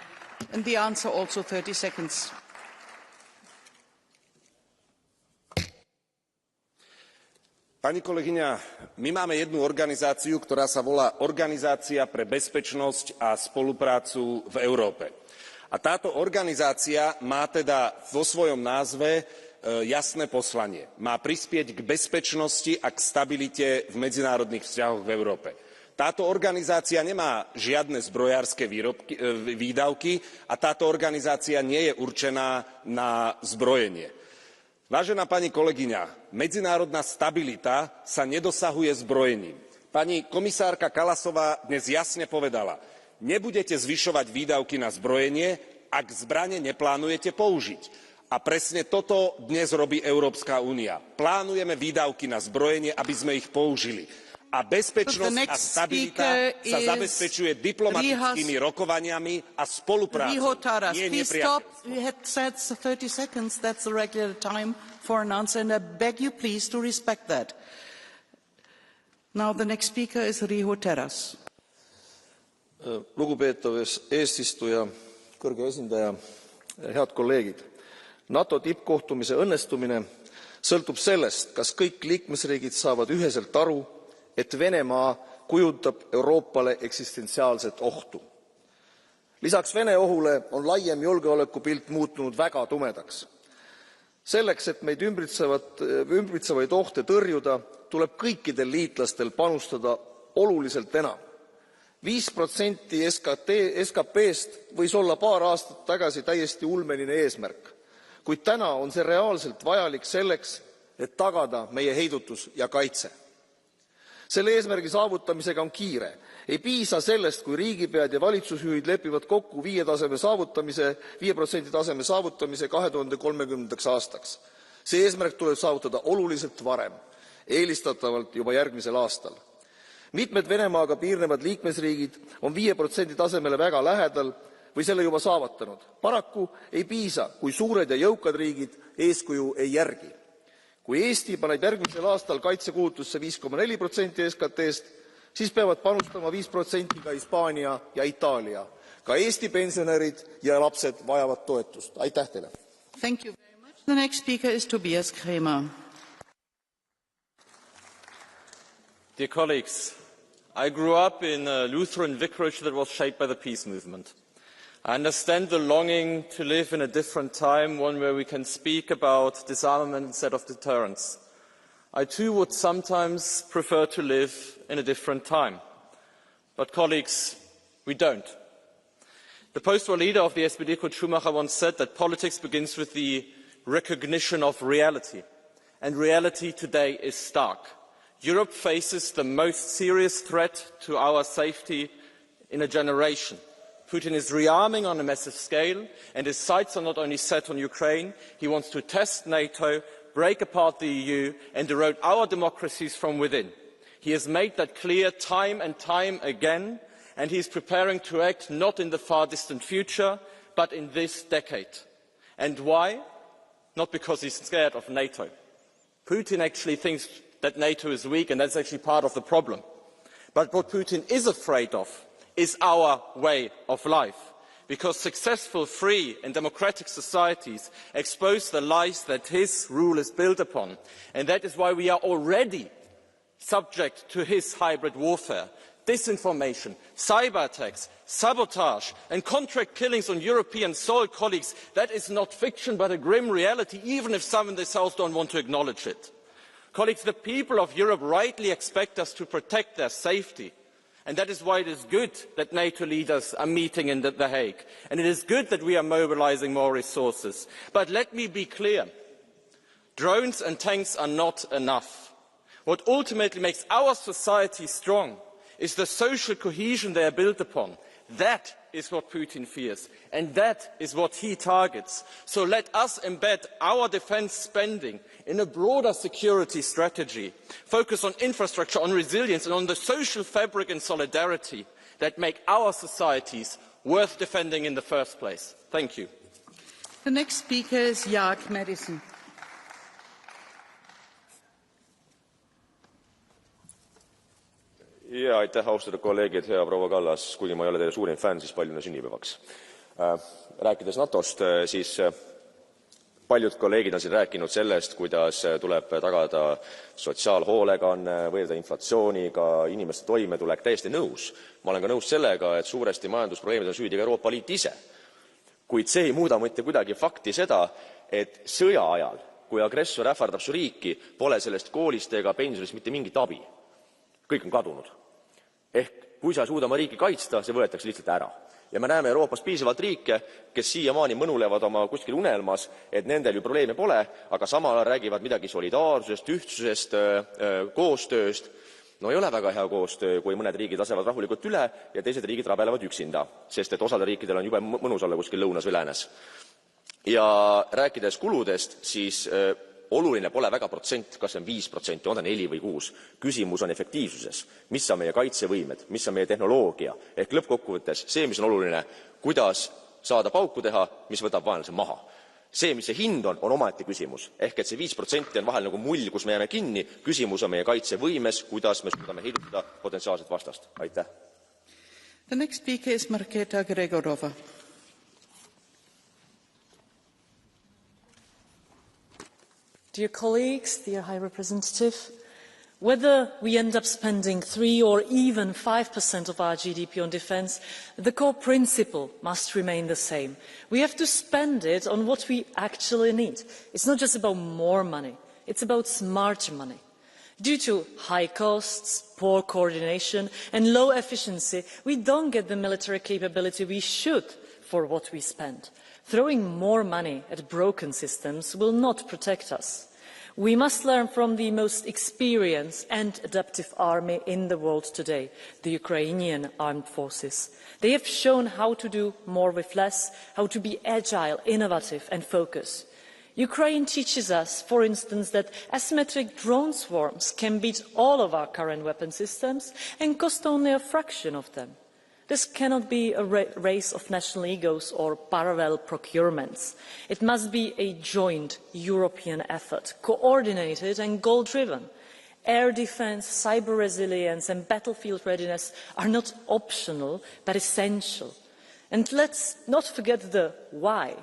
And the answer also 30 seconds. Pani kolegyňa, my máme jednu organizáciu, ktorá sa volá Organizácia pre bezpečnosť a spoluprácu v Európe. A táto organizácia má teda vo svojom názve jasné poslanie. Má prispieť k bezpečnosti a k stabilite v medzinárodných vzťahoch v Európe. Táto organizácia nemá žiadne zbrojárske výdavky a táto organizácia nie je určená na zbrojenie. Vážená pani kolegyňa, medzinárodná stabilita sa nedosahuje zbrojením. Pani komisárka Kallasová dnes jasne povedala, nebudete zvyšovať výdavky na zbrojenie, ak zbrane neplánujete použiť. A presne toto dnes robí Európska únia. Plánujeme výdavky na zbrojenie, aby sme ich použili. A bezpečnosť a stabilita sa zabezpečuje diplomatickými rokovaniami a spoluprácou, nie nepriateľstvom. You had said 30 seconds, that's the regular time for an answer, and I beg you please to respect that. Now the next speaker is Riho Terras. Lugupeetav eesistuja, kõrge esindaja, head kolleegid. NATO tippkohtumise õnnestumine sõltub sellest, kas kõik liikmesriigid saavad üheselt aru, et Venemaa kujutab Euroopale eksistentsiaalset ohtu. Lisaks Vene ohule on laiem julgeolekupilt muutunud väga tumedaks. Selleks, et meid ümbritsevaid ohte tõrjuda, tuleb kõikidel liitlastel panustada oluliselt enam. 5% SKP-st võis olla paar aastat tagasi täiesti ulmeline eesmärk, kuid täna on see reaalselt vajalik selleks, et tagada meie heidutus ja kaitse. Selle eesmärgi saavutamisega on kiire. Ei piisa sellest, kui riigipead ja valitsusjuhid lepivad kokku 5% taseme saavutamise 2030. aastaks. See eesmärk tuleb saavutada oluliselt varem, eelistatavalt juba järgmisel aastal. Mitmed Venemaaga piirnevad liikmesriigid on 5% tasemele väga lähedal või selle juba saavutanud. Paraku ei piisa, kui suured ja jõukad riigid eeskuju ei järgi. Kui Eesti paneb järgmisel aastal kaitsekulutusse 5,4% SKT-st, siis peavad panustama 5% ka Hispaania ja Itaalia. Ka Eesti pensionärid ja lapsed vajavad toetust. Aitäh teile! Thank you very much. The next speaker is Tobias Kremer. Dear colleagues, I grew up in a Lutheran vicarage that was shaped by the peace movement. I understand the longing to live in a different time, one where we can speak about disarmament instead of deterrence. I too would sometimes prefer to live in a different time. But colleagues, we don't. The post-war leader of the SPD, Kurt Schumacher, once said that politics begins with the recognition of reality. And reality today is stark. Europe faces the most serious threat to our safety in a generation. Putin is rearming on a massive scale, and his sights are not only set on Ukraine, he wants to test NATO, break apart the EU, and erode our democracies from within. He has made that clear time and time again, and he is preparing to act not in the far distant future, but in this decade. And why? Not because he's scared of NATO. Putin actually thinks that NATO is weak, and that's actually part of the problem. But what Putin is afraid of is our way of life, because successful, free and democratic societies expose the lies that his rule is built upon. And that is why we are already subject to his hybrid warfare. Disinformation, cyber attacks, sabotage and contract killings on European soil, colleagues, that is not fiction but a grim reality, even if some in this House don't want to acknowledge it. Colleagues, the people of Europe rightly expect us to protect their safety. And that is why it is good that NATO leaders are meeting in The Hague. And it is good that we are mobilizing more resources. But let me be clear. Drones and tanks are not enough. What ultimately makes our society strong is the social cohesion they are built upon. That is what Putin fears. And that is what he targets. So let us embed our defense spending in a broader security strategy, focus on infrastructure, on resilience and on the social fabric and solidarity that make our societies worth defending in the first place. Thank you. The next speaker is Jaak Madison. Ja aitäh, austatud kolleegid, hea proua Kallas, kuigi ma ei ole teie suurim fänn, siis palju sünnipäevaks. Rääkides NATOst, siis paljud kolleegid on siin rääkinud sellest, kuidas tuleb tagada sotsiaalhoolekanne, võidelda inflatsiooniga, inimeste toimetulek, täiesti nõus. Ma olen ka nõus sellega, et suuresti majandusprobleemid on süüdi ka Euroopa Liit ise. Kuid see ei muuda mitte kuidagi fakti seda, et sõja ajal, kui agressor ähvardab su riiki, pole sellest koolist ega pensionist mitte mingit abi. Kõik on kadunud. Ehk kui sa ei suuda oma riiki kaitsta, see võetakse lihtsalt ära. Ja me näeme Euroopas piisavalt riike, kes siiamaani mõnulevad oma kuskil unelmas, et nendel ju probleeme pole, aga samal ajal räägivad midagi solidaarsusest, ühtsusest, koostööst. No ei ole väga hea koostöö, kui mõned riigid lasevad rahulikult üle ja teised riigid rabelevad üksinda, sest et osadel riikidel on jube mõnus olla kuskil lõunas või läänes. Ja rääkides kuludest, siis oluline pole väga protsent, kas see on 5%, on ta 4 või 6. Küsimus on efektiivsuses. Mis on meie kaitsevõimed, mis on meie tehnoloogia. Ehk lõppkokkuvõttes see, mis on oluline, kuidas saada pauku teha, mis võtab vaenlase maha. See, mis see hind on omaette küsimus. Ehk et see 5% on vahel nagu mull, kus me jääme kinni. Küsimus on meie kaitsevõimes, kuidas me suudame heidutada potentsiaalset vastast. Aitäh. The next speaker is Marketa Gregorova. Dear colleagues, dear High Representative, whether we end up spending 3 or even 5% of our GDP on defence, the core principle must remain the same. We have to spend it on what we actually need. It's not just about more money, it's about smarter money. Due to high costs, poor coordination and low efficiency, we don't get the military capability we should for what we spend. Throwing more money at broken systems will not protect us. We must learn from the most experienced and adaptive army in the world today, the Ukrainian armed forces. They have shown how to do more with less, how to be agile, innovative and focused. Ukraine teaches us, for instance, that asymmetric drone swarms can beat all of our current weapon systems and cost only a fraction of them. This cannot be a race of national egos or parallel procurements. It must be a joint European effort, coordinated and goal-driven. Air defence, cyber resilience and battlefield readiness are not optional, but essential. And let's not forget the why.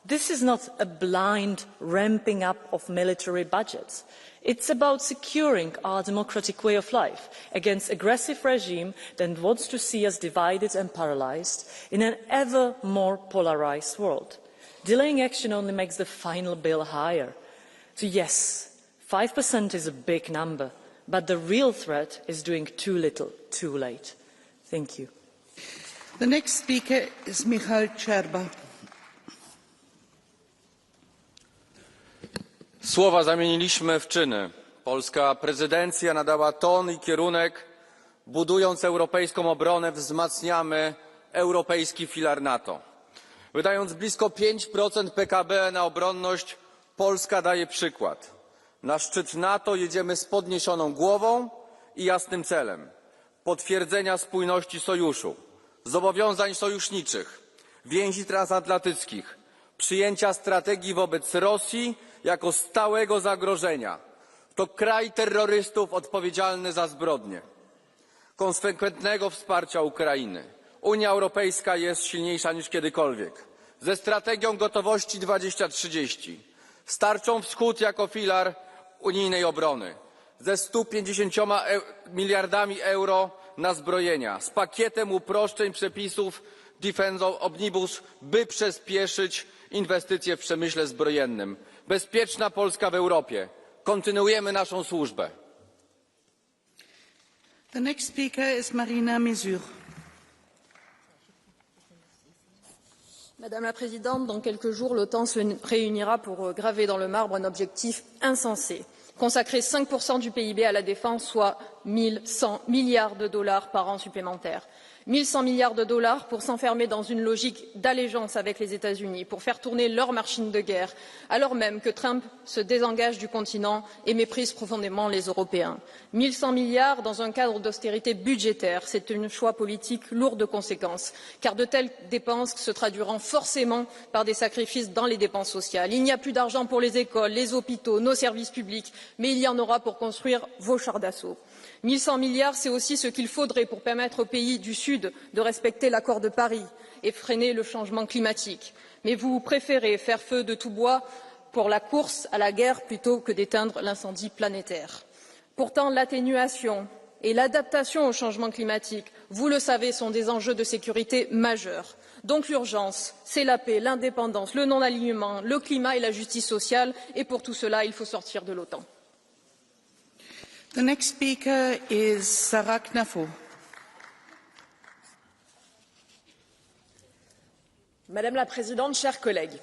This is not a blind ramping up of military budgets. It's about securing our democratic way of life against an aggressive regime that wants to see us divided and paralysed in an ever more polarised world. Delaying action only makes the final bill higher. So yes, 5% is a big number, but the real threat is doing too little, too late. Thank you. The next speaker is Michal Czerba. Słowa zamieniliśmy w czyny. Polska prezydencja nadała ton i kierunek. Budując europejską obronę, wzmacniamy europejski filar NATO. Wydając blisko 5% PKB na obronność, Polska daje przykład. Na szczyt NATO jedziemy z podniesioną głową i jasnym celem potwierdzenia spójności sojuszu, zobowiązań sojuszniczych, więzi transatlantyckich, przyjęcia strategii wobec Rosji jako stałego zagrożenia. To kraj terrorystów odpowiedzialny za zbrodnie. Konsekwentnego wsparcia Ukrainy. Unia Europejska jest silniejsza niż kiedykolwiek. Ze strategią gotowości 2030. Z tarczą Wschód jako filar unijnej obrony. Ze 150 miliardami euro na zbrojenia. Z pakietem uproszczeń przepisów Defense Omnibus, by przyspieszyć inwestycje w przemyśle zbrojennym. Bezpieczna Polska w Europie. Kontynuujemy naszą służbę. The next speaker is Marina Mesure. Madame la Présidente, dans quelques jours, l'OTAN se réunira pour graver dans le marbre un objectif insensé. Consacrer 5% du PIB à la défense, soit 1100 milliards de dollars par an supplémentaires. 1100 milliards de dollars pour s'enfermer dans une logique d'allégeance avec les États-Unis, pour faire tourner leur machine de guerre, alors même que Trump se désengage du continent et méprise profondément les Européens. 1100 milliards dans un cadre d'austérité budgétaire, c'est un choix politique lourd de conséquences, car de telles dépenses se traduiront forcément par des sacrifices dans les dépenses sociales. Il n'y a plus d'argent pour les écoles, les hôpitaux, nos services publics, mais il y en aura pour construire vos chars d'assaut. 1100 milliards, c'est aussi ce qu'il faudrait pour permettre aux pays du Sud de respecter l'accord de Paris et freiner le changement climatique. Mais vous préférez faire feu de tout bois pour la course à la guerre plutôt que d'éteindre l'incendie planétaire. Pourtant, l'atténuation et l'adaptation au changement climatique, vous le savez, sont des enjeux de sécurité majeurs. Donc l'urgence, c'est la paix, l'indépendance, le non-alignement, le climat et la justice sociale. Et pour tout cela, il faut sortir de l'OTAN. The next speaker is Sarah Knafo. Madame la Présidente, chers collègues,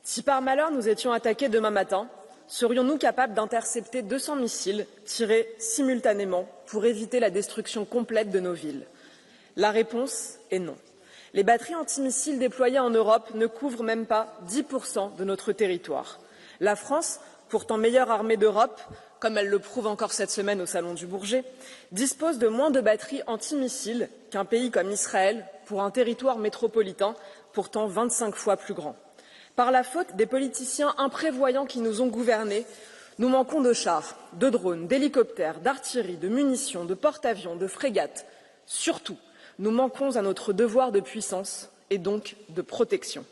si par malheur nous étions attaqués demain matin, serions-nous capables d'intercepter 200 missiles tirés simultanément pour éviter la destruction complète de nos villes? La réponse est non. Les batteries antimissiles déployées en Europe ne couvrent même pas 10% de notre territoire. La France, pourtant meilleure armée d'Europe, comme elle le prouve encore cette semaine au Salon du Bourget, dispose de moins de batteries antimissiles qu'un pays comme Israël pour un territoire métropolitain pourtant 25 fois plus grand. Par la faute des politiciens imprévoyants qui nous ont gouvernés, nous manquons de chars, de drones, d'hélicoptères, d'artillerie, de munitions, de porte-avions, de frégates. Surtout, nous manquons à notre devoir de puissance et donc de protection.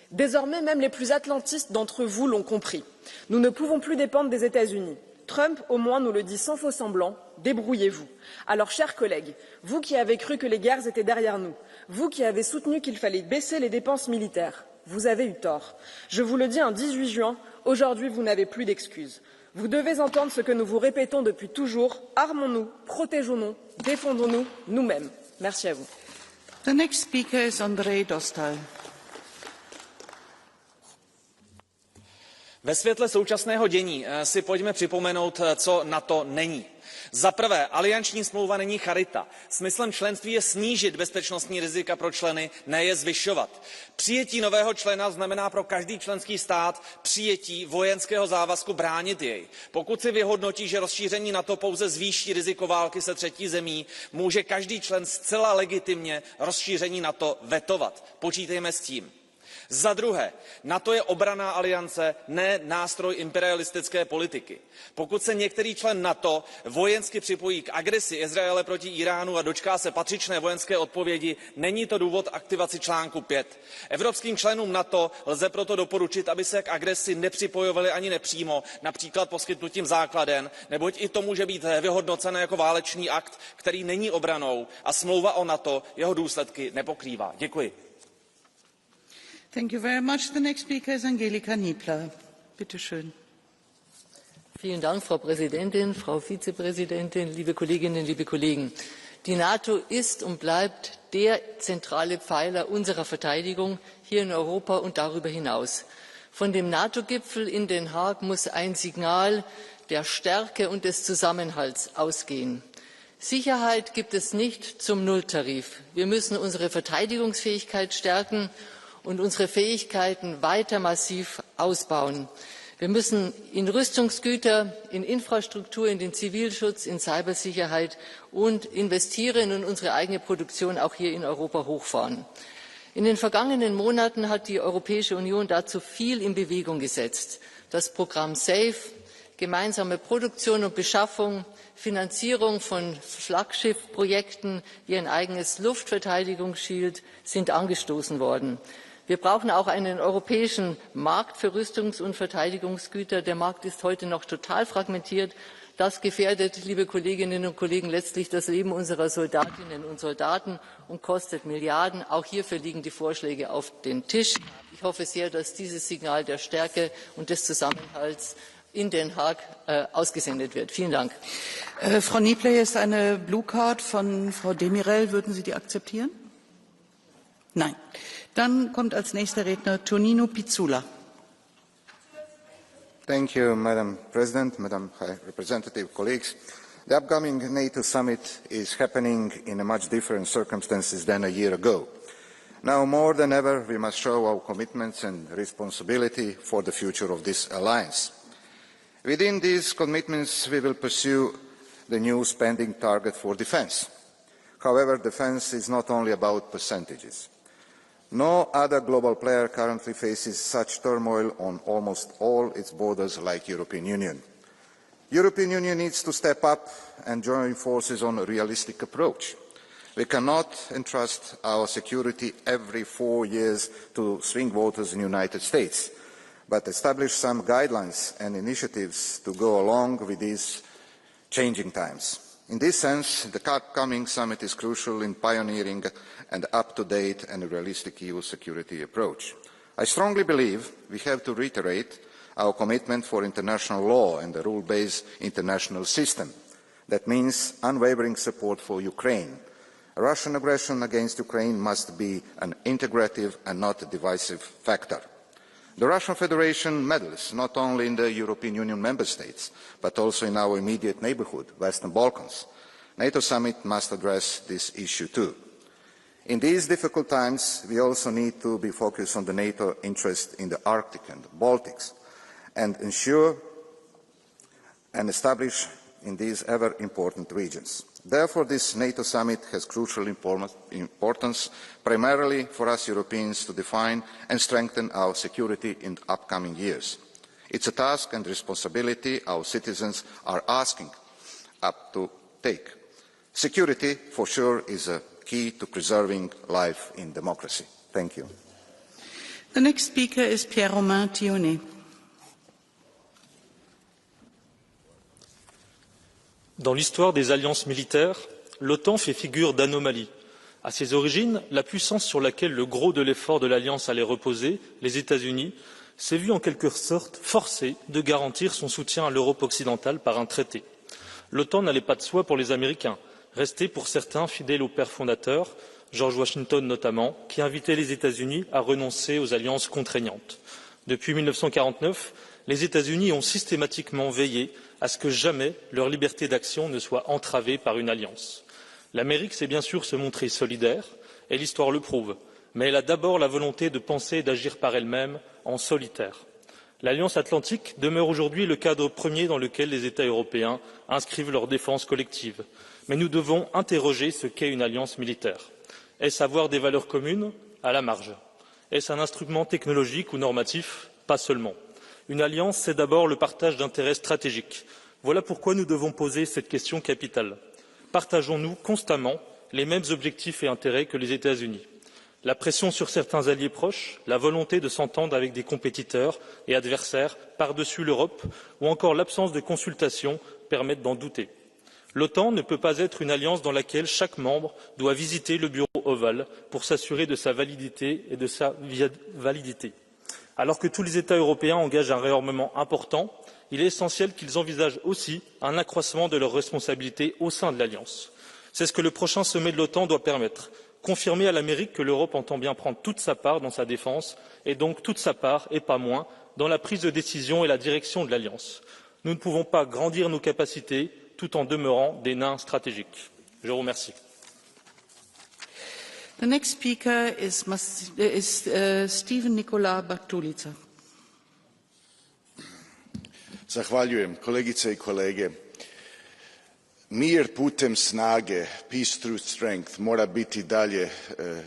Désormais, même les plus atlantistes d'entre vous l'ont compris. Nous ne pouvons plus dépendre des États-Unis. Trump, au moins, nous le dit sans faux semblant, débrouillez-vous. Alors, chers collègues, vous qui avez cru que les guerres étaient derrière nous, vous qui avez soutenu qu'il fallait baisser les dépenses militaires, vous avez eu tort. Je vous le dis un 18 juin, aujourd'hui, vous n'avez plus d'excuses. Vous devez entendre ce que nous vous répétons depuis toujours, armons-nous, protégeons-nous, défendons-nous nous-mêmes. Merci à vous. The next speaker is Andrzej Dostal. Ve světle současného dění si pojďme připomenout, co NATO není. Za prvé, alianční smlouva není charita. Smyslem členství je snížit bezpečnostní rizika pro členy, ne je zvyšovat. Přijetí nového člena znamená pro každý členský stát přijetí vojenského závazku bránit jej. Pokud si vyhodnotí, že rozšíření NATO pouze zvýší riziko války se třetí zemí, může každý člen zcela legitimně rozšíření NATO vetovat. Počítejme s tím. Za druhé, NATO je obranná aliance, ne nástroj imperialistické politiky. Pokud se některý člen NATO vojensky připojí k agresi Izraele proti Íránu a dočká se patřičné vojenské odpovědi, není to důvod aktivaci článku 5. Evropským členům NATO lze proto doporučit, aby se k agresi nepřipojovali ani nepřímo, například poskytnutím základen, neboť i to může být vyhodnoceno jako válečný akt, který není obranou a smlouva o NATO jeho důsledky nepokrývá. Děkuji. Thank you very much. The next speaker is Angelika Niebler. Bitte schön. Vielen Dank, Frau Präsidentin, Frau Vizepräsidentin, liebe Kolleginnen, liebe Kollegen. Die NATO ist und bleibt der zentrale Pfeiler unserer Verteidigung hier in Europa und darüber hinaus. Von dem NATO-Gipfel in Den Haag muss ein Signal der Stärke und des Zusammenhalts ausgehen. Sicherheit gibt es nicht zum Nulltarif. Wir müssen unsere Verteidigungsfähigkeit stärken und unsere Fähigkeiten weiter massiv ausbauen. Wir müssen in Rüstungsgüter, in Infrastruktur, in den Zivilschutz, in Cybersicherheit und investieren und unsere eigene Produktion auch hier in Europa hochfahren. In den vergangenen Monaten hat die Europäische Union dazu viel in Bewegung gesetzt. Das Programm SAFE, gemeinsame Produktion und Beschaffung, Finanzierung von Flaggschiffprojekten wie ein eigenes Luftverteidigungsschild sind angestoßen worden. Wir brauchen auch einen europäischen Markt für Rüstungs- und Verteidigungsgüter. Der Markt ist heute noch total fragmentiert. Das gefährdet, liebe Kolleginnen und Kollegen, letztlich das Leben unserer Soldatinnen und Soldaten und kostet Milliarden. Auch hierfür liegen die Vorschläge auf dem Tisch. Ich hoffe sehr, dass dieses Signal der Stärke und des Zusammenhalts in Den Haag ausgesendet wird. Vielen Dank. Frau Niebler, hier ist eine Blue Card von Frau Demirel. Würden Sie die akzeptieren? Nein. Dann kommt als nächster Redner Tonino Pizzula. Thank you, Madam President, Madam High Representative, colleagues. The upcoming NATO summit is happening in a much different circumstances than a year ago. Now more than ever, we must show our commitments and responsibility for the future of this alliance. Within these commitments, we will pursue the new spending target for defence. However, defence is not only about percentages. No other global player currently faces such turmoil on almost all its borders like the European Union. The European Union needs to step up and join forces on a realistic approach. We cannot entrust our security every 4 years to swing voters in the United States, but establish some guidelines and initiatives to go along with these changing times. In this sense, the upcoming summit is crucial in pioneering an up-to-date and realistic EU security approach. I strongly believe we have to reiterate our commitment for international law and a rule-based international system. That means unwavering support for Ukraine. Russian aggression against Ukraine must be an integrative and not a divisive factor. The Russian Federation meddles not only in the European Union member states, but also in our immediate neighbourhood, Western Balkans. NATO Summit must address this issue too. In these difficult times, we also need to be focused on the NATO interest in the Arctic and the Baltics, and ensure and establish in these ever important regions. Therefore, this NATO summit has crucial importance, primarily for us Europeans to define and strengthen our security in the upcoming years. It's a task and responsibility our citizens are asking us to take. Security, for sure, is a key to preserving life in democracy. Thank you. The next speaker is Pierre-Romain Thionnet. Dans l'histoire des alliances militaires, l'OTAN fait figure d'anomalie. À ses origines, la puissance sur laquelle le gros de l'effort de l'Alliance allait reposer, les États-Unis, s'est vue en quelque sorte forcée de garantir son soutien à l'Europe occidentale par un traité. L'OTAN n'allait pas de soi pour les Américains, restés pour certains fidèles au père fondateur, George Washington notamment, qui invitait les États-Unis à renoncer aux alliances contraignantes. Depuis 1949, les États-Unis ont systématiquement veillé à ce que jamais leur liberté d'action ne soit entravée par une alliance. L'Amérique sait bien sûr se montrer solidaire, et l'histoire le prouve, mais elle a d'abord la volonté de penser et d'agir par elle-même en solitaire. L'Alliance atlantique demeure aujourd'hui le cadre premier dans lequel les États européens inscrivent leur défense collective. Mais nous devons interroger ce qu'est une alliance militaire. Est-ce avoir des valeurs communes? À la marge. Est-ce un instrument technologique ou normatif? Pas seulement. Une alliance, c'est d'abord le partage d'intérêts stratégiques. Voilà pourquoi nous devons poser cette question capitale. Partageons-nous constamment les mêmes objectifs et intérêts que les États-Unis? La pression sur certains alliés proches, la volonté de s'entendre avec des compétiteurs et adversaires par-dessus l'Europe ou encore l'absence de consultation permettent d'en douter. L'OTAN ne peut pas être une alliance dans laquelle chaque membre doit visiter le bureau ovale pour s'assurer de sa validité et de sa validité. Alors que tous les États européens engagent un réarmement important, il est essentiel qu'ils envisagent aussi un accroissement de leurs responsabilités au sein de l'Alliance. C'est ce que le prochain sommet de l'OTAN doit permettre. Confirmer à l'Amérique que l'Europe entend bien prendre toute sa part dans sa défense et donc toute sa part, et pas moins, dans la prise de décision et la direction de l'Alliance. Nous ne pouvons pas grandir nos capacités tout en demeurant des nains stratégiques. Je vous remercie. The next speaker is Stephen Nikola Bartulica. Zahvaljujem, kolegice i kolege. Mir putem snage, peace through strength, mora biti dalje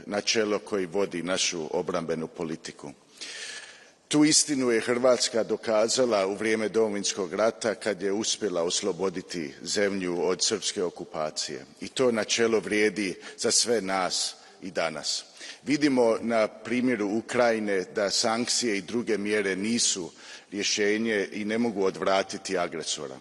načelo koji vodi našu obrambenu politiku. Tu istinu je Hrvatska dokazala u vrijeme Domovinskog rata kad je uspjela osloboditi zemlju od srpske okupacije. I to načelo vrijedi za sve nas i danas. Vidimo na primjeru Ukrajine da sankcije i druge mjere nisu rješenje i ne mogu odvratiti agresora.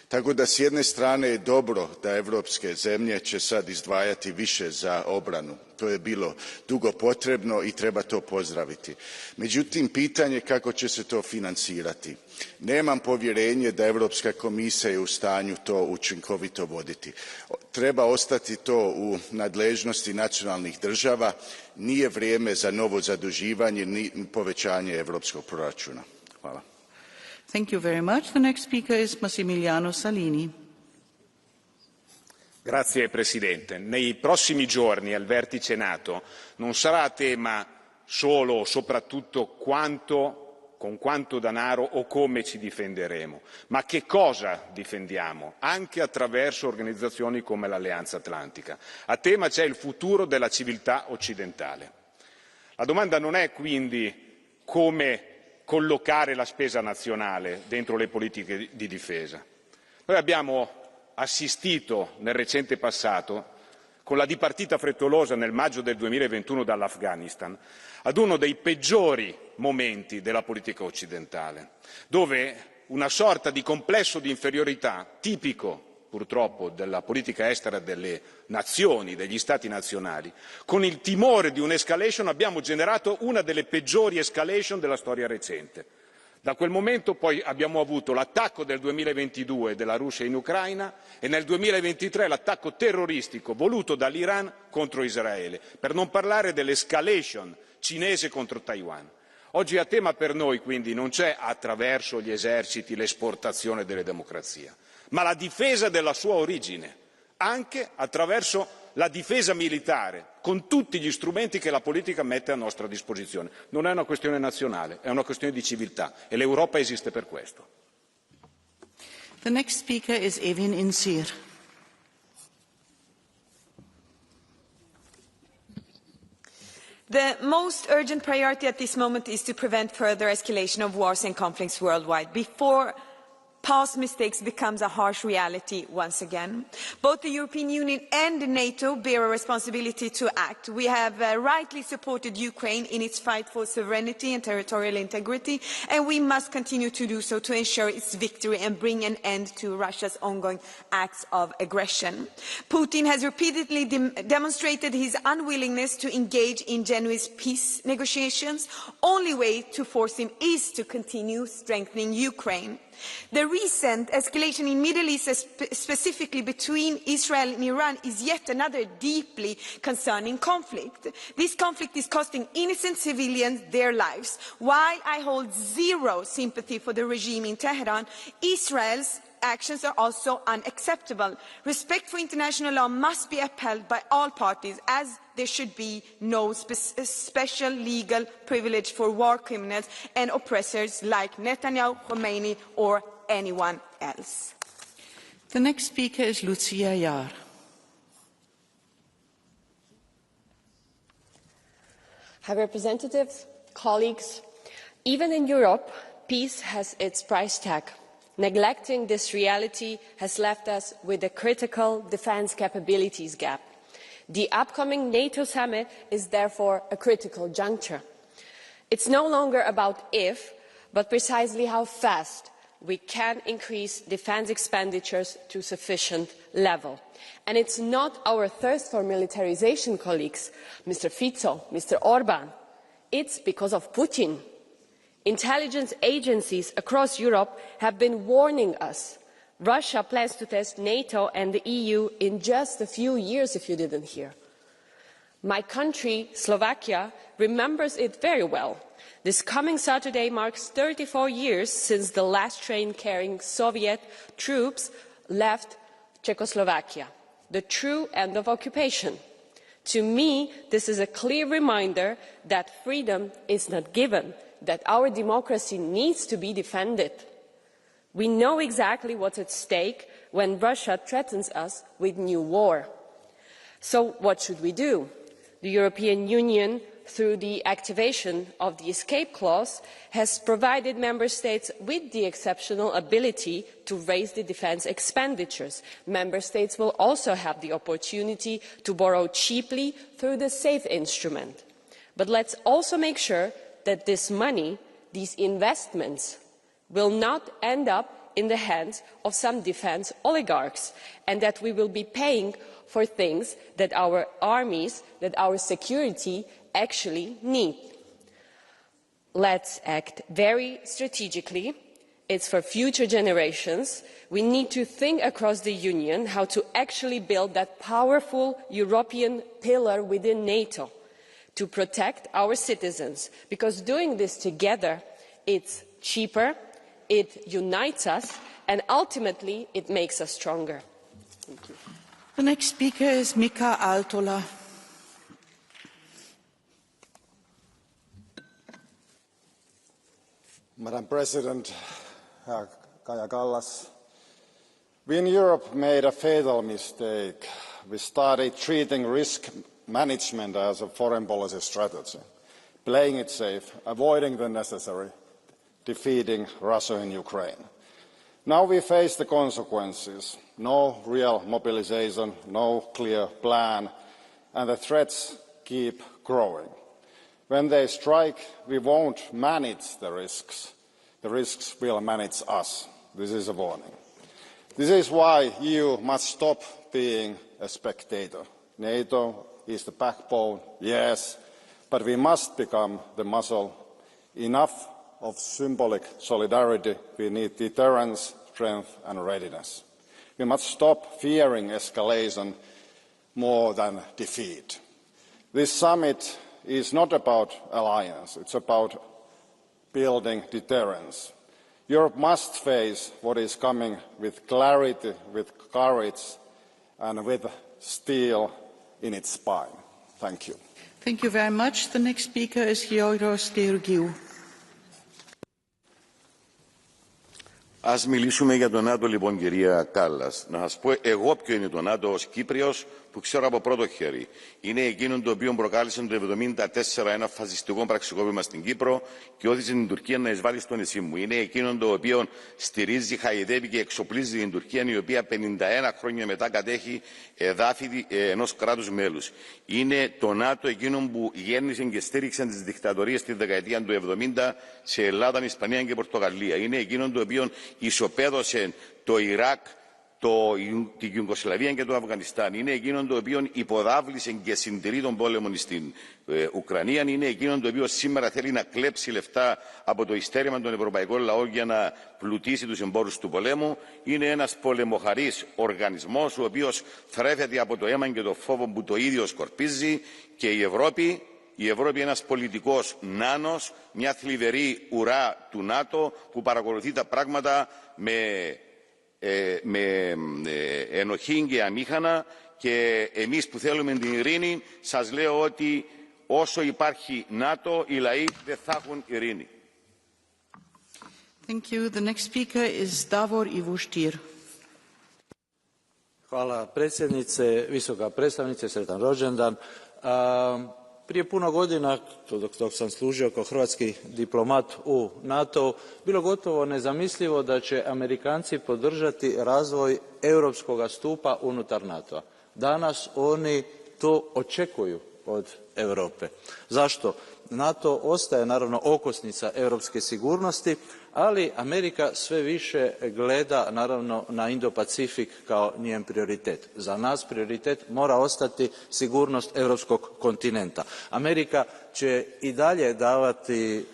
Tako da s jedne strane je dobro da europske zemlje će sad izdvajati više za obranu. To je bilo dugo potrebno i treba to pozdraviti. Međutim, pitanje kako će se to financirati. Nemam povjerenje da Europska komisija je u stanju to učinkovito voditi. Treba ostati to u nadležnosti nacionalnih država. Nije vrijeme za novo zaduživanje ni povećanje europskog proračuna. Hvala. Thank you very much. The next speaker is Massimiliano Salini. Grazie Presidente. Nei prossimi giorni al vertice NATO non sarà tema solo o soprattutto con quanto denaro o come ci difenderemo, ma che cosa difendiamo, anche attraverso organizzazioni come l'Alleanza Atlantica. A tema c'è il futuro della civiltà occidentale. La domanda non è quindi come collocare la spesa nazionale dentro le politiche di difesa. Noi abbiamo assistito nel recente passato, con la dipartita frettolosa nel maggio del 2021 dall'Afghanistan, ad uno dei peggiori momenti della politica occidentale, dove una sorta di complesso di inferiorità tipico purtroppo della politica estera delle nazioni, degli stati nazionali, con il timore di un'escalation abbiamo generato una delle peggiori escalation della storia recente. Da quel momento poi abbiamo avuto l'attacco del 2022 della Russia in Ucraina e nel 2023 l'attacco terroristico voluto dall'Iran contro Israele, per non parlare dell'escalation cinese contro Taiwan. Oggi a tema per noi quindi non c'è attraverso gli eserciti l'esportazione delle democrazie, ma la difesa della sua origine, anche attraverso la difesa militare, con tutti gli strumenti che la politica mette a nostra disposizione. Non è una questione nazionale, è una questione di civiltà e l'Europa esiste per questo. The next speaker is Evin Insir. The most urgent priority at this moment is to prevent further escalation of wars and conflicts worldwide before past mistakes becomes a harsh reality once again. Both the European Union and NATO bear a responsibility to act. We have rightly supported Ukraine in its fight for sovereignty and territorial integrity, and we must continue to do so to ensure its victory and bring an end to Russia's ongoing acts of aggression. Putin has repeatedly demonstrated his unwillingness to engage in genuine peace negotiations. Only way to force him is to continue strengthening Ukraine. The recent escalation in Middle East, specifically between Israel and Iran, is yet another deeply concerning conflict. This conflict is costing innocent civilians their lives. While I hold zero sympathy for the regime in Tehran, Israel's actions are also unacceptable. Respect for international law must be upheld by all parties, as there should be no special legal privilege for war criminals and oppressors like Netanyahu, Khomeini or anyone else. The next speaker is Lucia Jahr. High Representatives, colleagues, even in Europe, peace has its price tag. Neglecting this reality has left us with a critical defence capabilities gap. The upcoming NATO Summit is therefore a critical juncture. It's no longer about if, but precisely how fast we can increase defence expenditures to sufficient level. And it's not our thirst for militarisation, colleagues, Mr. Fico, Mr. Orban. It's because of Putin. Intelligence agencies across Europe have been warning us. Russia plans to test NATO and the EU in just a few years, if you didn't hear. My country, Slovakia, remembers it very well. This coming Saturday marks 34 years since the last train carrying Soviet troops left Czechoslovakia, the true end of occupation. To me, this is a clear reminder that freedom is not given, that our democracy needs to be defended. We know exactly what's at stake when Russia threatens us with new war. So what should we do? The European Union, through the activation of the escape clause, has provided member states with the exceptional ability to raise the defence expenditures. Member states will also have the opportunity to borrow cheaply through the SAFE instrument. But let's also make sure that this money, these investments, will not end up in the hands of some defence oligarchs, and that we will be paying for things that our armies, that our security actually need. Let's act very strategically. It's for future generations. We need to think across the Union how to actually build that powerful European pillar within NATO, to protect our citizens, because doing this together, it's cheaper, it unites us, and ultimately it makes us stronger. Thank you. The next speaker is Mika Aaltola. Madam President, Kaja Kallas, we in Europe made a fatal mistake. We started treating risk management as a foreign policy strategy, playing it safe, avoiding the necessary, defeating Russia in Ukraine. Now we face the consequences. No real mobilization, no clear plan, and the threats keep growing. When they strike, we won't manage the risks. The risks will manage us. This is a warning. This is why the EU must stop being a spectator. NATO is the backbone, yes, but we must become the muscle. Enough of symbolic solidarity. We need deterrence, strength and readiness. We must stop fearing escalation more than defeat. This summit is not about alliance, it's about building deterrence. Europe must face what is coming with clarity, with courage and with steel in its spine. Thank you. Thank you very much. The next speaker is Georgios Georgiou. Ας μιλήσουμε για το ΝΑΤΟ λοιπόν, κυρία Κάλλας. Να σας πω εγώ ποιο είναι το ΝΑΤΟ ως Κύπριος που ξέρω από πρώτο χέρι. Είναι εκείνο το οποίο προκάλεσε το 1974 ένα φασιστικό πραξικόπημα στην Κύπρο και όθησε την Τουρκία να εισβάλλει στο νησί μου. Είναι εκείνο το οποίο στηρίζει, χαϊδεύει και εξοπλίζει την Τουρκία, η οποία 51 χρόνια μετά κατέχει εδάφη ενός κράτους μέλους. Είναι το ΝΑΤΟ εκείνο που γέννησε και στήριξε τις δικτατορίες στη δεκαετία του 70 σε Ελλάδα, Ισπανία και Πορτογαλία. Είναι εκείνο το οποίο ισοπαίδωσε το Ιράκ την Ιουγκοσλαβία και το Αφγανιστάν, είναι εκείνο το οποίο υποδάβλησε και συντηρεί τον πόλεμο στην Ουκρανία, είναι εκείνο το οποίο σήμερα θέλει να κλέψει λεφτά από το ειστέρημα των ευρωπαϊκών λαών για να πλουτίσει τους εμπόρους του πολέμου, είναι ένας πολεμοχαρής οργανισμός ο οποίος θρέφεται από το αίμα και το φόβο που το ίδιο σκορπίζει, και η Ευρώπη είναι ένας πολιτικός νάνος, μια θλιβερή ουρά του ΝΑΤΟ που παρακολουθεί τα πράγματα με ενοχή και αμήχανα, και εμείς που θέλουμε την ειρήνη σας λέω ότι όσο υπάρχει ΝΑΤΟ οι λαοί δεν θα έχουν ειρήνη. Thank you. The next speaker is Davor Ivo Stier. Hvala predsjednice, visoka predstavnice, sretan rođendan. Prije puno godina, dok sam služio kao hrvatski diplomat u NATO, bilo gotovo nezamislivo da će Amerikanci podržati razvoj europskog stupa unutar NATO-a. Danas oni to očekuju od Europe. Zašto? NATO ostaje naravno okosnica europske sigurnosti, ali Amerika sve više gleda naravno na Indo-Pacifik kao njen prioritet. Za nas prioritet mora ostati sigurnost europskog kontinenta. Amerika će i dalje davati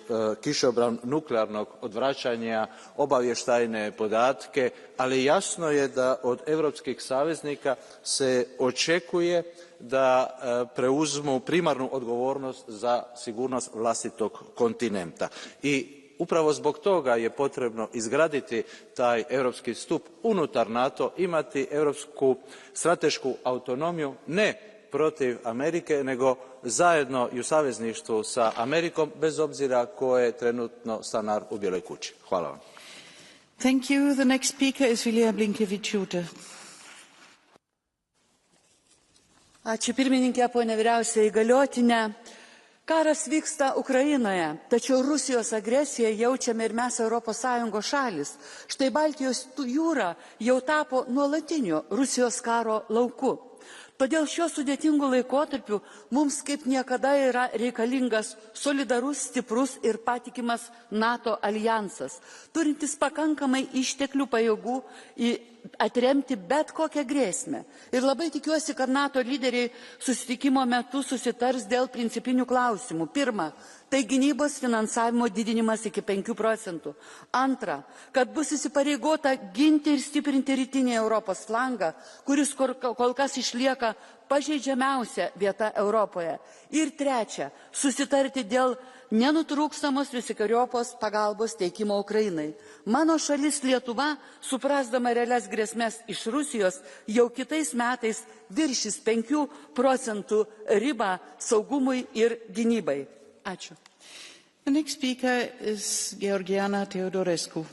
kišobran nuklearnog odvraćanja, obavještajne podatke, ali jasno je da od europskih saveznika se očekuje da preuzmu primarnu odgovornost za sigurnost vlastitog kontinenta. I upravo zbog toga je potrebno izgraditi taj europski stup unutar NATO, imati europsku stratešku autonomiju, ne protiv Amerike, nego zajedno i u savezništvu sa Amerikom, bez obzira ko je trenutno stanar u Bijeloj kući. Hvala vam. Thank you. The next speaker is Vilija Blinkevičiūtė. Ačiū pirmininkė, ponia vyriausioji įgaliotinė. Karas vyksta Ukrainoje, tačiau Rusijos agresiją jaučiame ir mes ES šalis. Štai Baltijos jūra jau tapo nuolatiniu Rusijos karo lauku. Todėl šiuo sudėtingu laikotarpiu mums kaip niekada yra reikalingas solidarus, stiprus ir patikimas NATO aljansas, turintis pakankamai išteklių pajėgų atremti bet kokią grėsmę. Ir labai tikiuosi, kad NATO lyderiai susitikimo metu susitars dėl principinių klausimų. Pirma, tai gynybos finansavimo didinimas iki 5%. Antra, kad bus įsipareigota ginti ir stiprinti rytinį Europos flangą, kuris kol kas išlieka pažeidžiamiausia vieta Europoje. Ir trečia, susitarti dėl nenutrūkstamos visokeriopos pagalbos teikimo Ukrainai. Mano šalis Lietuva, suprasdama realias grėsmes iš Rusijos, jau kitais metais viršys 5% ribą saugumui ir gynybai. Ačiū. The next speaker is Georgiana Teodorescu.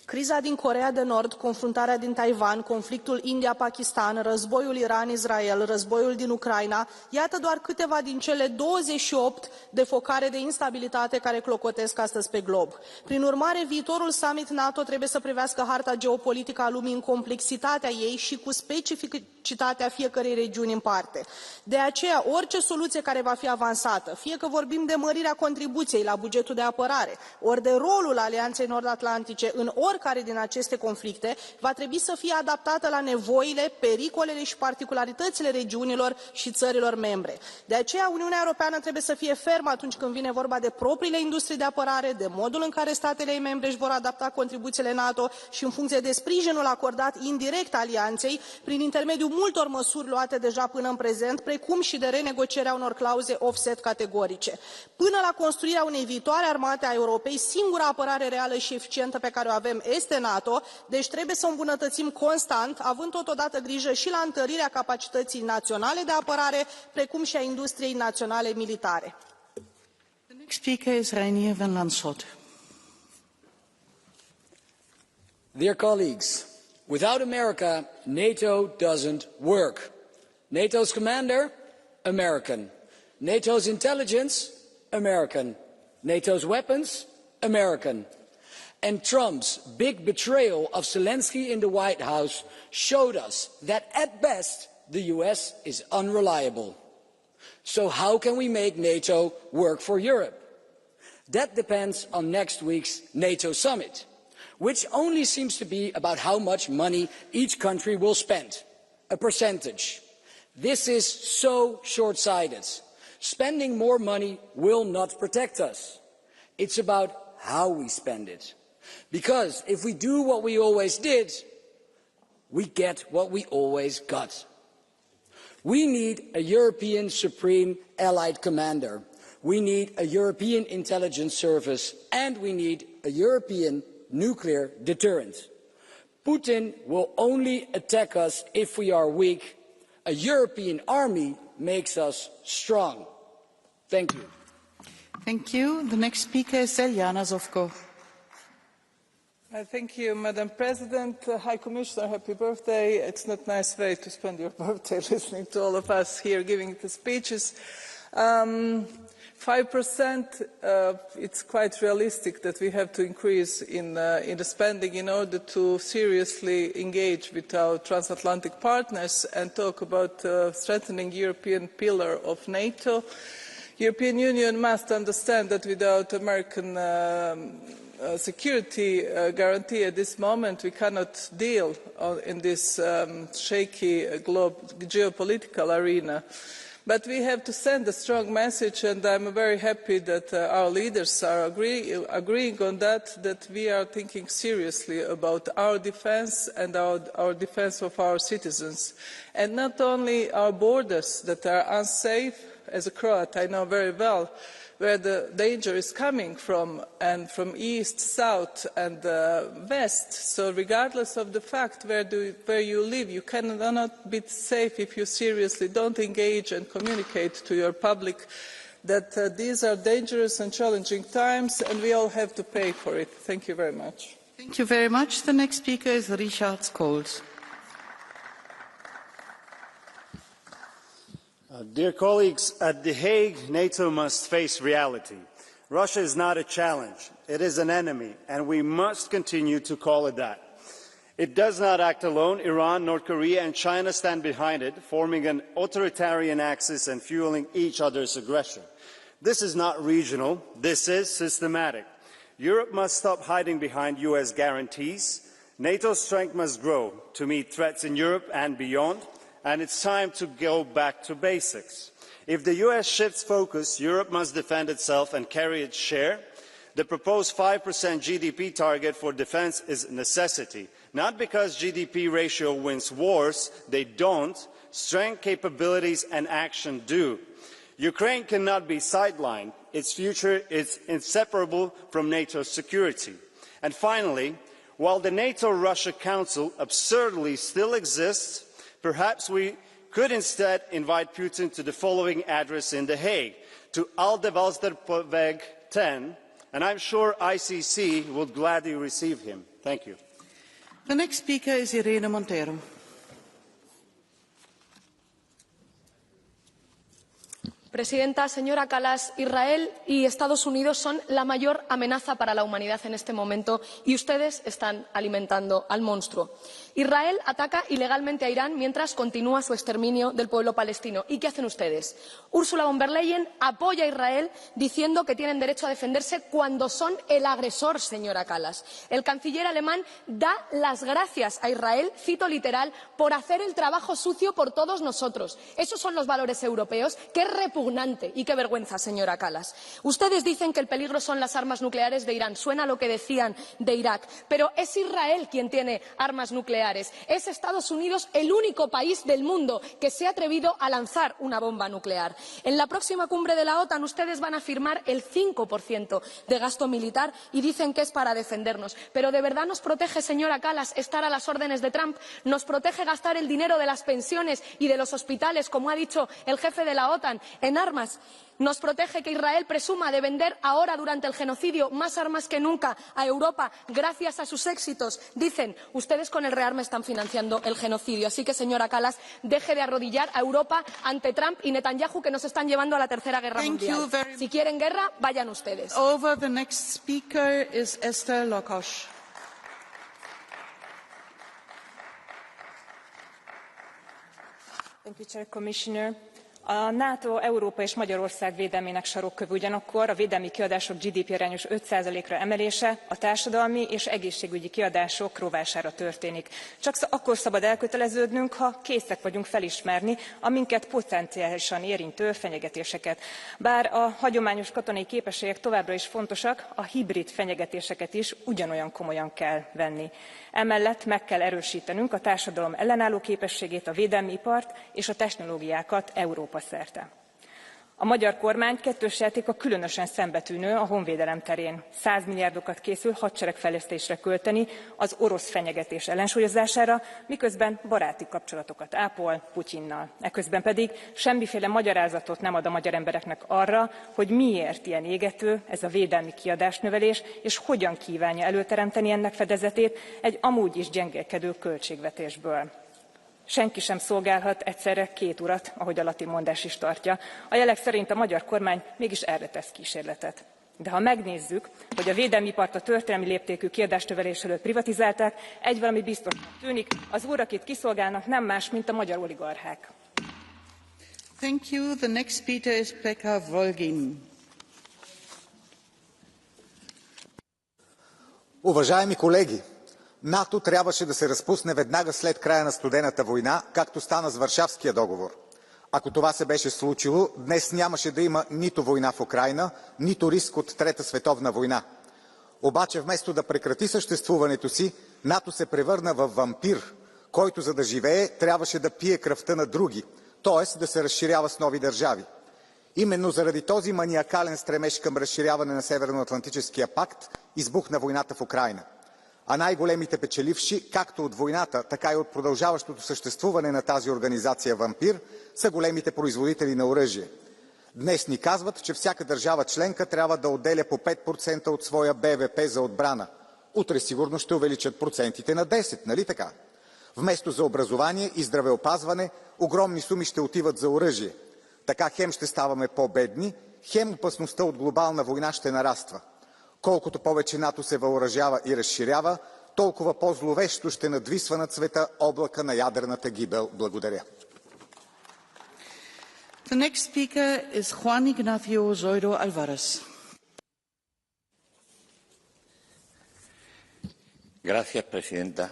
Criza din Coreea de Nord, confruntarea din Taiwan, conflictul India-Pakistan, războiul Iran-Israel, războiul din Ucraina, iată doar câteva din cele 28 de focare de instabilitate care clocotesc astăzi pe glob. Prin urmare, viitorul summit NATO trebuie să privească harta geopolitică a lumii în complexitatea ei și cu specificitatea fiecărei regiuni în parte. De aceea, orice soluție care va fi avansată, fie că vorbim de mărirea contribuției la bugetul de apărare, ori de rolul Alianței Nord-Atlantice în oricare din aceste conflicte, va trebui să fie adaptată la nevoile, pericolele și particularitățile regiunilor și țărilor membre. De aceea, Uniunea Europeană trebuie să fie fermă atunci când vine vorba de propriile industrii de apărare, de modul în care statele ei membre își vor adapta contribuțiile NATO și în funcție de sprijinul acordat indirect alianței, prin intermediul multor măsuri luate deja până în prezent, precum și de renegocierea unor clauze offset categorice. Până la construirea unei viitoare armate a Europei, singura apărare reală și eficientă pe care o avem este NATO, deci trebuie să o îmbunătățim constant, având totodată grijă și la întărirea capacității naționale de apărare, precum și a industriei naționale militare. The next speaker is Reinier van Lanschot. Dear colleagues, without America, NATO doesn't work. NATO's commander, American. NATO's intelligence, American. NATO's weapons, American. And Trump's big betrayal of Zelensky in the White House showed us that at best the US is unreliable. So how can we make NATO work for Europe? That depends on next week's NATO Summit, which only seems to be about how much money each country will spend, a percentage. This is so short-sighted. Spending more money will not protect us. It's about how we spend it. Because if we do what we always did, we get what we always got. We need a European Supreme Allied Commander. We need a European intelligence service, and we need a European nuclear deterrent. Putin will only attack us if we are weak. A European army makes us strong. Thank you. Thank you. The next speaker is Zeljana Zovko. Thank you, Madam President. High Commissioner, happy birthday. It's not a nice way to spend your birthday listening to all of us here giving the speeches. 5%, it's quite realistic that we have to increase in the spending in order to seriously engage with our transatlantic partners and talk about strengthening European pillar of NATO. European Union must understand that without American security guarantee at this moment, we cannot deal in this shaky geopolitical arena. But we have to send a strong message, and I'm very happy that our leaders are agreeing on that we are thinking seriously about our defence and our defence of our citizens. And not only our borders that are unsafe. As a Croat, I know very well where the danger is coming from, and from east, south and west. So regardless of the fact where you live, you cannot be safe if you seriously don't engage and communicate to your public that these are dangerous and challenging times, and we all have to pay for it. Thank you very much. Thank you very much. The next speaker is Richard Scholes. Dear colleagues, at The Hague, NATO must face reality. Russia is not a challenge. It is an enemy, and we must continue to call it that. It does not act alone. Iran, North Korea and China stand behind it, forming an authoritarian axis and fueling each other's aggression. This is not regional. This is systematic. Europe must stop hiding behind US guarantees. NATO's strength must grow to meet threats in Europe and beyond. And it's time to go back to basics. If the US shifts focus, Europe must defend itself and carry its share. The proposed 5% GDP target for defence is a necessity, not because GDP ratio wins wars, they don't. Strength, capabilities and action do. Ukraine cannot be sidelined. Its future is inseparable from NATO's security. And finally, while the NATO-Russia Council absurdly still exists, perhaps we could instead invite Putin to the following address in The Hague, to Aldevalsterweg 10, and I'm sure ICC would gladly receive him. Thank you. The next speaker is Irene Montero. Presidenta, señora Kallas, Israel y Estados Unidos son la mayor amenaza para la humanidad en este momento y ustedes están alimentando al monstruo. Israel ataca ilegalmente a Irán mientras continúa su exterminio del pueblo palestino. ¿Y qué hacen ustedes? Ursula von der Leyen apoya a Israel diciendo que tienen derecho a defenderse cuando son el agresor, señora Kallas. El canciller alemán da las gracias a Israel, cito literal, por hacer el trabajo sucio por todos nosotros. Esos son los valores europeos. ¡Qué repugnante y qué vergüenza, señora Kallas! Ustedes dicen que el peligro son las armas nucleares de Irán. Suena a lo que decían de Irak. Pero es Israel quien tiene armas nucleares. Es Estados Unidos el único país del mundo que se ha atrevido a lanzar una bomba nuclear. En la próxima cumbre de la OTAN ustedes van a firmar el 5% de gasto militar y dicen que es para defendernos. Pero ¿de verdad nos protege, señora Kallas, estar a las órdenes de Trump? ¿Nos protege gastar el dinero de las pensiones y de los hospitales, como ha dicho el jefe de la OTAN, en armas? ¿Nos protege que Israel presuma de vender ahora, durante el genocidio, más armas que nunca a Europa gracias a sus éxitos? Dicen, ustedes con el rearme están financiando el genocidio. Así que, señora Kallas, deje de arrodillar a Europa ante Trump y Netanyahu, que nos están llevando a la tercera guerra mundial. Si quieren guerra, vayan ustedes. The next speaker is Esther Lokosh. Thank you, Chair, Commissioner. A NATO, Európa és Magyarország védelmének sarokköve ugyanakkor a védelmi kiadások GDP arányos 5%-ra emelése a társadalmi és egészségügyi kiadások rovására történik. Csak akkor szabad elköteleződnünk, ha készek vagyunk felismerni a minket potenciálisan érintő fenyegetéseket. Bár a hagyományos katonai képességek továbbra is fontosak, a hibrid fenyegetéseket is ugyanolyan komolyan kell venni. Emellett meg kell erősítenünk a társadalom ellenálló képességét, a védelmi ipart és a technológiákat Európa szerte. A magyar kormány kettős játéka különösen szembetűnő a honvédelem terén. 100 milliárdokat készül hadseregfejlesztésre költeni az orosz fenyegetés ellensúlyozására, miközben baráti kapcsolatokat ápol Putyinnal. Eközben pedig semmiféle magyarázatot nem ad a magyar embereknek arra, hogy miért ilyen égető ez a védelmi kiadásnövelés, és hogyan kívánja előteremteni ennek fedezetét egy amúgy is gyengélkedő költségvetésből. Senki sem szolgálhat egyszerre két urat, ahogy a latin mondás is tartja. A jelek szerint a magyar kormány mégis erre tesz kísérletet. De ha megnézzük, hogy a védelmi ipart a történelmi léptékű kiadásnövelés előtt privatizálták, egy valami biztosnak tűnik, az úr, akit kiszolgálnak, nem más, mint a magyar oligarchák. Thank you. The next speaker is Pekka Volgin. Уважаеми колеги, НАТО трябваше да се разпусне веднага след края на студената война, както стана с Варшавския договор. Ако това се беше случило, днес нямаше да има нито война в Украйна, нито риск от Трета световна война. Обаче вместо да прекрати съществуването си, НАТО се превърна в вампир, който за да живее трябваше да пие кръвта на други, т.е. да се разширява с нови държави. Именно заради този маниакален стремеж към разширяване на Северноатлантическия пакт избухна войната в Украйна. А най-големите печеливши, както от войната, така и от продължаващото съществуване на тази организация вампир, са големите производители на оръжие. Днес ни казват, че всяка държава членка трябва да отделя по 5% от своя БВП за отбрана. Утре сигурно ще увеличат процентите на 10, нали така? Вместо за образование и здравеопазване, огромни суми ще отиват за оръжие. Така хем ще ставаме по-бедни, хем опасността от глобална война ще нараства. Колкото повече НАТО се въоръжава и разширява, толкова по-зловещо ще надвисва над света облака на ядрената гибел. Благодаря. The next speaker is Juan Ignacio Zoido Alvarez. Gracias, presidenta.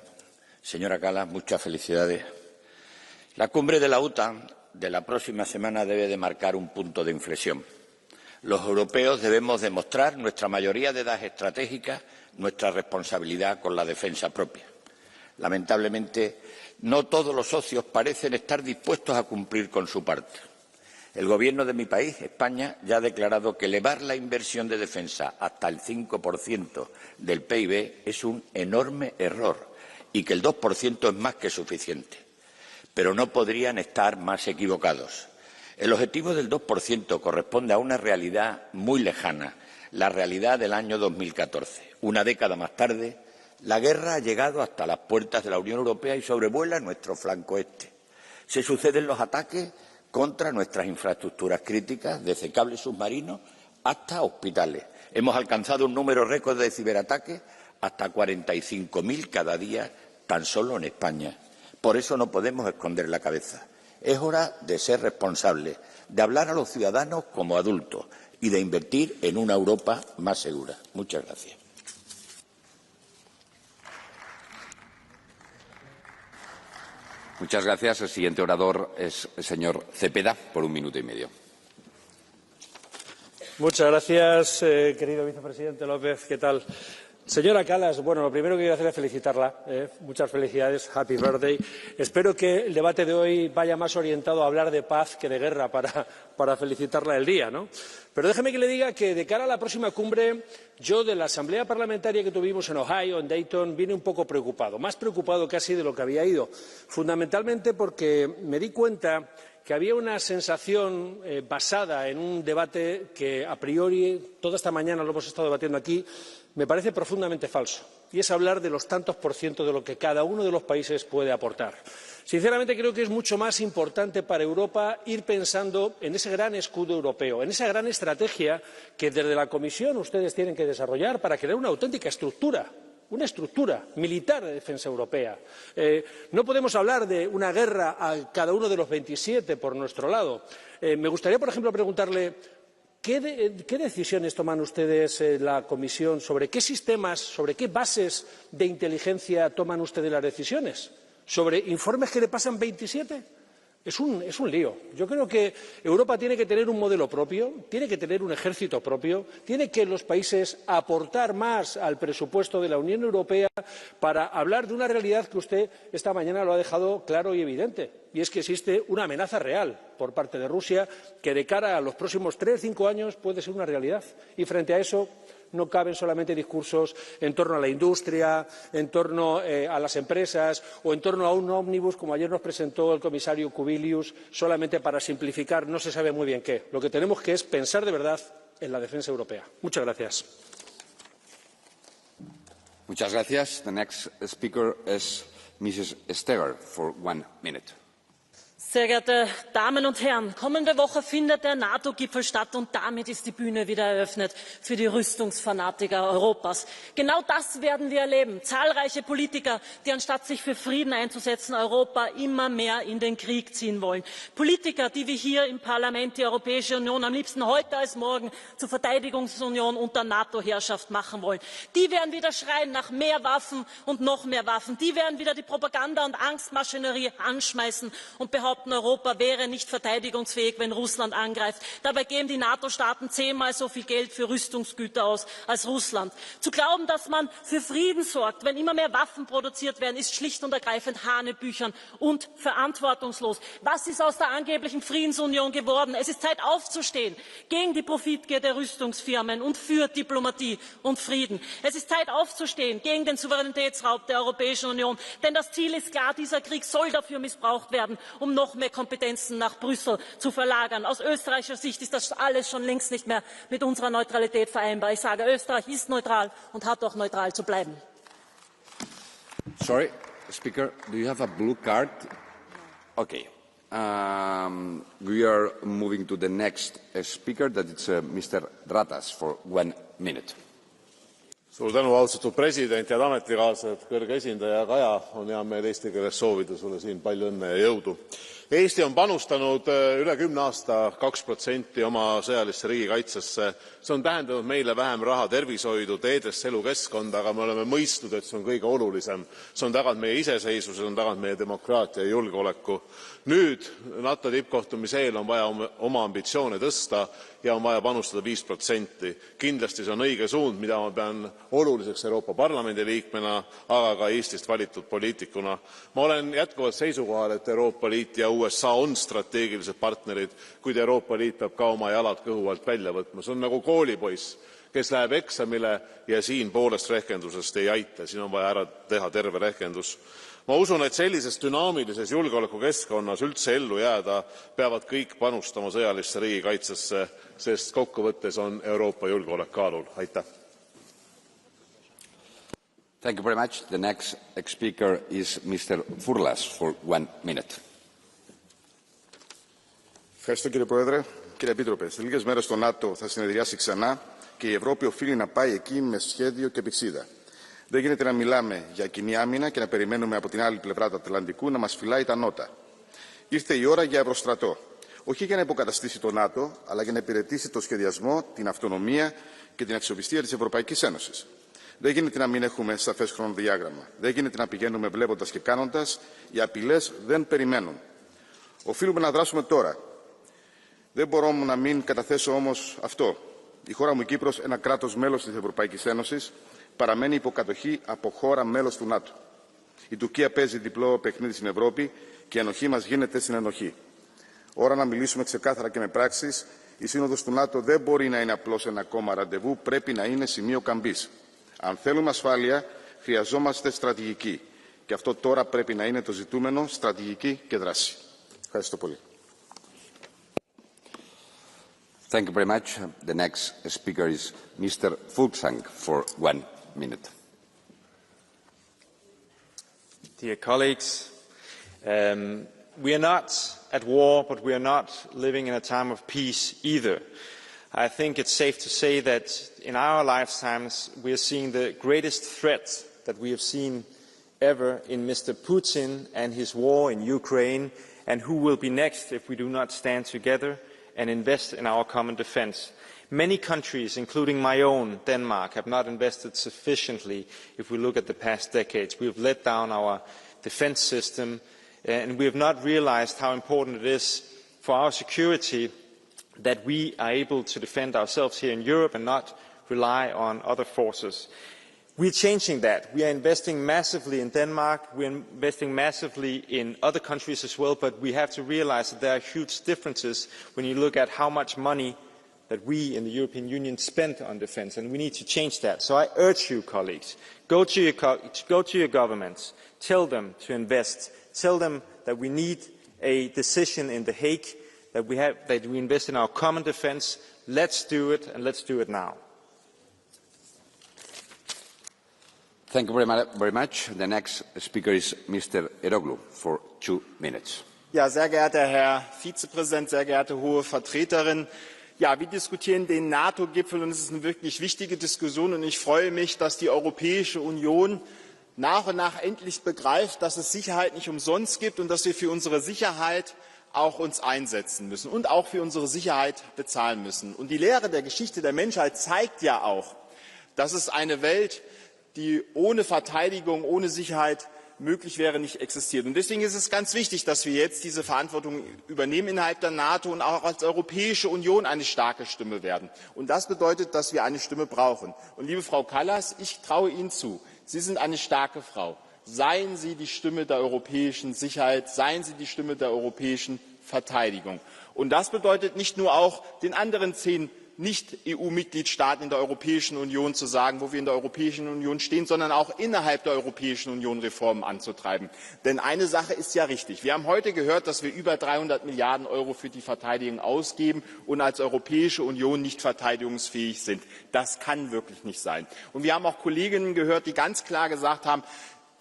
Señora Kallas, muchas felicidades. La cumbre de la OTAN de la próxima semana debe de marcar un punto de inflexión. Los europeos debemos demostrar nuestra mayoría de edad estratégica, nuestra responsabilidad con la defensa propia. Lamentablemente, no todos los socios parecen estar dispuestos a cumplir con su parte. El Gobierno de mi país, España, ya ha declarado que elevar la inversión de defensa hasta el 5% del PIB es un enorme error y que el 2% es más que suficiente. Pero no podrían estar más equivocados. El objetivo del 2% corresponde a una realidad muy lejana, la realidad del año 2014. Una década más tarde, la guerra ha llegado hasta las puertas de la Unión Europea y sobrevuela nuestro flanco este. Se suceden los ataques contra nuestras infraestructuras críticas, desde cables submarinos hasta hospitales. Hemos alcanzado un número récord de ciberataques, hasta 45.000 cada día, tan solo en España. Por eso no podemos esconder la cabeza. Es hora de ser responsables, de hablar a los ciudadanos como adultos y de invertir en una Europa más segura. Muchas gracias. Muchas gracias. El siguiente orador es el señor Cepeda, por 1 minuto y medio. Muchas gracias, querido vicepresidente López. ¿Qué tal? Señora Kallas, bueno, lo primero que quiero hacer es felicitarla. Muchas felicidades, happy birthday. Espero que el debate de hoy vaya más orientado a hablar de paz que de guerra para felicitarla el día, ¿no? Pero déjeme que le diga que de cara a la próxima cumbre, yo de la asamblea parlamentaria que tuvimos en Ohio, en Dayton, vine un poco preocupado, más preocupado casi de lo que había ido, fundamentalmente porque me di cuenta que había una sensación basada en un debate que a priori, toda esta mañana lo hemos estado debatiendo aquí, me parece profundamente falso, y es hablar de los tantos por ciento de lo que cada uno de los países puede aportar. Sinceramente, creo que es mucho más importante para Europa ir pensando en ese gran escudo europeo, en esa gran estrategia que desde la Comisión ustedes tienen que desarrollar para crear una auténtica estructura una estructura militar de defensa europea. No podemos hablar de una guerra a cada uno de los 27 por nuestro lado. Me gustaría, por ejemplo, preguntarle ¿qué decisiones toman ustedes en la Comisión sobre qué sistemas, sobre qué bases de inteligencia toman ustedes las decisiones? ¿Sobre informes que le pasan 27? Es un lío. Yo creo que Europa tiene que tener un modelo propio, tiene que tener un ejército propio, tiene que los países aportar más al presupuesto de la Unión Europea para hablar de una realidad que usted esta mañana lo ha dejado claro y evidente, y es que existe una amenaza real por parte de Rusia que de cara a los próximos 3 o 5 años puede ser una realidad. Y frente a eso no caben solamente discursos en torno a la industria, en torno a las empresas o en torno a un ómnibus, como ayer nos presentó el comisario Kubilius, solamente para simplificar no se sabe muy bien qué. Lo que tenemos que es pensar de verdad en la defensa europea. Muchas gracias. Muchas gracias. The next speaker is Mrs. Steger for 1 minute. Sehr geehrte Damen und Herren, kommende Woche findet der NATO-Gipfel statt und damit ist die Bühne wieder eröffnet für die Rüstungsfanatiker Europas. Genau das werden wir erleben. Zahlreiche Politiker, die anstatt sich für Frieden einzusetzen, Europa immer mehr in den Krieg ziehen wollen. Politiker, die wir hier im Parlament die Europäische Union am liebsten heute als morgen zur Verteidigungsunion unter NATO-Herrschaft machen wollen. Die werden wieder schreien nach mehr Waffen und noch mehr Waffen. Die werden wieder die Propaganda- und Angstmaschinerie anschmeißen und behaupten, Europa wäre nicht verteidigungsfähig, wenn Russland angreift. Dabei geben die NATO-Staaten 10-mal so viel Geld für Rüstungsgüter aus als Russland. Zu glauben, dass man für Frieden sorgt, wenn immer mehr Waffen produziert werden, ist schlicht und ergreifend hanebüchern und verantwortungslos. Was ist aus der angeblichen Friedensunion geworden? Es ist Zeit aufzustehen gegen die Profitgier der Rüstungsfirmen und für Diplomatie und Frieden. Es ist Zeit aufzustehen gegen den Souveränitätsraub der Europäischen Union. Denn das Ziel ist klar, dieser Krieg soll dafür missbraucht werden, um noch mehr Kompetenzen nach Brüssel zu verlagern. Aus österreichischer Sicht ist das alles schon längst nicht mehr mit unserer Neutralität vereinbar. Ich sage, Österreich ist neutral und hat auch neutral zu bleiben. Sorry, Speaker, do you have a blue card? Okay. We are moving to the next speaker, that is Mr. Ratas for 1 minute. Suur tänu, austatud president, head ametikaaslased, kõrge esindaja Kaja, on hea meel eesti keeles soovida sulle siin palju õnne ja jõudu. Eesti on panustanud üle 10 aasta 2% oma sõjalisse riigikaitsesse. See on tähendanud meile vähem raha tervishoidu, teedesse, elukeskkonda, aga me oleme mõistnud, et see on kõige olulisem. See on taganud meie iseseisvuse, see on taganud meie demokraatia ja julgeoleku. Nüüd NATO tippkohtumise eel on vaja oma ambitsioone tõsta ja on vaja panustada 5%. Kindlasti see on õige suund, mida ma pean oluliseks Euroopa Parlamendi liikmena, aga ka Eestist valitud poliitikuna. Ma olen jätkuvalt seisukohal, et Euroopa Liit ja USA on strateegilised partnerid, kuid Euroopa Liit peab ka oma jalad kõhu alt välja võtma. See on nagu koolipoiss, kes läheb eksamile ja siin poolest rehkendusest ei aita. Siin on vaja ära teha terve rehkendus. Ma usun, et sellises dünaamilises julgeolekukeskkonnas üldse ellu jääda peavad kõik panustama sõjalisse riigikaitsesse, sest kokkuvõttes on Euroopa julgeolek kaalul. Aitäh! Thank you very much. The next speaker is Mr. Furlas for 1 minute. Ευχαριστώ κύριε Πρόεδρε. Κύριε Επίτροπε, σε λίγες μέρες το ΝΑΤΟ θα συνεδριάσει ξανά και η Ευρώπη οφείλει να πάει εκεί με σχέδιο και πηξίδα. Δεν γίνεται να μιλάμε για κοινή άμυνα και να περιμένουμε από την άλλη πλευρά του Ατλαντικού να μας φυλάει τα νότα. Ήρθε η ώρα για ευρωστρατό. Όχι για να υποκαταστήσει το ΝΑΤΟ, αλλά για να υπηρετήσει το σχεδιασμό, την αυτονομία και την αξιοπιστία της Ευρωπαϊκής Ένωσης. Δεν γίνεται να μην έχουμε σαφές χρονοδιάγραμμα. Δεν γίνεται να πηγαίνουμε βλέποντας και κάνοντας. Οι απειλές δεν περιμένουν. Οφείλουμε να δράσουμε τώρα. Δεν μπορώ να μην καταθέσω όμως αυτό. Η χώρα μου Κύπρος, ένα κράτος μέλος της Ευρωπαϊκής Ένωσης, παραμένει υποκατοχή από χώρα μέλος του ΝΑΤΟ. Η Τουρκία παίζει διπλό παιχνίδι στην Ευρώπη και η ενοχή μας γίνεται συνενοχή. Ώρα να μιλήσουμε ξεκάθαρα και με πράξεις. Η Σύνοδος του ΝΑΤΟ δεν μπορεί να είναι απλώς ένα ακόμα ραντεβού, πρέπει να είναι σημείο καμπής. Αν θέλουμε ασφάλεια, χρειαζόμαστε στρατηγική. Και αυτό τώρα πρέπει να είναι το ζητούμενο, στρατηγική και δράση. Ευχαριστώ πολύ. Thank you very much. The next speaker is Mr. Fuglsang for 1 minute. Dear colleagues, we are not at war, but we are not living in a time of peace either. I think it's safe to say that in our lifetimes we are seeing the greatest threat that we have seen ever in Mr. Putin and his war in Ukraine, and who will be next if we do not stand together and invest in our common defence. Many countries, including my own, Denmark, have not invested sufficiently if we look at the past decades. We have let down our defence system, and we have not realised how important it is for our security that we are able to defend ourselves here in Europe and not rely on other forces. We are changing that. We are investing massively in Denmark, we are investing massively in other countries as well, but we have to realise that there are huge differences when you look at how much money that we in the European Union spend on defence, and we need to change that. So I urge you, colleagues, go to your governments, tell them to invest, tell them that we need a decision in The Hague, that we invest in our common defence. Let's do it, and let's do it now. Thank you very much. The next speaker is Mr. Eroglu for 2 minutes. Ja, sehr geehrter Herr Vizepräsident, sehr geehrte hohe Vertreterin. Ja, wir diskutieren den NATO-Gipfel, und es ist eine wirklich wichtige Diskussion, und ich freue mich, dass die Europäische Union nach und nach endlich begreift, dass es Sicherheit nicht umsonst gibt und dass wir für unsere Sicherheit auch uns einsetzen müssen und auch für unsere Sicherheit bezahlen müssen. Und die Lehre der Geschichte der Menschheit zeigt ja auch, dass es eine Welt, die ohne Verteidigung, ohne Sicherheit möglich wäre, nicht existiert. Und deswegen ist es ganz wichtig, dass wir jetzt diese Verantwortung übernehmen innerhalb der NATO und auch als Europäische Union eine starke Stimme werden. Und das bedeutet, dass wir eine Stimme brauchen. Und liebe Frau Kallas, ich traue Ihnen zu, Sie sind eine starke Frau. Seien Sie die Stimme der europäischen Sicherheit, seien Sie die Stimme der europäischen Verteidigung. Und das bedeutet nicht nur auch den anderen 10 Nicht-EU-Mitgliedstaaten in der Europäischen Union zu sagen, wo wir in der Europäischen Union stehen, sondern auch innerhalb der Europäischen Union Reformen anzutreiben. Denn eine Sache ist ja richtig. Wir haben heute gehört, dass wir über 300 Milliarden Euro für die Verteidigung ausgeben und als Europäische Union nicht verteidigungsfähig sind. Das kann wirklich nicht sein. Und wir haben auch Kolleginnen gehört, die ganz klar gesagt haben,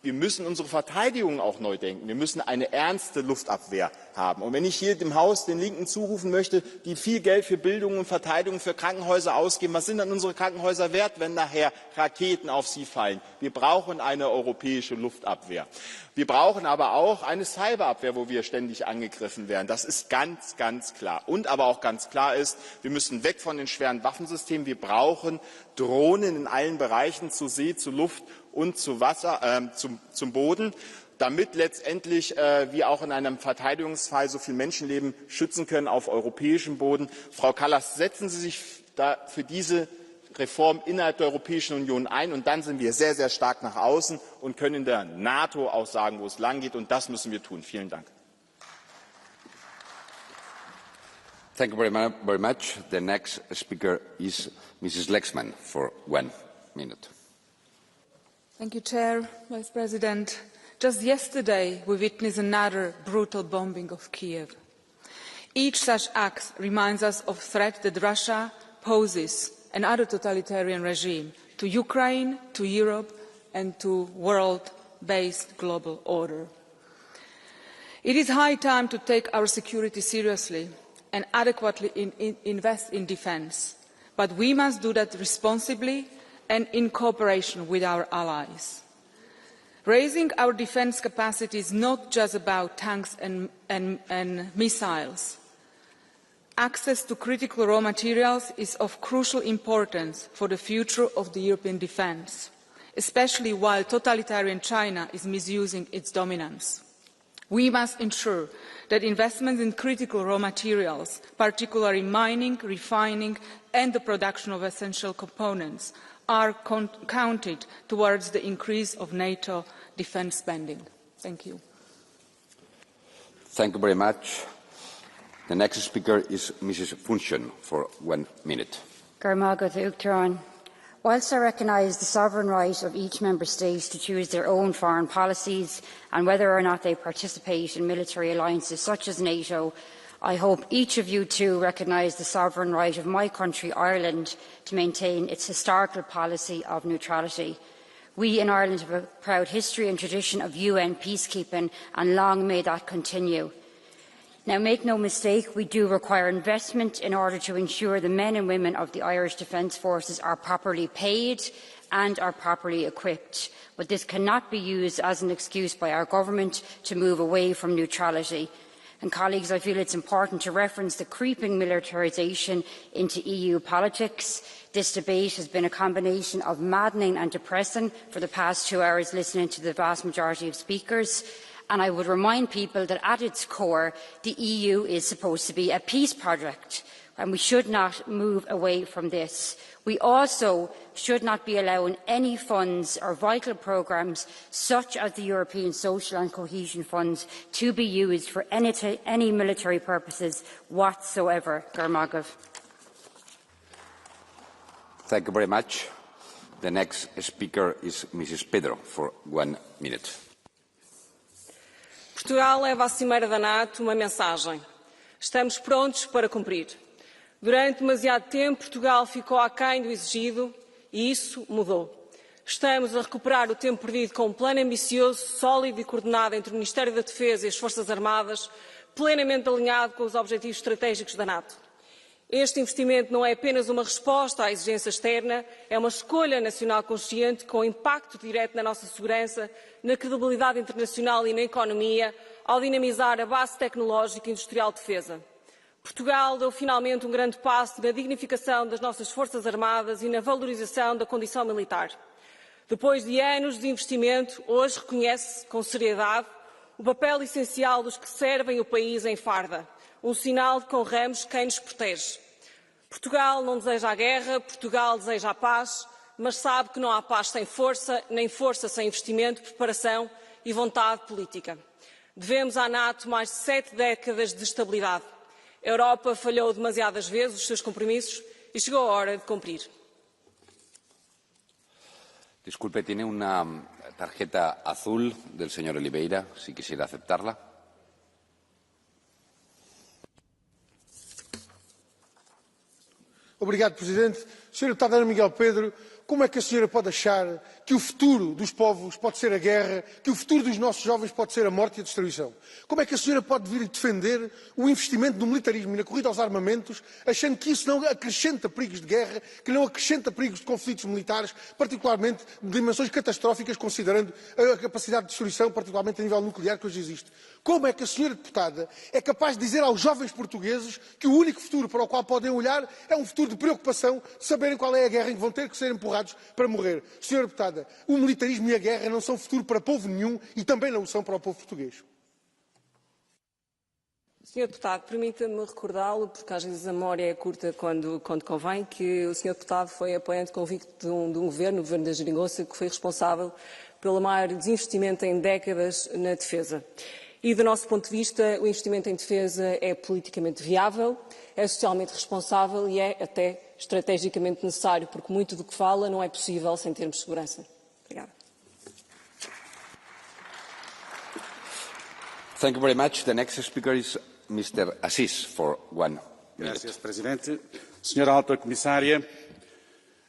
wir müssen unsere Verteidigung auch neu denken. Wir müssen eine ernste Luftabwehr haben. Und wenn ich hier dem Haus den Linken zurufen möchte, die viel Geld für Bildung und Verteidigung für Krankenhäuser ausgeben, was sind dann unsere Krankenhäuser wert, wenn nachher Raketen auf sie fallen? Wir brauchen eine europäische Luftabwehr. Wir brauchen aber auch eine Cyberabwehr, wo wir ständig angegriffen werden. Das ist ganz, ganz klar. Und aber auch ganz klar ist, wir müssen weg von den schweren Waffensystemen. Wir brauchen Drohnen in allen Bereichen, zu See, zu Luft und zu Wasser, zum Boden, damit letztendlich wir auch in einem Verteidigungsfall so viele Menschenleben schützen können auf europäischem Boden. Frau Kallas, setzen Sie sich da für diese Reform innerhalb der Europäischen Union ein, und dann sind wir sehr, sehr stark nach außen und können in der NATO auch sagen, wo es lang geht, und das müssen wir tun. Vielen Dank. Thank you very much. The next speaker is Mrs. Lexman for 1 minute. Thank you, Chair, Vice President. Just yesterday, we witnessed another brutal bombing of Kiev. Each such act reminds us of the threat that Russia poses and other totalitarian regime to Ukraine, to Europe, and to world-based global order. It is high time to take our security seriously and adequately invest in defence, but we must do that responsibly and in cooperation with our allies. Raising our defence capacity is not just about tanks and missiles. Access to critical raw materials is of crucial importance for the future of the European defence, especially while totalitarian China is misusing its dominance. We must ensure that investments in critical raw materials, particularly mining, refining and the production of essential components, are counted towards the increase of NATO defence spending. Thank you. Thank you very much. The next speaker is Mrs. Funchen for 1 minute. Whilst I recognise the sovereign right of each member state to choose their own foreign policies and whether or not they participate in military alliances such as NATO, I hope each of you too recognise the sovereign right of my country, Ireland, to maintain its historical policy of neutrality. We in Ireland have a proud history and tradition of UN peacekeeping, and long may that continue. Now, make no mistake, we do require investment in order to ensure the men and women of the Irish Defence Forces are properly paid and are properly equipped. But this cannot be used as an excuse by our government to move away from neutrality. And colleagues, I feel it's important to reference the creeping militarisation into EU politics. This debate has been a combination of maddening and depressing for the past 2 hours, listening to the vast majority of speakers. And I would remind people that at its core, the EU is supposed to be a peace project, and we should not move away from this. We also should not be allowing any funds or vital programmes, such as the European Social and Cohesion Funds, to be used for any military purposes whatsoever. Thank you very much. The next speaker is Mrs. Pedro for 1 minute. Portugal leva à Cimeira da NATO uma mensagem. Estamos prontos para cumprir. Durante demasiado tempo, Portugal ficou aquém do exigido e isso mudou. Estamos a recuperar o tempo perdido com um plano ambicioso, sólido e coordenado entre o Ministério da Defesa e as Forças Armadas, plenamente alinhado com os objetivos estratégicos da NATO. Este investimento não é apenas uma resposta à exigência externa, é uma escolha nacional consciente com impacto direto na nossa segurança, na credibilidade internacional e na economia, ao dinamizar a base tecnológica e industrial de defesa. Portugal deu finalmente um grande passo na dignificação das nossas Forças Armadas e na valorização da condição militar. Depois de anos de investimento, hoje reconhece com seriedade o papel essencial dos que servem o país em farda, um sinal de que honramos quem nos protege. Portugal não deseja a guerra, Portugal deseja a paz, mas sabe que não há paz sem força, nem força sem investimento, preparação e vontade política. Devemos à NATO mais de 7 décadas de estabilidade. A Europa falhou demasiadas vezes os seus compromissos e chegou a hora de cumprir. Disculpe, tiene una tarjeta azul del señor Oliveira, si quisiera aceptarla. Obrigado, Presidente. Sr. Deputado Ana Miguel Pedro, como é que a senhora pode achar que o futuro dos povos pode ser a guerra, que o futuro dos nossos jovens pode ser a morte e a destruição? Como é que a senhora pode vir defender o investimento no militarismo e na corrida aos armamentos, achando que isso não acrescenta perigos de guerra, que não acrescenta perigos de conflitos militares, particularmente de dimensões catastróficas, considerando a capacidade de destruição, particularmente a nível nuclear, que hoje existe? Como é que a senhora deputada é capaz de dizer aos jovens portugueses que o único futuro para o qual podem olhar é um futuro de preocupação, de saberem qual é a guerra em que vão ter que ser empurrados para morrer? Senhora deputada, o militarismo e a guerra não são futuro para povo nenhum e também não o são para o povo português. Senhor Deputado, permita-me recordá-lo, porque às vezes a memória é curta quando convém, que o Senhor Deputado foi apoiante convicto de um governo, o governo da Geringonça, que foi responsável pelo maior desinvestimento em décadas na defesa. E, do nosso ponto de vista, o investimento em defesa é politicamente viável, é socialmente responsável e é até estrategicamente necessário, porque muito do que fala não é possível sem termos segurança. Obrigada. Thank you very much. The next speaker is Mr. Assis for 1 minute. Gracias, Presidente. Senhora Alta Comissária,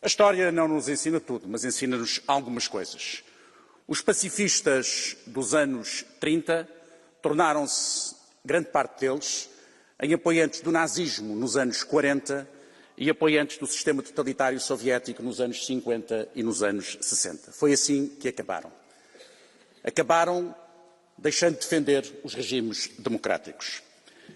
a história não nos ensina tudo, mas ensina-nos algumas coisas. Os pacifistas dos anos 30 tornaram-se, grande parte deles, em apoiantes do nazismo nos anos 40 e apoiantes do sistema totalitário soviético nos anos 50 e nos anos 60. Foi assim que acabaram. Acabaram deixando de defender os regimes democráticos.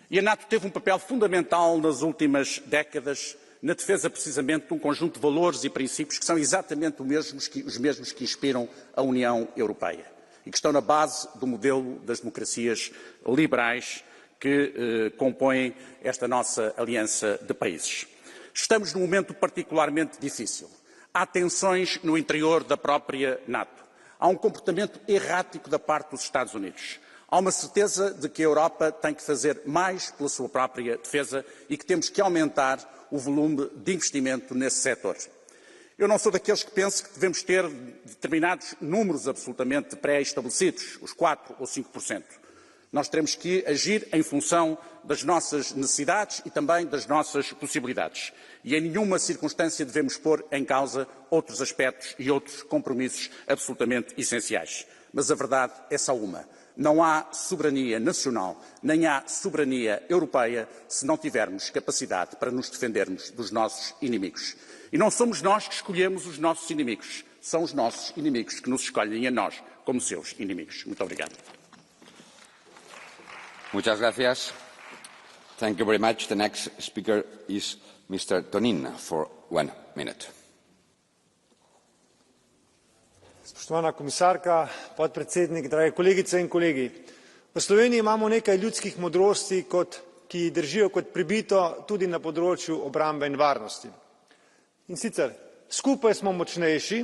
E a NATO teve um papel fundamental nas últimas décadas na defesa precisamente de um conjunto de valores e princípios que são exatamente os mesmos que inspiram a União Europeia e que estão na base do modelo das democracias liberais que compõem esta nossa aliança de países. Estamos num momento particularmente difícil. Há tensões no interior da própria NATO. Há um comportamento errático da parte dos Estados Unidos. Há uma certeza de que a Europa tem que fazer mais pela sua própria defesa e que temos que aumentar o volume de investimento nesse setor. Eu não sou daqueles que pensam que devemos ter determinados números absolutamente pré-estabelecidos, os 4% ou 5%. Nós teremos que agir em função das nossas necessidades e também das nossas possibilidades. E em nenhuma circunstância devemos pôr em causa outros aspectos e outros compromissos absolutamente essenciais. Mas a verdade é só uma. Não há soberania nacional, nem há soberania europeia se não tivermos capacidade para nos defendermos dos nossos inimigos. E não somos nós que escolhemos os nossos inimigos. são os nossos inimigos que nos escolhem a nós como seus inimigos. Muito obrigado. Muchas gracias. Thank you very much. The next speaker is Mr. Tonin for 1 minute. Spoštovana komisarka, podpredsednik, drage kolegice in kolegi. V Sloveniji imamo nekaj ljudskih modrosti, ki držijo kot pribito tudi na področju obrambe in varnosti. In sicer, skupaj smo močnejši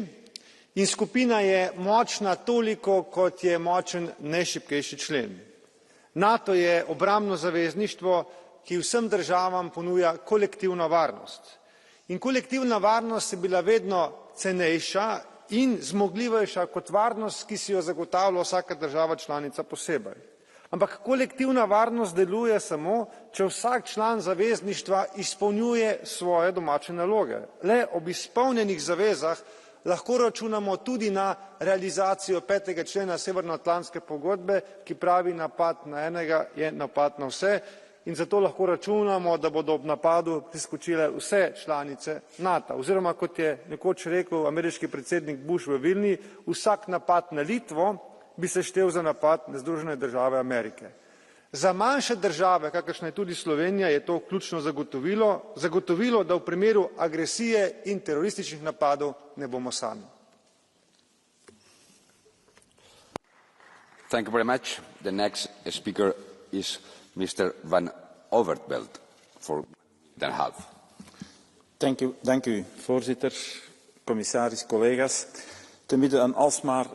in skupina je močna toliko, kot je močen najšibkejši člen. NATO je obrambno zavezništvo, ki vsem državam ponuja kolektivno varnost. In kolektivna varnost je bila vedno cenejša in zmogljivejša kot varnost, ki si jo zagotavlja vsaka država članica posebej. Ampak kolektivna varnost deluje samo, če vsak član zavezništva izpolnjuje svoje domače naloge. Le ob izpolnjenih zavezah lahko računamo tudi na realizacijo 5. člena Severnoatlantske pogodbe, ki pravi, napad na enega je napad na vse, in zato lahko računamo, da bodo ob napadu priskočile vse članice NATO. Oziroma, kot je nekoč rekel ameriški predsednik Bush v Vilni, vsak napad na Litvo bi se štel za napad na Združene države Amerike. Za manjše države, kakršna je tudi Slovenija, je to ključno zagotovilo, da v primeru agresije in terorističnih napadov ne bomo sami. Thank you very much. The next speaker is Mr. Van Overtveld for 1.5 minuten. Dank u, voorzitter, commissaris, collega's. Te midden een alsmaar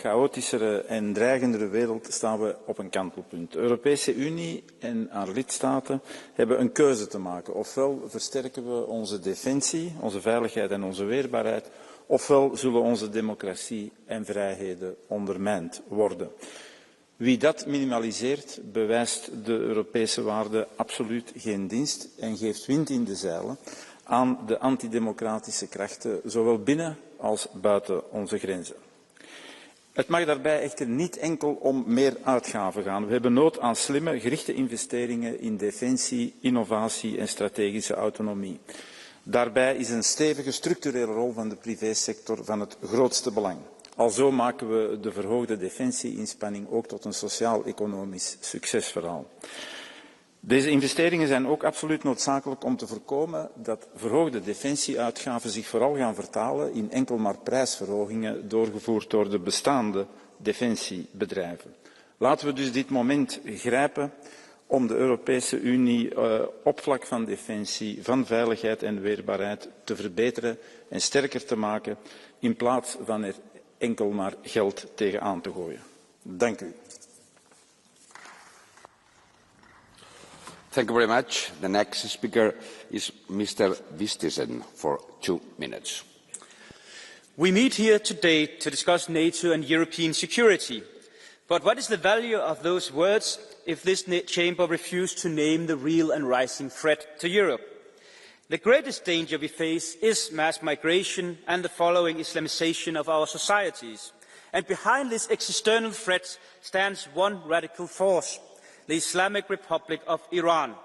chaotischere en dreigendere wereld staan we op een kantelpunt. De Europese Unie en haar lidstaten hebben een keuze te maken. Ofwel versterken we onze defensie, onze veiligheid en onze weerbaarheid, ofwel zullen onze democratie en vrijheden ondermijnd worden. Wie dat minimaliseert, bewijst de Europese waarden absoluut geen dienst en geeft wind in de zeilen aan de antidemocratische krachten, zowel binnen als buiten onze grenzen. Het mag daarbij echter niet enkel om meer uitgaven gaan. We hebben nood aan slimme, gerichte investeringen in defensie, innovatie en strategische autonomie. Daarbij is een stevige structurele rol van de privésector van het grootste belang. Alzo maken we de verhoogde defensie-inspanning ook tot een sociaal-economisch succesverhaal. Deze investeringen zijn ook absoluut noodzakelijk om te voorkomen dat verhoogde defensieuitgaven zich vooral gaan vertalen in enkel maar prijsverhogingen doorgevoerd door de bestaande defensiebedrijven. Laten we dus dit moment grijpen om de Europese Unie op vlak van defensie, van veiligheid en weerbaarheid te verbeteren en sterker te maken, in plaats van er enkel maar geld tegenaan te gooien. Dank u. Thank you very much. The next speaker is Mr. Vistisen for 2 minutes. We meet here today to discuss NATO and European security. But what is the value of those words if this chamber refused to name the real and rising threat to Europe? The greatest danger we face is mass migration and the following Islamization of our societies. And behind this external threat stands one radical force, the Islamic Republic of Iran.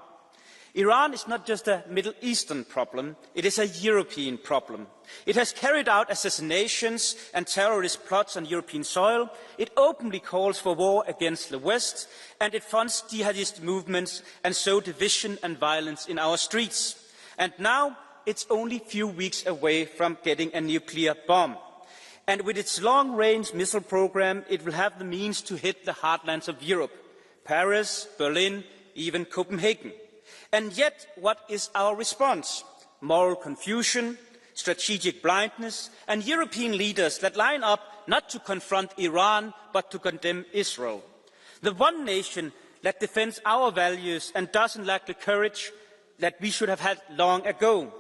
Iran is not just a Middle Eastern problem, it is a European problem. It has carried out assassinations and terrorist plots on European soil, it openly calls for war against the West, and it funds jihadist movements and sows division and violence in our streets. And now it's only a few weeks away from getting a nuclear bomb. And with its long-range missile program, it will have the means to hit the heartlands of Europe. Paris, Berlin, even Copenhagen. And yet, what is our response? Moral confusion, strategic blindness, and European leaders that line up not to confront Iran, but to condemn Israel. The one nation that defends our values and doesn't lack the courage that we should have had long ago.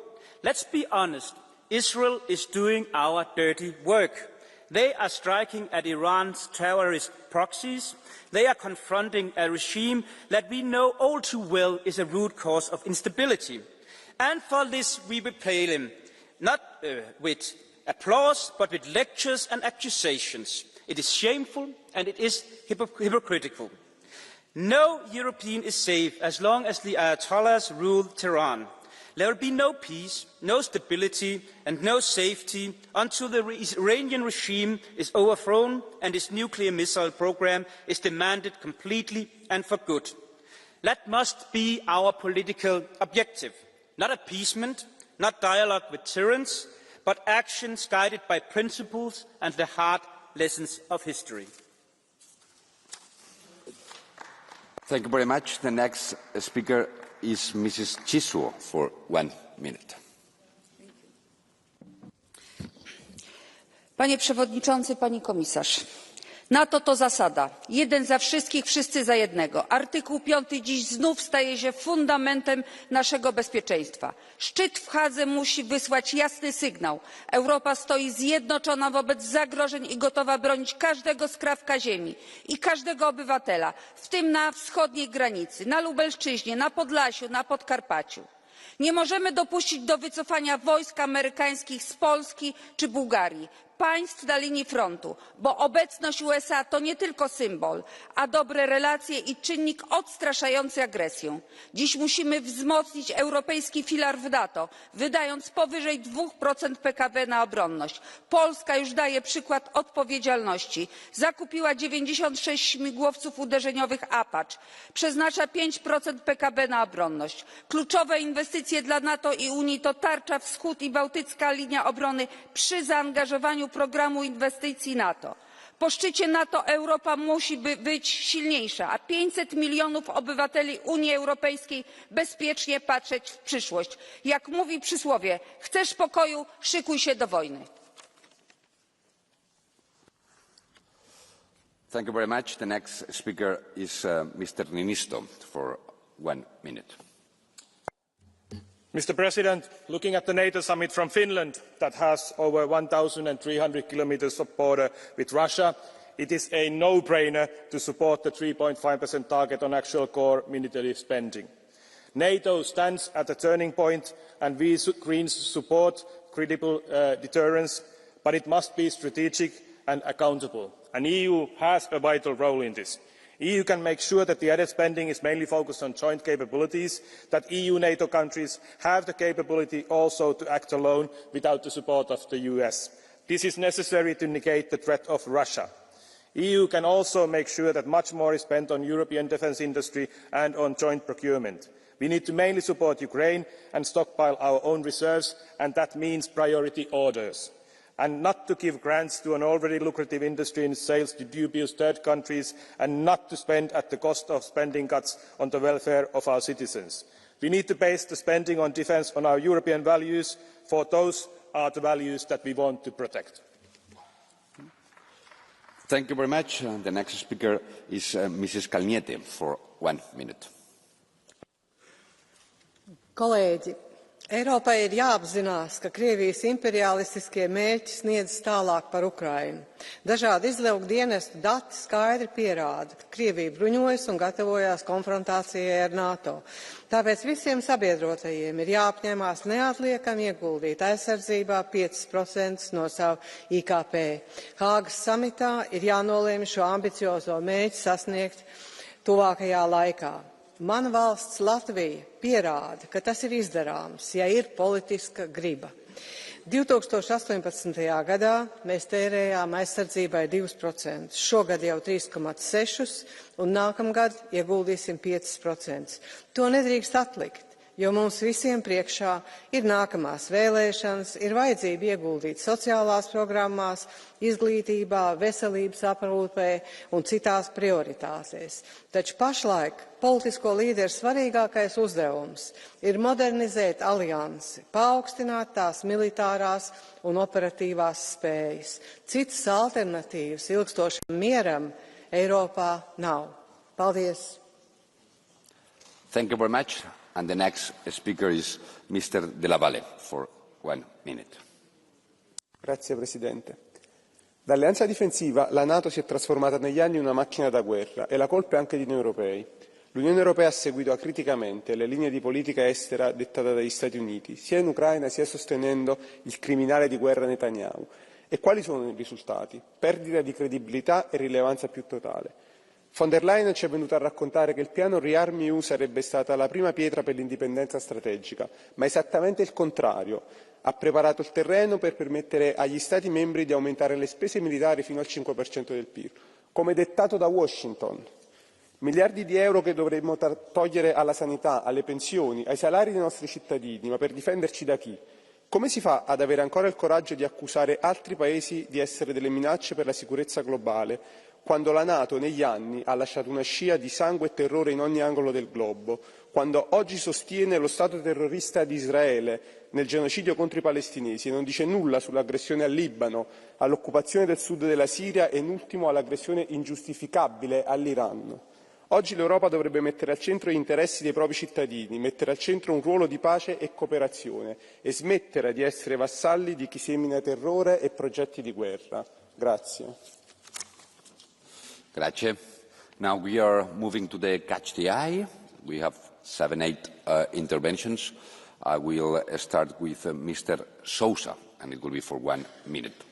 Let's be honest, Israel is doing our dirty work. They are striking at Iran's terrorist proxies. They are confronting a regime that we know all too well is a root cause of instability. And for this we repay them, not with applause, but with lectures and accusations. It is shameful and it is hypocritical. No European is safe as long as the Ayatollahs rule Tehran. there will be no peace, no stability and no safety until the Iranian regime is overthrown and its nuclear missile program is dismantled completely and for good. That must be our political objective, not appeasement, not dialogue with tyrants, but actions guided by principles and the hard lessons of history. Thank you very much. The next speaker is Mrs. Chiswo for 1 minute. Panie Przewodniczący, Pani Komisarz. NATO to zasada. Jeden za wszystkich, wszyscy za jednego. Artykuł 5 dziś znów staje się fundamentem naszego bezpieczeństwa. Szczyt w Hadze musi wysłać jasny sygnał. Europa stoi zjednoczona wobec zagrożeń i gotowa bronić każdego skrawka ziemi i każdego obywatela, w tym na wschodniej granicy, na Lubelszczyźnie, na Podlasiu, na Podkarpaciu. Nie możemy dopuścić do wycofania wojsk amerykańskich z Polski czy Bułgarii, państw na linii frontu, bo obecność USA to nie tylko symbol, a dobre relacje i czynnik odstraszający agresję. Dziś musimy wzmocnić europejski filar w NATO, wydając powyżej 2% PKB na obronność. Polska już daje przykład odpowiedzialności. Zakupiła 96 śmigłowców uderzeniowych Apache, przeznacza 5% PKB na obronność. Kluczowe inwestycje dla NATO i Unii to Tarcza Wschód i Bałtycka Linia Obrony przy zaangażowaniu programu inwestycji NATO. Po szczycie NATO Europa musi być silniejsza, a 500 milionów obywateli Unii Europejskiej bezpiecznie patrzeć w przyszłość. Jak mówi przysłowie, chcesz pokoju, szykuj się do wojny. Thank you very much. The next speaker is Mr. Niinisto for 1 minute. Mr. President, looking at the NATO summit from Finland that has over 1,300 kilometers of border with Russia, it is a no-brainer to support the 3.5% target on actual core military spending. NATO stands at a turning point and we Greens support credible deterrence, but it must be strategic and accountable. And the EU has a vital role in this. The EU can make sure that the added spending is mainly focused on joint capabilities, that EU-NATO countries have the capability also to act alone without the support of the US. This is necessary to negate the threat of Russia. The EU can also make sure that much more is spent on European defence industry and on joint procurement. We need to mainly support Ukraine and stockpile our own reserves, and that means priority orders, and not to give grants to an already lucrative industry in sales to dubious third countries, and not to spend at the cost of spending cuts on the welfare of our citizens. We need to base the spending on defence on our European values, for those are the values that we want to protect. Thank you very much. The next speaker is Mrs. Kalniete for 1 minute. Kolēģi, Eiropai ir jāapzinās, ka Krievijas imperialistiskie mērķi sniedzas tālāk par Ukrainu. Dažādi izlūku dienestu dati skaidri pierāda, ka Krievija bruņojas un gatavojās konfrontācijai ar NATO. Tāpēc visiem sabiedrotajiem ir jāapņemās neatliekami ieguldīt aizsardzībā 5% no savu IKP. Hāgas samitā ir jānolēma šo ambiciozo mērķi sasniegt tuvākajā laikā. Mana valsts Latvija pierāda, ka tas ir izdarāms, ja ir politiska griba. 2018. gadā mēs tērējām aizsardzībai 2%, šogad jau 3,6% un nākamgad ieguldīsim 5%. To nedrīkst atlikt, jo mums visiem priekšā ir nākamās vēlēšanas, ir vajadzība ieguldīt sociālās programmās, izglītībā, veselības aprūpē un citās prioritātēs. Taču pašlaik politisko līderu svarīgākais uzdevums ir modernizēt aliansi, paaugstināt tās militārās un operatīvās spējas. Citas alternatīvas ilgstošam mieram Eiropā nav. Paldies! Thank you very much. And the next speaker is Mr. Della Valle for 1 minute. Grazie Presidente. Da alleanza difensiva la NATO si è trasformata negli anni in una macchina da guerra e la colpa è anche di noi europei. L'Unione Europea ha seguito acriticamente le linee di politica estera dettate dagli Stati Uniti, sia in Ucraina sia sostenendo il criminale di guerra Netanyahu. E quali sono i risultati? Perdita di credibilità e rilevanza più totale. Von der Leyen ci è venuta a raccontare che il piano Rearm EU sarebbe stata la prima pietra per l'indipendenza strategica, ma esattamente il contrario. Ha preparato il terreno per permettere agli Stati membri di aumentare le spese militari fino al 5% del PIL, come dettato da Washington. Miliardi di euro che dovremmo togliere alla sanità, alle pensioni, ai salari dei nostri cittadini, ma per difenderci da chi? Come si fa ad avere ancora il coraggio di accusare altri paesi di essere delle minacce per la sicurezza globale, quando la NATO negli anni ha lasciato una scia di sangue e terrore in ogni angolo del globo, quando oggi sostiene lo Stato terrorista di Israele nel genocidio contro i palestinesi e non dice nulla sull'aggressione al Libano, all'occupazione del sud della Siria e in ultimo all'aggressione ingiustificabile all'Iran? Oggi l'Europa dovrebbe mettere al centro gli interessi dei propri cittadini, mettere al centro un ruolo di pace e cooperazione e smettere di essere vassalli di chi semina terrore e progetti di guerra. Grazie. Grazie. Now we are moving to the catch the eye. We have 7-8 interventions. I will start with Mr. Sousa, and it will be for 1 minute.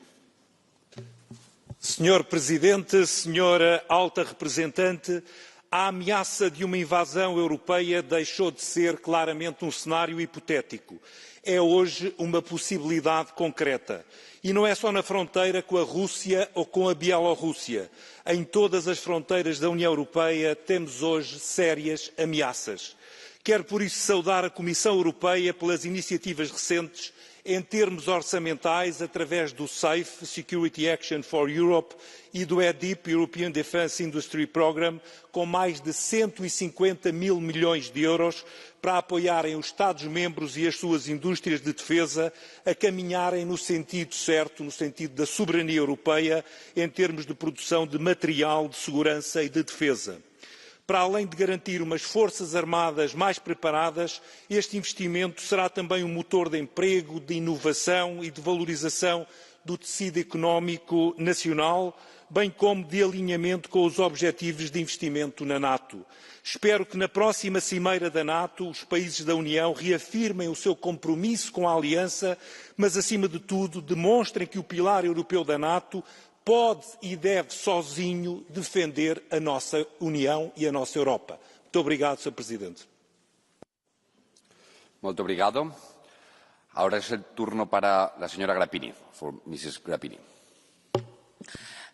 Senhor Presidente, Senhora Alta Representante, a ameaça de uma invasão europeia deixou de ser claramente um cenário hipotético. É hoje uma possibilidade concreta. E não é só na fronteira com a Rússia ou com a Bielorrússia. Em todas as fronteiras da União Europeia temos hoje sérias ameaças. Quero por isso saudar a Comissão Europeia pelas iniciativas recentes em termos orçamentais através do SAFE, Security Action for Europe, e do EDIP, European Defence Industry Programme, com mais de 150 mil milhões de euros para apoiarem os Estados-membros e as suas indústrias de defesa a caminharem no sentido certo, no sentido da soberania europeia, em termos de produção de material de segurança e de defesa. Para além de garantir umas forças armadas mais preparadas, este investimento será também um motor de emprego, de inovação e de valorização do tecido económico nacional, bem como de alinhamento com os objetivos de investimento na NATO. Espero que na próxima cimeira da NATO os países da União reafirmem o seu compromisso com a Aliança, mas acima de tudo demonstrem que o pilar europeu da NATO pode e deve sozinho defender a nossa União e a nossa Europa. Muito obrigado, Sr. Presidente. Muito obrigado. Ahora es el turno para la señora Grappini, for Mrs. Grappini.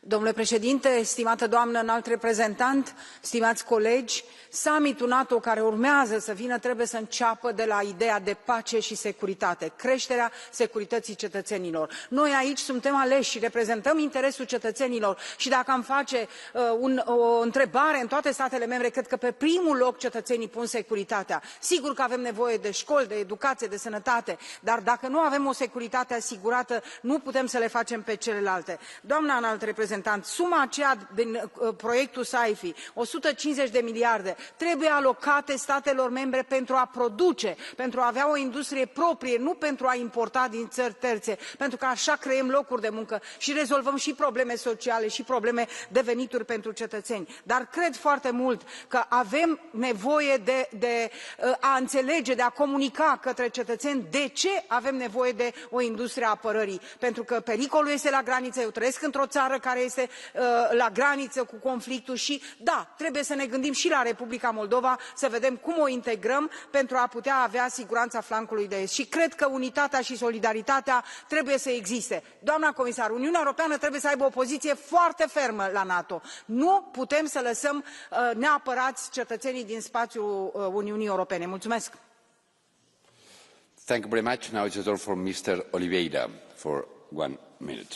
Domnule președinte, stimată doamnă înalt reprezentant, stimați colegi, summitul NATO care urmează să vină trebuie să înceapă de la ideea de pace și securitate, creșterea securității cetățenilor. Noi aici suntem aleși și reprezentăm interesul cetățenilor și dacă am face o întrebare în toate statele membre, cred că pe primul loc cetățenii pun securitatea. Sigur că avem nevoie de școli, de educație, de sănătate, dar dacă nu avem o securitate asigurată, nu putem să le facem pe celelalte. Doamna înalt reprezentant, suma aceea din proiectul SAIFI, 150 de miliarde, trebuie alocate statelor membre pentru a produce, pentru a avea o industrie proprie, nu pentru a importa din țări terțe, pentru că așa creăm locuri de muncă și rezolvăm și probleme sociale și probleme de venituri pentru cetățeni. Dar cred foarte mult că avem nevoie de a înțelege, de a comunica către cetățeni de ce avem nevoie de o industrie a apărării. Pentru că pericolul este la graniță, eu trăiesc într-o țară care este la graniță cu conflictul și, da, trebuie să ne gândim și la Republica Moldova, să vedem cum o integrăm pentru a putea avea siguranța flancului de est. Și cred că unitatea și solidaritatea trebuie să existe. Doamna comisar, Uniunea Europeană trebuie să aibă o poziție foarte fermă la NATO. Nu putem să lăsăm neapărați cetățenii din spațiul Uniunii Europene. Mulțumesc! Thank you very much. Now it's the turn for Mr. Oliveira for 1 minute.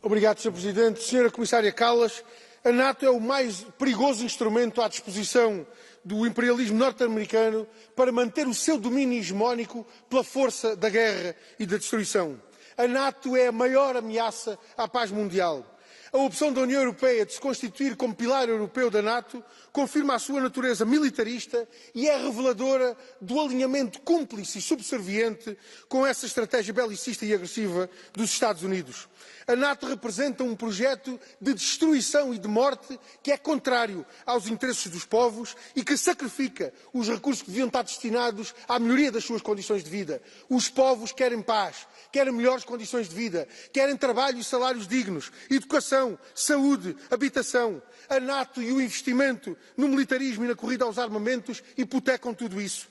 Obrigado, Sr. Presidente. Sra. Comissária Kallas, a NATO é o mais perigoso instrumento à disposição do imperialismo norte-americano para manter o seu domínio hegemónico pela força da guerra e da destruição. A NATO é a maior ameaça à paz mundial. A opção da União Europeia de se constituir como pilar europeu da NATO confirma a sua natureza militarista e é reveladora do alinhamento cúmplice e subserviente com essa estratégia belicista e agressiva dos Estados Unidos. A NATO representa um projeto de destruição e de morte que é contrário aos interesses dos povos e que sacrifica os recursos que deviam estar destinados à melhoria das suas condições de vida. Os povos querem paz, querem melhores condições de vida, querem trabalho e salários dignos, educação, saúde, habitação. A NATO e o investimento no militarismo e na corrida aos armamentos hipotecam tudo isso.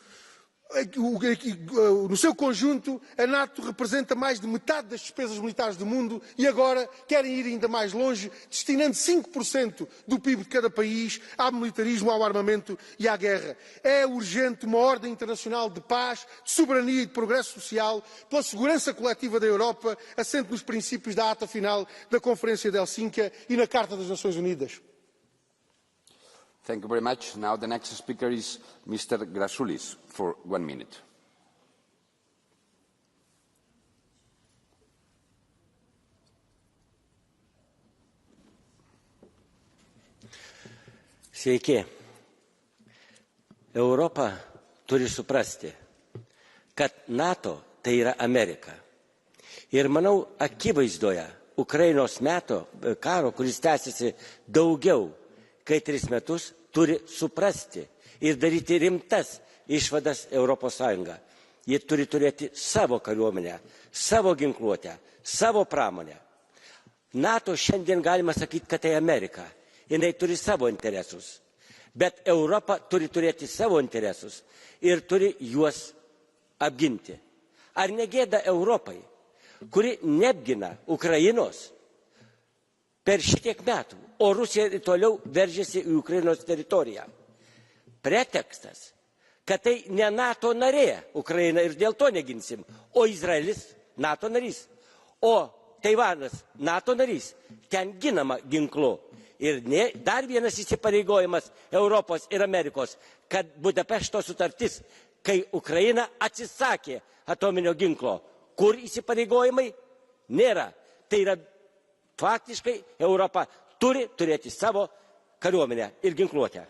No seu conjunto, a NATO representa mais de metade das despesas militares do mundo e agora querem ir ainda mais longe, destinando 5% do PIB de cada país ao militarismo, ao armamento e à guerra. É urgente uma ordem internacional de paz, de soberania e de progresso social, pela segurança coletiva da Europa, assente nos princípios da ata final da Conferência de Helsínquia e na Carta das Nações Unidas. Thank you very much. Now the next speaker is Mr. Grasulis for 1 minute. Sveiki. Europa turi suprasti, kad NATO tai yra Amerika. Ir manau, akivaizdoje Ukrainos karo, kuris tęsiasi daugiau kai 3 metus, turi suprasti ir daryti rimtas išvadas Europos Sąjunga. Jie turi turėti savo kariuomenę, savo ginkluotę, savo pramonę. NATO šiandien galima sakyti, kad tai Amerika. Jinai turi savo interesus. Bet Europa turi turėti savo interesus ir turi juos apginti. Ar negėda Europai, kuri neapgina Ukrainos per šitiek metų, o Rusija toliau veržiasi į Ukrainos teritoriją? Pretekstas, kad tai ne NATO narė Ukraina ir dėl to neginsim, o Izraelis NATO narys, o Taivanas NATO narys, ten ginama ginklu. Ir dar vienas įsipareigojimas Europos ir Amerikos, kad Budapešto sutartis, kai Ukraina atsisakė atominio ginklo, kur įsipareigojimai nėra. Tai yra faktiškai Europa turi turėti savo kariuomenę ir ginkluotę.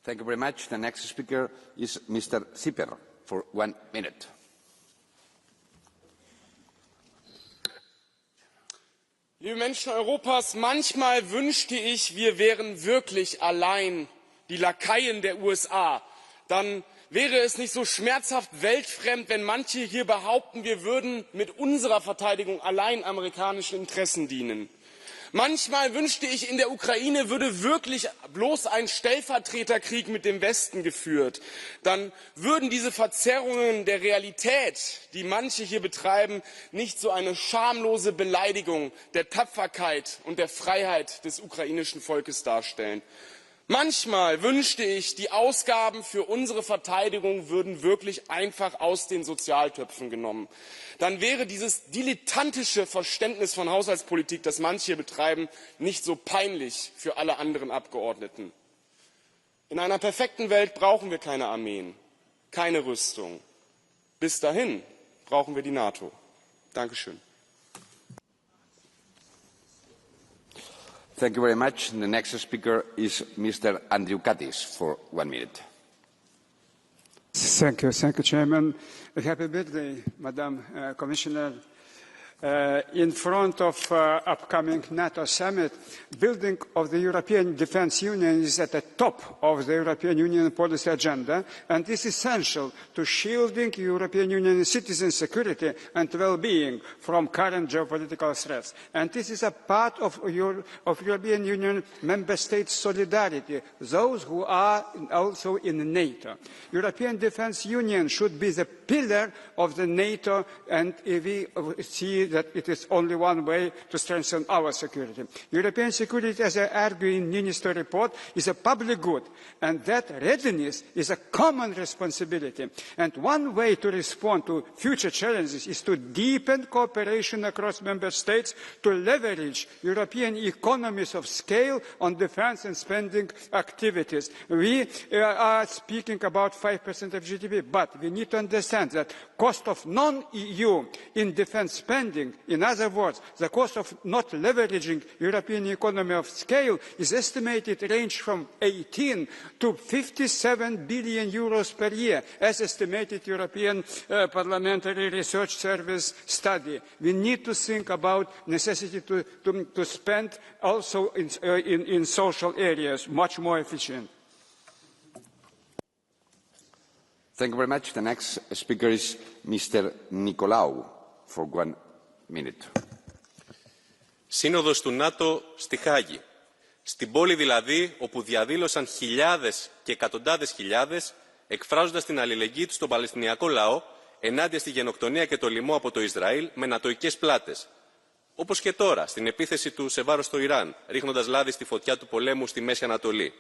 Thank you very much. The next speaker is Mr. Sipper for 1 minute. Liebe Menschen Europas, manchmal wünschte ich, wir wären wirklich allein die Lakaien der USA. Dann wäre es nicht so schmerzhaft weltfremd, wenn manche hier behaupten, wir würden mit unserer Verteidigung allein amerikanischen Interessen dienen. Manchmal wünschte ich, in der Ukraine würde wirklich bloß ein Stellvertreterkrieg mit dem Westen geführt. Dann würden diese Verzerrungen der Realität, die manche hier betreiben, nicht so eine schamlose Beleidigung der Tapferkeit und der Freiheit des ukrainischen Volkes darstellen. Manchmal wünschte ich, die Ausgaben für unsere Verteidigung würden wirklich einfach aus den Sozialtöpfen genommen. Dann wäre dieses dilettantische Verständnis von Haushaltspolitik, das manche hier betreiben, nicht so peinlich für alle anderen Abgeordneten. In einer perfekten Welt brauchen wir keine Armeen, keine Rüstung. Bis dahin brauchen wir die NATO. Dankeschön. Thank you very much. The next speaker is Mr. Andriukaitis for 1 minute. Thank you, Chairman. Happy birthday, Madam Commissioner. In front of upcoming NATO Summit, building of the European Defence Union is at the top of the European Union policy agenda and is essential to shielding European Union citizens' security and well-being from current geopolitical threats. And this is a part of European Union member states' solidarity, those who are also in NATO. European Defence Union should be the pillar of the NATO, and we see that it is only one way to strengthen our security. European security, as I argue in Niinistö report, is a public good, and that readiness is a common responsibility. And one way to respond to future challenges is to deepen cooperation across member states to leverage European economies of scale on defence and spending activities. We are speaking about 5% of GDP, but we need to understand that cost of non-EU in defence spending, in other words, the cost of not leveraging European economy of scale is estimated range from 18 to 57 billion euros per year, as estimated European Parliamentary Research Service study. We need to think about necessity to spend also in social areas much more efficient. Thank you very much. The next speaker is Mr. Nicolaou for 1 minute. Σύνοδος του ΝΑΤΟ στη Χάγη. Στην πόλη δηλαδή όπου διαδήλωσαν χιλιάδες και εκατοντάδες χιλιάδες εκφράζοντας την αλληλεγγύη τους στον Παλαιστινιακό λαό ενάντια στη γενοκτονία και το λοιμό από το Ισραήλ με νατοικές πλάτες. Όπως και τώρα στην επίθεση του σε βάρος στο Ιράν, ρίχνοντας λάδι στη φωτιά του πολέμου στη Μέση Ανατολή.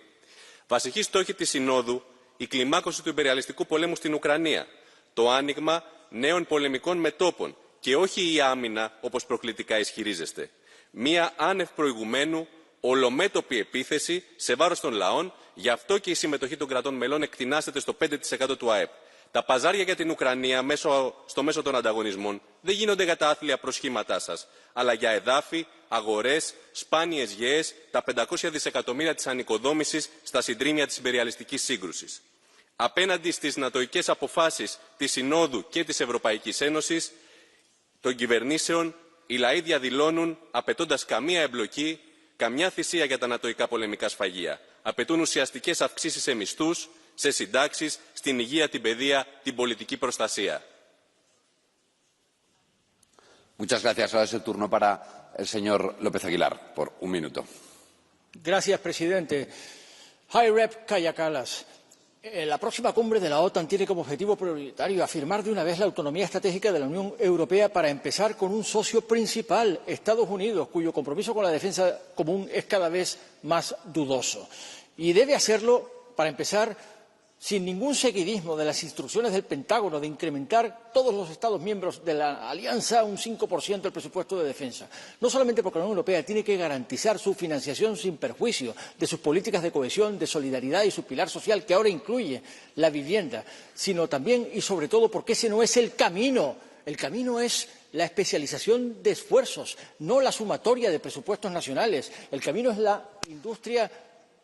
Βασική στόχη της Συνόδου, η κλιμάκωση του ιμπεριαλιστικού πολέμου στην Ουκρανία, το άνοιγμα νέων πολεμικών μετώπων και όχι η άμυνα όπως προκλητικά ισχυρίζεστε. Μία άνευ προηγουμένου ολομέτωπη επίθεση σε βάρος των λαών, γι' αυτό και η συμμετοχή των κρατών μελών εκτινάσεται στο 5% του ΑΕΠ. Τα παζάρια για την Ουκρανία στο μέσο των ανταγωνισμών δεν γίνονται για τα άθλια προσχήματά σας, αλλά για εδάφη, αγορές, σπάνιες γέες, τα 500 δισεκατομμύρια της ανοικοδόμησης στα συντρίμμια της ιμπεριαλιστικής σύγκρουσης. Απέναντι στις νατοικές αποφάσεις της Συνόδου και της Ευρωπαϊκής Ένωσης, των κυβερνήσεων, οι λαοί διαδηλώνουν απαιτώντας καμία εμπλοκή, καμιά θυσία για τα νατοικά πολεμικά σφαγεία. Απαιτούν ουσιαστικές αυξήσεις σε μισθούς, σε συντάξεις, στην υγεία, την παιδεία, την πολιτική προστασία. Muchas gracias. Ahora es el turno para el señor López Aguilar, por 1 minuto. Gracias, presidente. High Rep Kaja Kallas. La próxima cumbre de la OTAN tiene como objetivo prioritario afirmar de una vez la autonomía estratégica de la Unión Europea para empezar con un socio principal, Estados Unidos, cuyo compromiso con la defensa común es cada vez más dudoso. Y debe hacerlo, para empezar, sin ningún seguidismo de las instrucciones del Pentágono de incrementar todos los Estados miembros de la Alianza un 5% del presupuesto de defensa. No solamente porque la Unión Europea tiene que garantizar su financiación sin perjuicio de sus políticas de cohesión, de solidaridad y su pilar social, que ahora incluye la vivienda, sino también y sobre todo porque ese no es el camino. El camino es la especialización de esfuerzos, no la sumatoria de presupuestos nacionales. El camino es la industria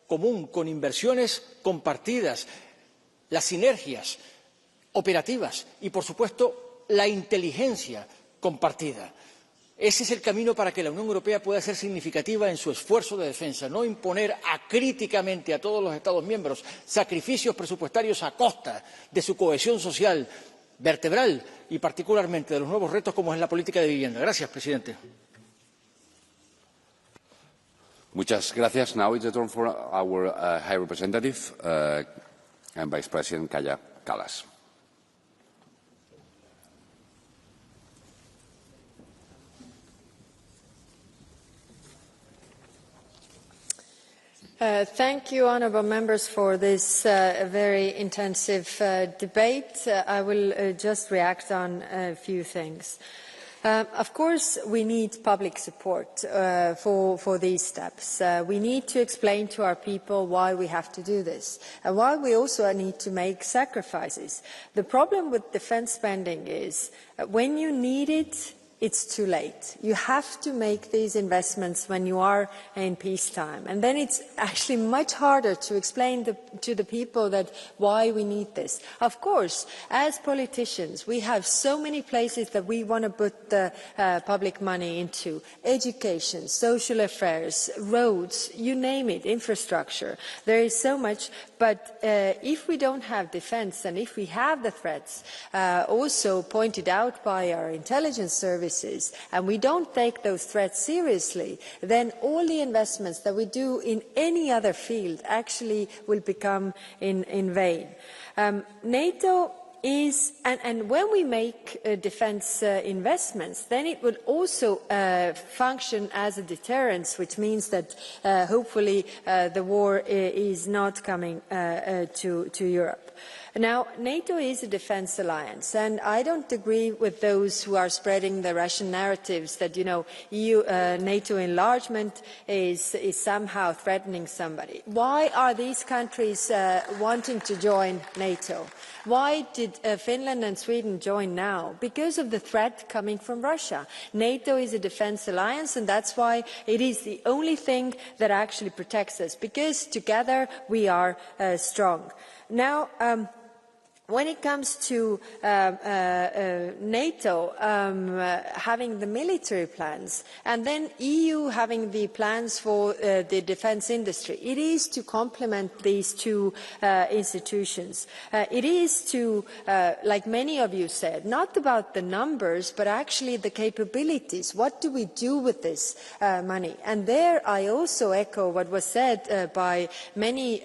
común, con inversiones compartidas, las sinergias operativas y, por supuesto, la inteligencia compartida. Ese es el camino para que la Unión Europea pueda ser significativa en su esfuerzo de defensa, no imponer acríticamente a todos los Estados miembros sacrificios presupuestarios a costa de su cohesión social vertebral y, particularmente, de los nuevos retos como es la política de vivienda. Gracias, presidente. Muchas gracias. Now it's the turn for our High Representative and Vice President Kaja Kallas. Thank you, honourable members, for this very intensive debate. I will just react on a few things. Of course, we need public support for these steps. We need to explain to our people why we have to do this and why we also need to make sacrifices. The problem with defence spending is when you need it, it's too late. You have to make these investments when you are in peacetime. And then it's actually much harder to explain to the people that why we need this. Of course, as politicians, we have so many places that we want to put the public money into. Education, social affairs, roads, you name it, infrastructure. There is so much. But if we don't have defence and if we have the threats also pointed out by our intelligence services, and we don't take those threats seriously, then all the investments that we do in any other field actually will become in vain. NATO is, and when we make defence investments, then it would also function as a deterrence, which means that hopefully the war is not coming to Europe. Now, NATO is a defence alliance, and I don't agree with those who are spreading the Russian narratives that, EU-NATO enlargement is somehow threatening somebody. Why are these countries wanting to join NATO? Why did Finland and Sweden join now? Because of the threat coming from Russia. NATO is a defence alliance, and that's why it is the only thing that actually protects us, because together we are strong. Now, when it comes to NATO having the military plans and then EU having the plans for the defence industry, it is to complement these two institutions. It is to, like many of you said, not about the numbers, but actually the capabilities. What do we do with this money? And there I also echo what was said by many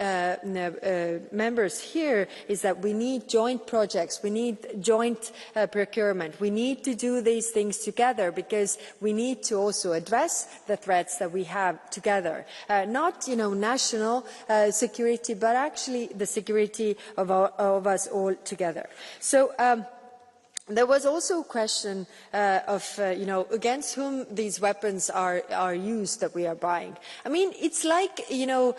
members here, is that we need joint projects, we need joint procurement. We need to do these things together because we need to also address the threats that we have together. Not, national security, but actually the security of us all together. So, there was also a question of, against whom these weapons are used that we are buying. I mean, it's like, you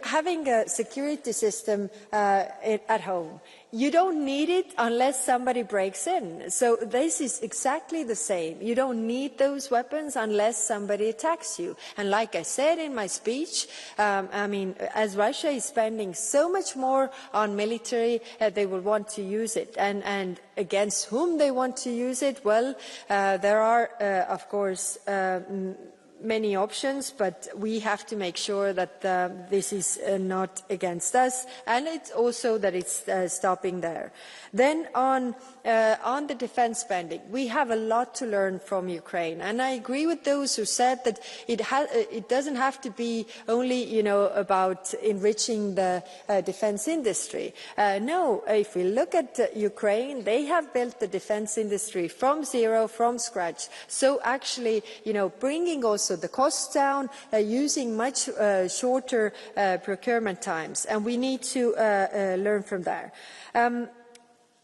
having a security system at home. You don't need it unless somebody breaks in. So this is exactly the same. You don't need those weapons unless somebody attacks you. And like I said in my speech, as Russia is spending so much more on military, they will want to use it. And against whom they want to use it? Well, there are, of course, many options, but we have to make sure that this is not against us, and it's also that it's stopping there. Then on the defence spending, we have a lot to learn from Ukraine, and I agree with those who said that it doesn't have to be only about enriching the defence industry. No, if we look at Ukraine, they have built the defence industry from zero, from scratch. So actually, bringing also the costs down, using much shorter procurement times, and we need to learn from there.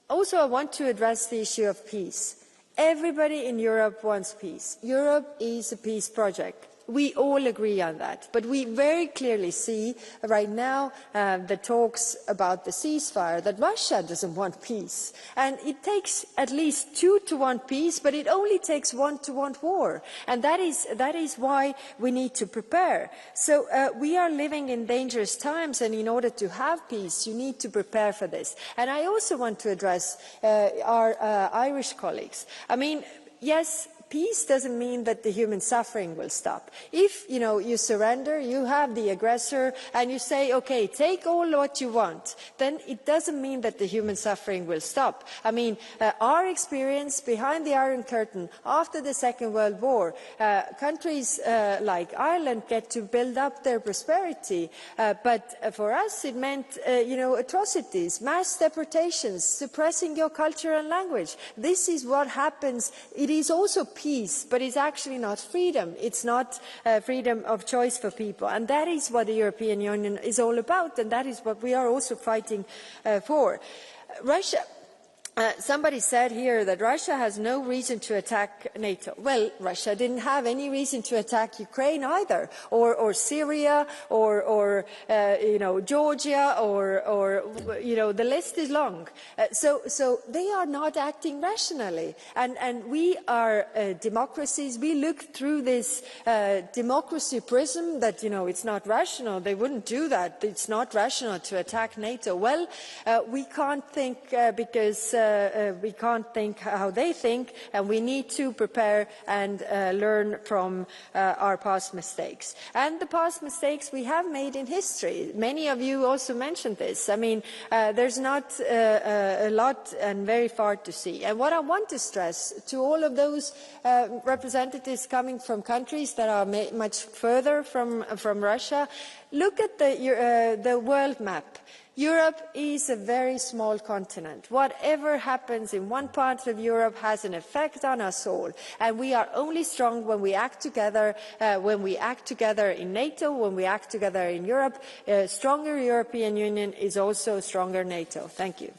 Also, I want to address the issue of peace. Everybody in Europe wants peace. Europe is a peace project. We all agree on that, but we very clearly see right now the talks about the ceasefire that Russia doesn't want peace, and it takes at least 2 to want peace, but it only takes 1 to want war, and that is why we need to prepare. So we are living in dangerous times, and in order to have peace, you need to prepare for this. And I also want to address our Irish colleagues. I mean, yes, peace doesn't mean that the human suffering will stop. If, you surrender, you have the aggressor, and you say, okay, take all what you want, then it doesn't mean that the human suffering will stop. I mean, our experience behind the Iron Curtain after the Second World War, countries like Ireland get to build up their prosperity, but for us it meant, atrocities, mass deportations, suppressing your culture and language. This is what happens. It is also peace, but it's actually not freedom. It's not freedom of choice for people. And that is what the European Union is all about, and that is what we are also fighting for. Russia. Somebody said here that Russia has no reason to attack NATO. Well, Russia didn't have any reason to attack Ukraine either, or Syria, or Georgia, or the list is long. So they are not acting rationally, and we are democracies. We look through this democracy prism that it's not rational. They wouldn't do that. It's not rational to attack NATO. Well, we can't think because. We can't think how they think, and we need to prepare and learn from our past mistakes. And the past mistakes we have made in history. Many of you also mentioned this. I mean, there's not a lot and very far to see. And what I want to stress to all of those representatives coming from countries that are much further from Russia, look at the world map. Europe is a very small continent. Whatever happens in one part of Europe has an effect on us all. And we are only strong when we act together in NATO, when we act together in Europe. A stronger European Union is also a stronger NATO. Thank you.